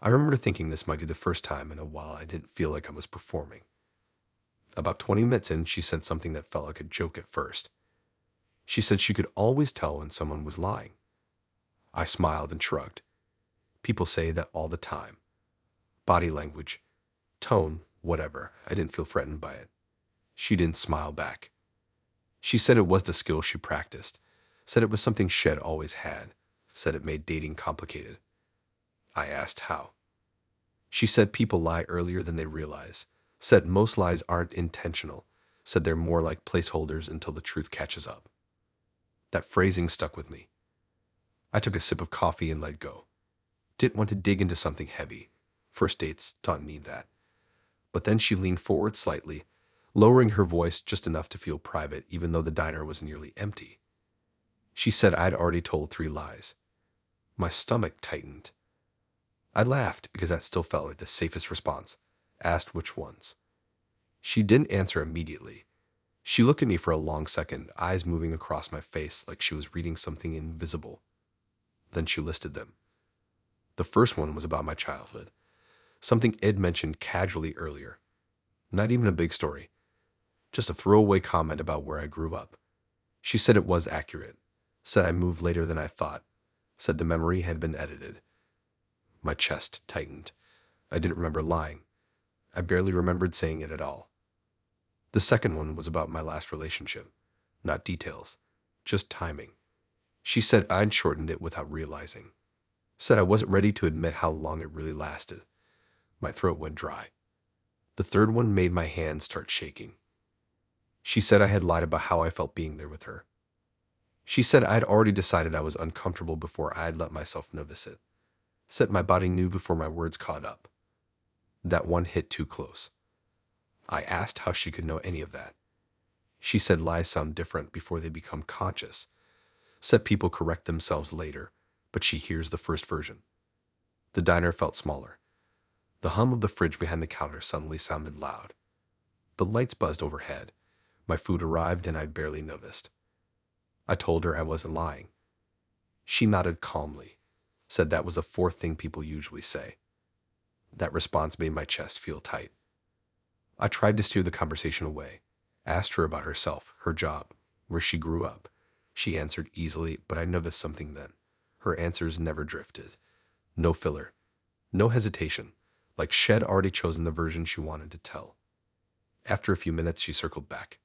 I remember thinking this might be the first time in a while I didn't feel like I was performing. About 20 minutes in, she said something that felt like a joke at first. She said she could always tell when someone was lying. I smiled and shrugged. People say that all the time. Body language, tone, Whatever, I didn't feel threatened by it. She didn't smile back. She said it was the skill she practiced, said it was something Shed always had, said it made dating complicated. I asked how. She said people lie earlier than they realize, said most lies aren't intentional, said they're more like placeholders until the truth catches up. That phrasing stuck with me. I took a sip of coffee and let go. Didn't want to dig into something heavy. First dates don't need that. But then she leaned forward slightly, lowering her voice just enough to feel private even though the diner was nearly empty. She said I'd already told 3 lies. My stomach tightened. I laughed because that still felt like the safest response. Asked which ones. She didn't answer immediately. She looked at me for a long second, eyes moving across my face like she was reading something invisible. Then she listed them. The first one was about my childhood. Something Ed mentioned casually earlier. Not even a big story. Just a throwaway comment about where I grew up. She said it was accurate. Said I moved later than I thought. Said the memory had been edited. My chest tightened. I didn't remember lying. I barely remembered saying it at all. The second one was about my last relationship. Not details. Just timing. She said I'd shortened it without realizing. Said I wasn't ready to admit how long it really lasted. My throat went dry. The third one made my hands start shaking. She said I had lied about how I felt being there with her. She said I'd already decided I was uncomfortable before I'd let myself notice it. Said my body knew before my words caught up. That one hit too close. I asked how she could know any of that. She said lies sound different before they become conscious. Said people correct themselves later, but she hears the first version. The diner felt smaller. The hum of the fridge behind the counter suddenly sounded loud. The lights buzzed overhead. My food arrived and I'd barely noticed. I told her I wasn't lying. She nodded calmly, said that was the fourth thing people usually say. That response made my chest feel tight. I tried to steer the conversation away, asked her about herself, her job, where she grew up. She answered easily, but I noticed something then. Her answers never drifted. No filler. No hesitation, like Shed already chosen the version she wanted to tell. After a few minutes, she circled back.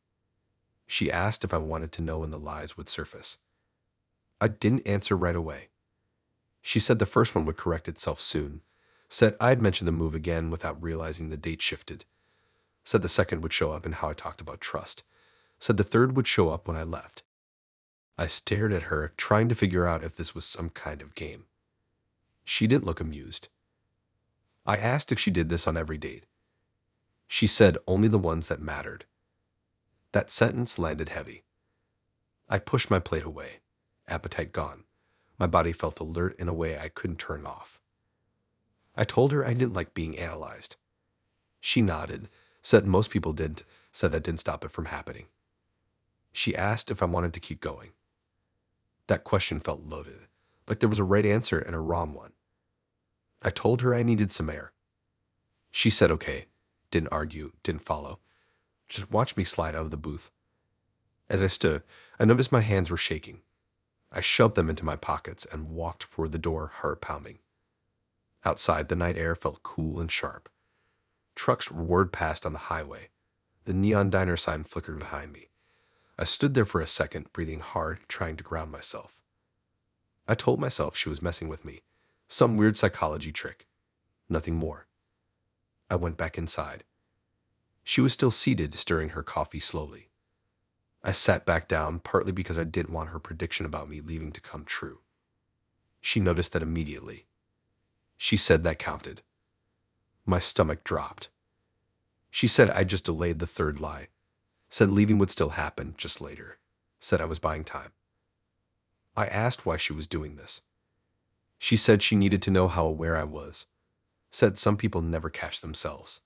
She asked if I wanted to know when the lies would surface. I didn't answer right away. She said the first one would correct itself soon. Said I'd mentioned the move again without realizing the date shifted. Said the second would show up in how I talked about trust. Said the third would show up when I left. I stared at her, trying to figure out if this was some kind of game. She didn't look amused. I asked if she did this on every date. She said only the ones that mattered. That sentence landed heavy. I pushed my plate away, appetite gone. My body felt alert in a way I couldn't turn off. I told her I didn't like being analyzed. She nodded, said most people didn't, said that didn't stop it from happening. She asked if I wanted to keep going. That question felt loaded, like there was a right answer and a wrong one. I told her I needed some air. She said okay, didn't argue, didn't follow. Just watched me slide out of the booth. As I stood, I noticed my hands were shaking. I shoved them into my pockets and walked toward the door, heart pounding. Outside, the night air felt cool and sharp. Trucks roared past on the highway. The neon diner sign flickered behind me. I stood there for a second, breathing hard, trying to ground myself. I told myself she was messing with me. Some weird psychology trick. Nothing more. I went back inside. She was still seated, stirring her coffee slowly. I sat back down, partly because I didn't want her prediction about me leaving to come true. She noticed that immediately. She said that counted. My stomach dropped. She said I just delayed the third lie. Said leaving would still happen, just later. Said I was buying time. I asked why she was doing this. She said she needed to know how aware I was. Said some people never catch themselves.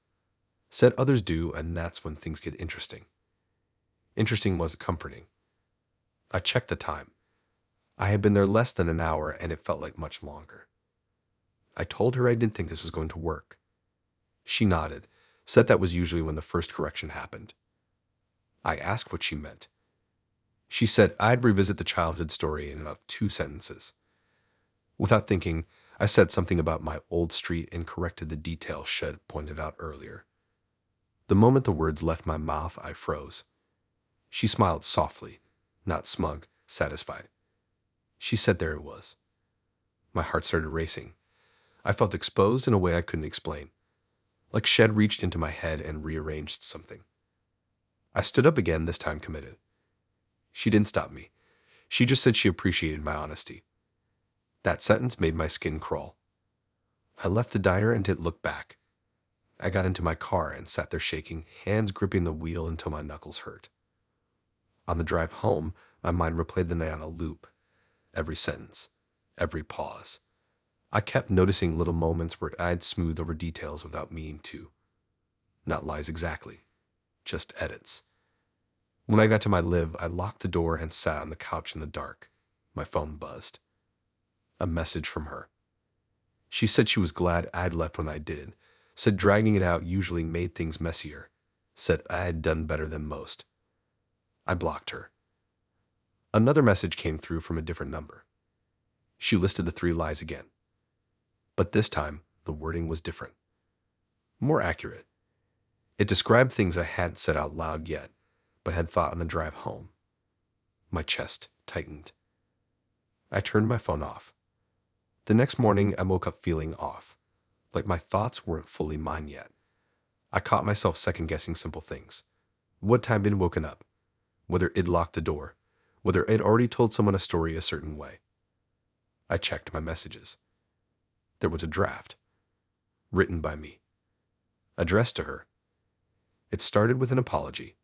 Said others do, and that's when things get interesting. Interesting wasn't comforting. I checked the time. I had been there less than an hour, and it felt like much longer. I told her I didn't think this was going to work. She nodded, said that was usually when the first correction happened. I asked what she meant. She said I'd revisit the childhood story in about 2 sentences. Without thinking, I said something about my old street and corrected the detail Shed pointed out earlier. The moment the words left my mouth, I froze. She smiled softly, not smug, satisfied. She said there it was. My heart started racing. I felt exposed in a way I couldn't explain, like Shed reached into my head and rearranged something. I stood up again, this time committed. She didn't stop me. She just said she appreciated my honesty. That sentence made my skin crawl. I left the diner and didn't look back. I got into my car and sat there shaking, hands gripping the wheel until my knuckles hurt. On the drive home, my mind replayed the night on a loop. Every sentence, every pause. I kept noticing little moments where I'd smooth over details without meaning to. Not lies exactly, just edits. When I got to my live, I locked the door and sat on the couch in the dark. My phone buzzed. A message from her. She said she was glad I'd left when I did, said dragging it out usually made things messier, said I had done better than most. I blocked her. Another message came through from a different number. She listed the 3 lies again. But this time, the wording was different. More accurate. It described things I hadn't said out loud yet, but had thought on the drive home. My chest tightened. I turned my phone off. The next morning, I woke up feeling off, like my thoughts weren't fully mine yet. I caught myself second-guessing simple things. What time I'd woken up, whether I'd locked the door, whether I'd already told someone a story a certain way. I checked my messages. There was a draft, written by me, addressed to her. It started with an apology.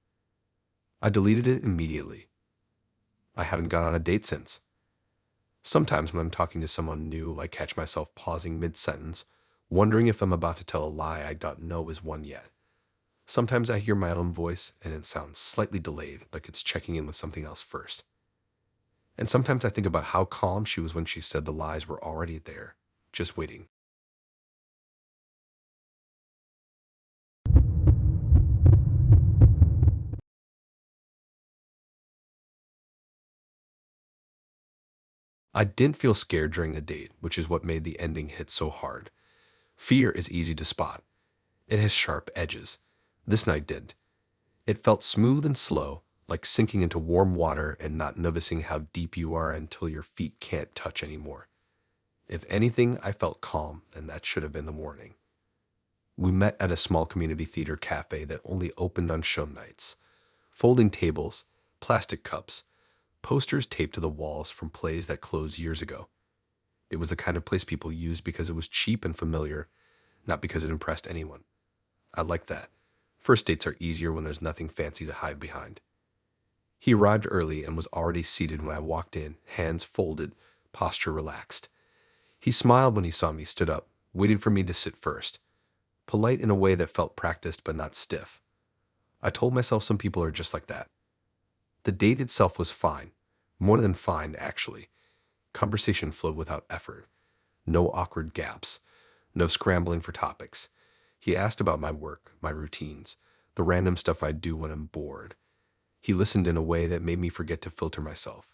I deleted it immediately. I haven't gone on a date since. Sometimes when I'm talking to someone new, I catch myself pausing mid-sentence, wondering if I'm about to tell a lie I don't know is one yet. Sometimes I hear my own voice and it sounds slightly delayed, like it's checking in with something else first. And sometimes I think about how calm she was when she said the lies were already there, just waiting. I didn't feel scared during the date, which is what made the ending hit so hard. Fear is easy to spot. It has sharp edges. This night didn't. It felt smooth and slow, like sinking into warm water and not noticing how deep you are until your feet can't touch anymore. If anything, I felt calm, and that should have been the warning. We met at a small community theater cafe that only opened on show nights. Folding tables, plastic cups, posters taped to the walls from plays that closed years ago. It was the kind of place people used because it was cheap and familiar, not because it impressed anyone. I like that. First dates are easier when there's nothing fancy to hide behind. He arrived early and was already seated when I walked in, hands folded, posture relaxed. He smiled when he saw me, stood up, waiting for me to sit first. Polite in a way that felt practiced but not stiff. I told myself some people are just like that. The date itself was fine. More than fine, actually. Conversation flowed without effort. No awkward gaps. No scrambling for topics. He asked about my work, my routines, the random stuff I do when I'm bored. He listened in a way that made me forget to filter myself.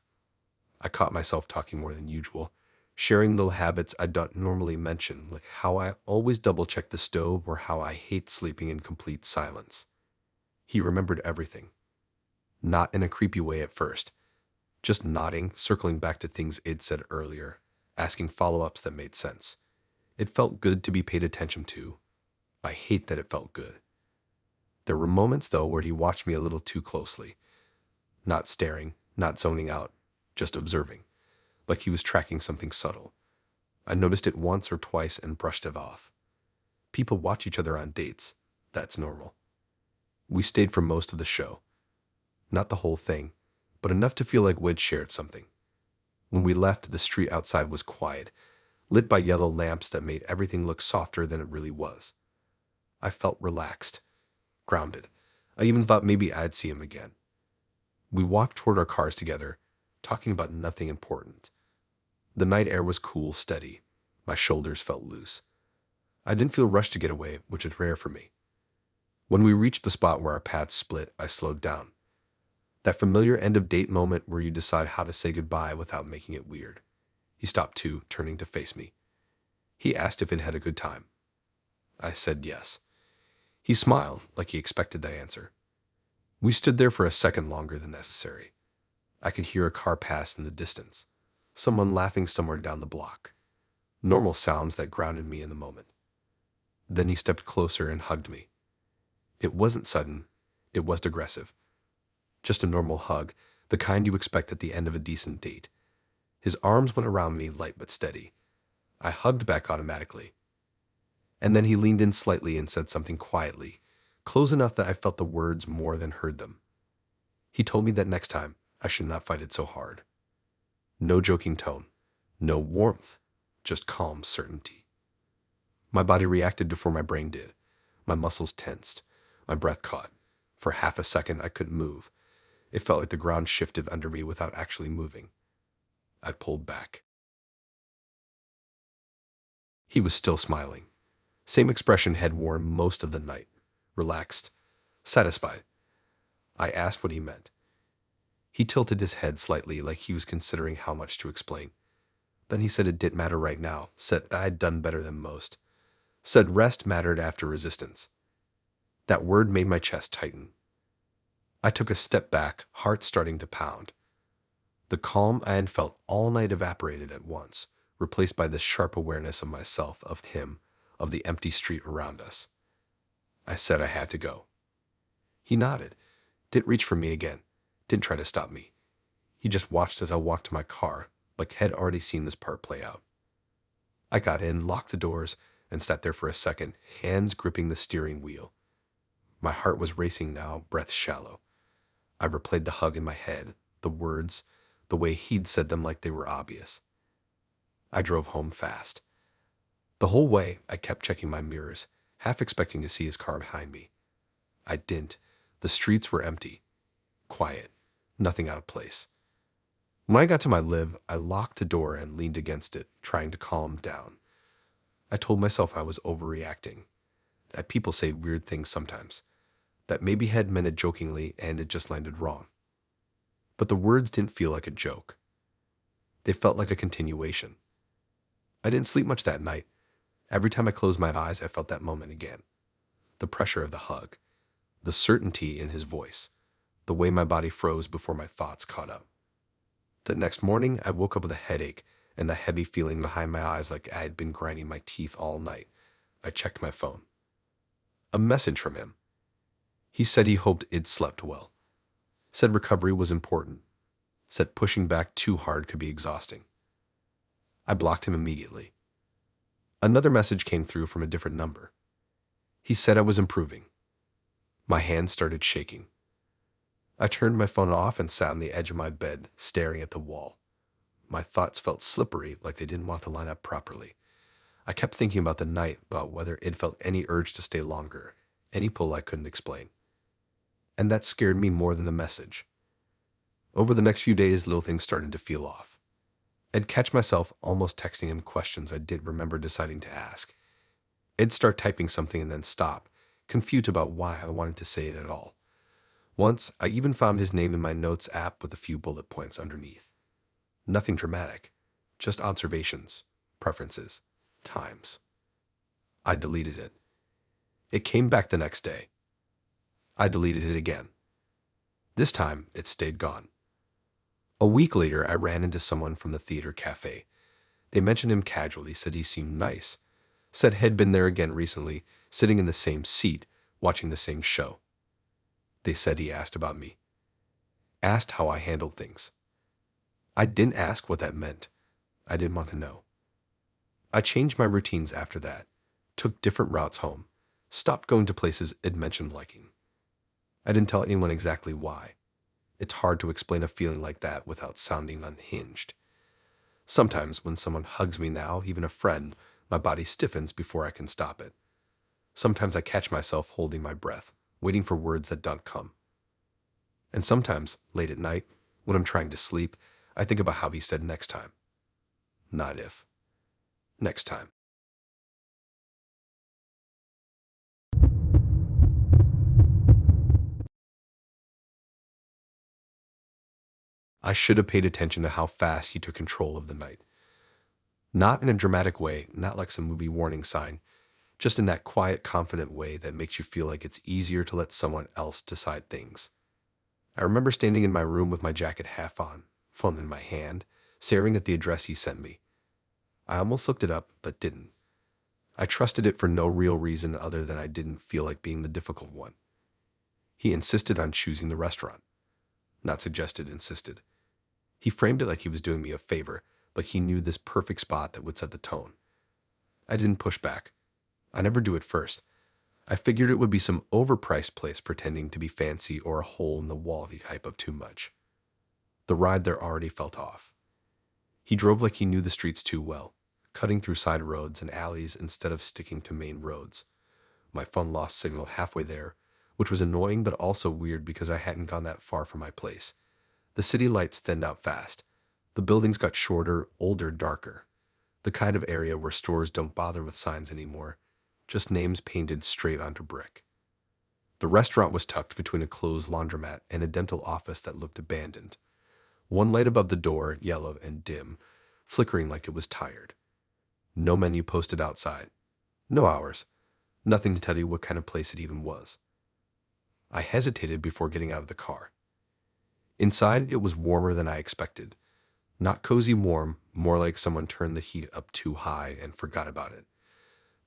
I caught myself talking more than usual, sharing little habits I don't normally mention, like how I always double-check the stove or how I hate sleeping in complete silence. He remembered everything. Not in a creepy way at first. Just nodding, circling back to things I'd said earlier, asking follow-ups that made sense. It felt good to be paid attention to. I hate that it felt good. There were moments, though, where he watched me a little too closely. Not staring, not zoning out, just observing, like he was tracking something subtle. I noticed it once or twice and brushed it off. People watch each other on dates. That's normal. We stayed for most of the show. Not the whole thing, but enough to feel like we'd shared something. When we left, the street outside was quiet, lit by yellow lamps that made everything look softer than it really was. I felt relaxed, grounded. I even thought maybe I'd see him again. We walked toward our cars together, talking about nothing important. The night air was cool, steady. My shoulders felt loose. I didn't feel rushed to get away, which is rare for me. When we reached the spot where our paths split, I slowed down. That familiar end-of-date moment where you decide how to say goodbye without making it weird. He stopped too, turning to face me. He asked if it had a good time. I said yes. He smiled like he expected that answer. We stood there for a second longer than necessary. I could hear a car pass in the distance, someone laughing somewhere down the block. Normal sounds that grounded me in the moment. Then he stepped closer and hugged me. It wasn't sudden, it wasn't aggressive. Just a normal hug, the kind you expect at the end of a decent date. His arms went around me, light but steady. I hugged back automatically. And then he leaned in slightly and said something quietly, close enough that I felt the words more than heard them. He told me that next time, I should not fight it so hard. No joking tone, no warmth, just calm certainty. My body reacted before my brain did. My muscles tensed. My breath caught. For half a second, I couldn't move. It felt like the ground shifted under me without actually moving. I pulled back. He was still smiling. Same expression he'd worn most of the night. Relaxed. Satisfied. I asked what he meant. He tilted his head slightly like he was considering how much to explain. Then he said it didn't matter right now. Said I'd done better than most. Said rest mattered after resistance. That word made my chest tighten. I took a step back, heart starting to pound. The calm I had felt all night evaporated at once, replaced by this sharp awareness of myself, of him, of the empty street around us. I said I had to go. He nodded, didn't reach for me again, didn't try to stop me. He just watched as I walked to my car, like had already seen this part play out. I got in, locked the doors, and sat there for a second, hands gripping the steering wheel. My heart was racing now, breath shallow. I replayed the hug in my head, the words, the way he'd said them like they were obvious. I drove home fast. The whole way, I kept checking my mirrors, half expecting to see his car behind me. I didn't. The streets were empty, quiet, nothing out of place. When I got to my live, I locked the door and leaned against it, trying to calm down. I told myself I was overreacting, that people say weird things sometimes, that maybe had meant it jokingly and it just landed wrong. But the words didn't feel like a joke. They felt like a continuation. I didn't sleep much that night. Every time I closed my eyes, I felt that moment again. The pressure of the hug, the certainty in his voice, the way my body froze before my thoughts caught up. The next morning, I woke up with a headache and the heavy feeling behind my eyes like I had been grinding my teeth all night. I checked my phone. A message from him. He said he hoped I'd slept well. Said recovery was important. Said pushing back too hard could be exhausting. I blocked him immediately. Another message came through from a different number. He said I was improving. My hands started shaking. I turned my phone off and sat on the edge of my bed, staring at the wall. My thoughts felt slippery, like they didn't want to line up properly. I kept thinking about the night, about whether it felt any urge to stay longer, any pull I couldn't explain. And that scared me more than the message. Over the next few days, little things started to feel off. I'd catch myself almost texting him questions I didn't remember deciding to ask. I'd start typing something and then stop, confused about why I wanted to say it at all. Once, I even found his name in my notes app with a few bullet points underneath. Nothing dramatic, just observations, preferences, times. I deleted it. It came back the next day. I deleted it again. This time, it stayed gone. A week later, I ran into someone from the theater cafe. They mentioned him casually, said he seemed nice. Said he'd been there again recently, sitting in the same seat, watching the same show. They said he asked about me. Asked how I handled things. I didn't ask what that meant. I didn't want to know. I changed my routines after that, took different routes home, stopped going to places I'd mentioned liking. I didn't tell anyone exactly why. It's hard to explain a feeling like that without sounding unhinged. Sometimes when someone hugs me now, even a friend, my body stiffens before I can stop it. Sometimes I catch myself holding my breath, waiting for words that don't come. And sometimes, late at night, when I'm trying to sleep, I think about how he said next time. Not if. Next time. I should have paid attention to how fast he took control of the night. Not in a dramatic way, not like some movie warning sign, just in that quiet, confident way that makes you feel like it's easier to let someone else decide things. I remember standing in my room with my jacket half on, phone in my hand, staring at the address he sent me. I almost looked it up, but didn't. I trusted it for no real reason other than I didn't feel like being the difficult one. He insisted on choosing the restaurant. Not suggested, insisted. He framed it like he was doing me a favor, like he knew this perfect spot that would set the tone. I didn't push back. I never do at first. I figured it would be some overpriced place pretending to be fancy or a hole-in-the-wall type of too much. The ride there already felt off. He drove like he knew the streets too well, cutting through side roads and alleys instead of sticking to main roads. My phone lost signal halfway there, which was annoying but also weird because I hadn't gone that far from my place. The city lights thinned out fast. The buildings got shorter, older, darker. The kind of area where stores don't bother with signs anymore, just names painted straight onto brick. The restaurant was tucked between a closed laundromat and a dental office that looked abandoned. One light above the door, yellow and dim, flickering like it was tired. No menu posted outside. No hours. Nothing to tell you what kind of place it even was. I hesitated before getting out of the car. Inside, it was warmer than I expected. Not cozy warm, more like someone turned the heat up too high and forgot about it.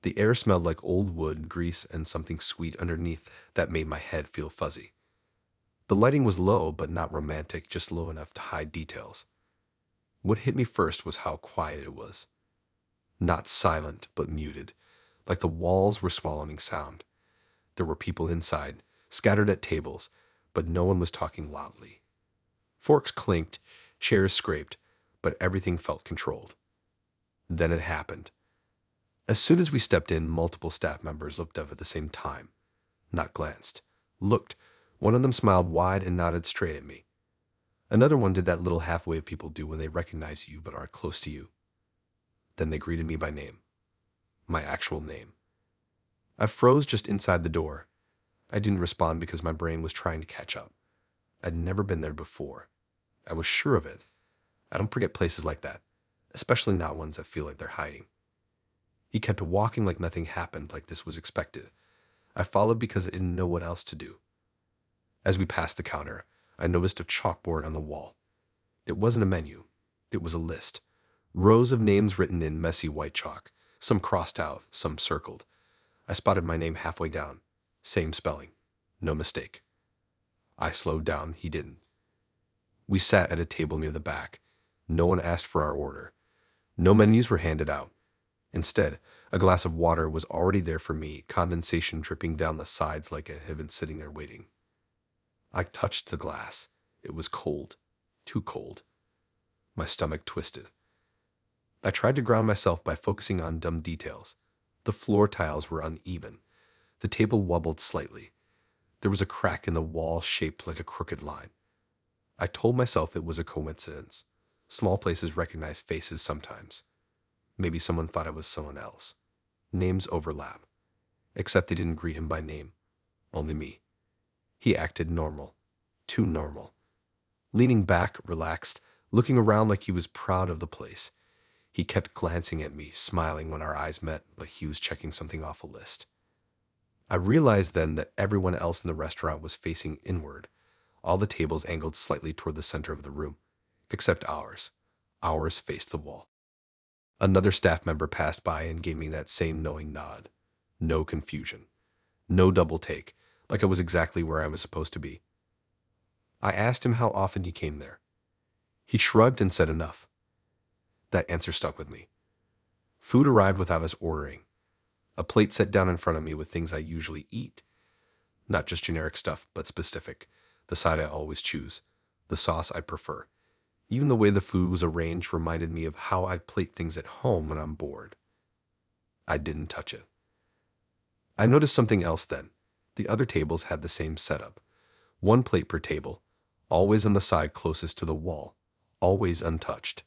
The air smelled like old wood, grease, and something sweet underneath that made my head feel fuzzy. The lighting was low, but not romantic, just low enough to hide details. What hit me first was how quiet it was. Not silent, but muted, like the walls were swallowing sound. There were people inside, scattered at tables, but no one was talking loudly. Forks clinked, chairs scraped, but everything felt controlled. Then it happened. As soon as we stepped in, multiple staff members looked up at the same time. Not glanced. Looked. One of them smiled wide and nodded straight at me. Another one did that little half wave people do when they recognize you but aren't close to you. Then they greeted me by name. My actual name. I froze just inside the door. I didn't respond because my brain was trying to catch up. I'd never been there before. I was sure of it. I don't forget places like that, especially not ones that feel like they're hiding. He kept walking like nothing happened, like this was expected. I followed because I didn't know what else to do. As we passed the counter, I noticed a chalkboard on the wall. It wasn't a menu. It was a list. Rows of names written in messy white chalk, some crossed out, some circled. I spotted my name halfway down. Same spelling. No mistake. I slowed down. He didn't. We sat at a table near the back. No one asked for our order. No menus were handed out. Instead, a glass of water was already there for me, condensation dripping down the sides like it had been sitting there waiting. I touched the glass. It was cold. Too cold. My stomach twisted. I tried to ground myself by focusing on dumb details. The floor tiles were uneven. The table wobbled slightly. There was a crack in the wall shaped like a crooked line. I told myself it was a coincidence. Small places recognize faces sometimes. Maybe someone thought I was someone else. Names overlap. Except they didn't greet him by name. Only me. He acted normal. Too normal. Leaning back, relaxed, looking around like he was proud of the place. He kept glancing at me, smiling when our eyes met, like he was checking something off a list. I realized then that everyone else in the restaurant was facing inward. All the tables angled slightly toward the center of the room, except ours. Ours faced the wall. Another staff member passed by and gave me that same knowing nod. No confusion. No double take, like I was exactly where I was supposed to be. I asked him how often he came there. He shrugged and said enough. That answer stuck with me. Food arrived without us ordering. A plate set down in front of me with things I usually eat. Not just generic stuff, but specific. The side I always choose. The sauce I prefer. Even the way the food was arranged reminded me of how I plate things at home when I'm bored. I didn't touch it. I noticed something else then. The other tables had the same setup. One plate per table, always on the side closest to the wall, always untouched.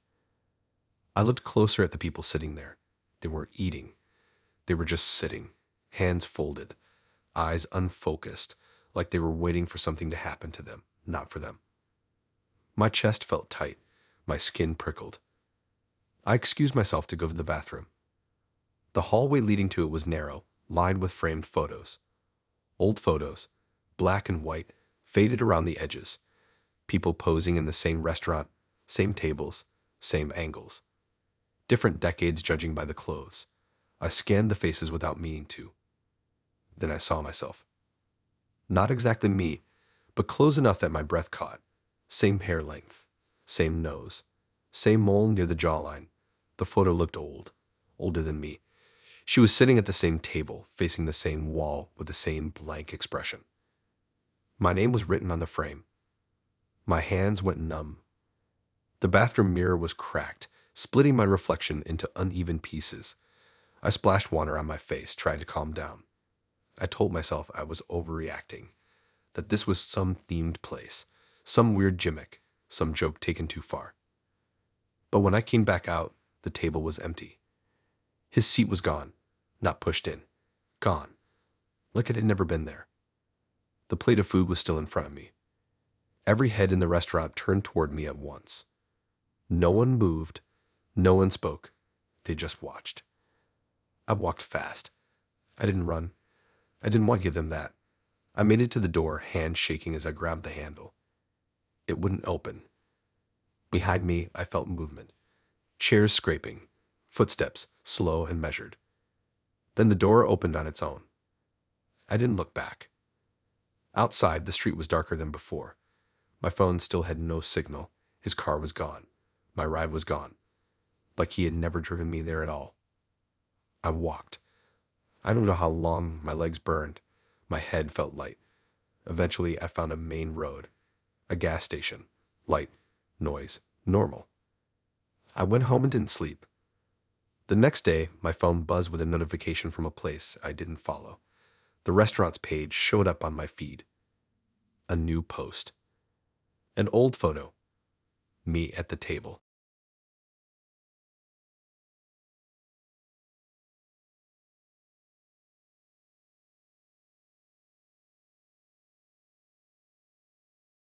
I looked closer at the people sitting there. They weren't eating. They were just sitting, hands folded, eyes unfocused, like they were waiting for something to happen to them, not for them. My chest felt tight. My skin prickled. I excused myself to go to the bathroom. The hallway leading to it was narrow, lined with framed photos. Old photos, black and white, faded around the edges. People posing in the same restaurant, same tables, same angles. Different decades judging by the clothes. I scanned the faces without meaning to. Then I saw myself. Not exactly me, but close enough that my breath caught. Same hair length, same nose, same mole near the jawline. The photo looked old, older than me. She was sitting at the same table, facing the same wall with the same blank expression. My name was written on the frame. My hands went numb. The bathroom mirror was cracked, splitting my reflection into uneven pieces. I splashed water on my face, trying to calm down. I told myself I was overreacting, that this was some themed place, some weird gimmick, some joke taken too far. But when I came back out, the table was empty. His seat was gone, not pushed in. Gone, like it had never been there. The plate of food was still in front of me. Every head in the restaurant turned toward me at once. No one moved, no one spoke. They just watched. I walked fast. I didn't run. I didn't want to give them that. I made it to the door, hands shaking as I grabbed the handle. It wouldn't open. Behind me, I felt movement. Chairs scraping. Footsteps, slow and measured. Then the door opened on its own. I didn't look back. Outside, the street was darker than before. My phone still had no signal. His car was gone. My ride was gone. Like he had never driven me there at all. I walked. I don't know how long my legs burned. My head felt light. Eventually, I found a main road. A gas station. Light. Noise. Normal. I went home and didn't sleep. The next day, my phone buzzed with a notification from a place I didn't follow. The restaurant's page showed up on my feed. A new post. An old photo. Me at the table.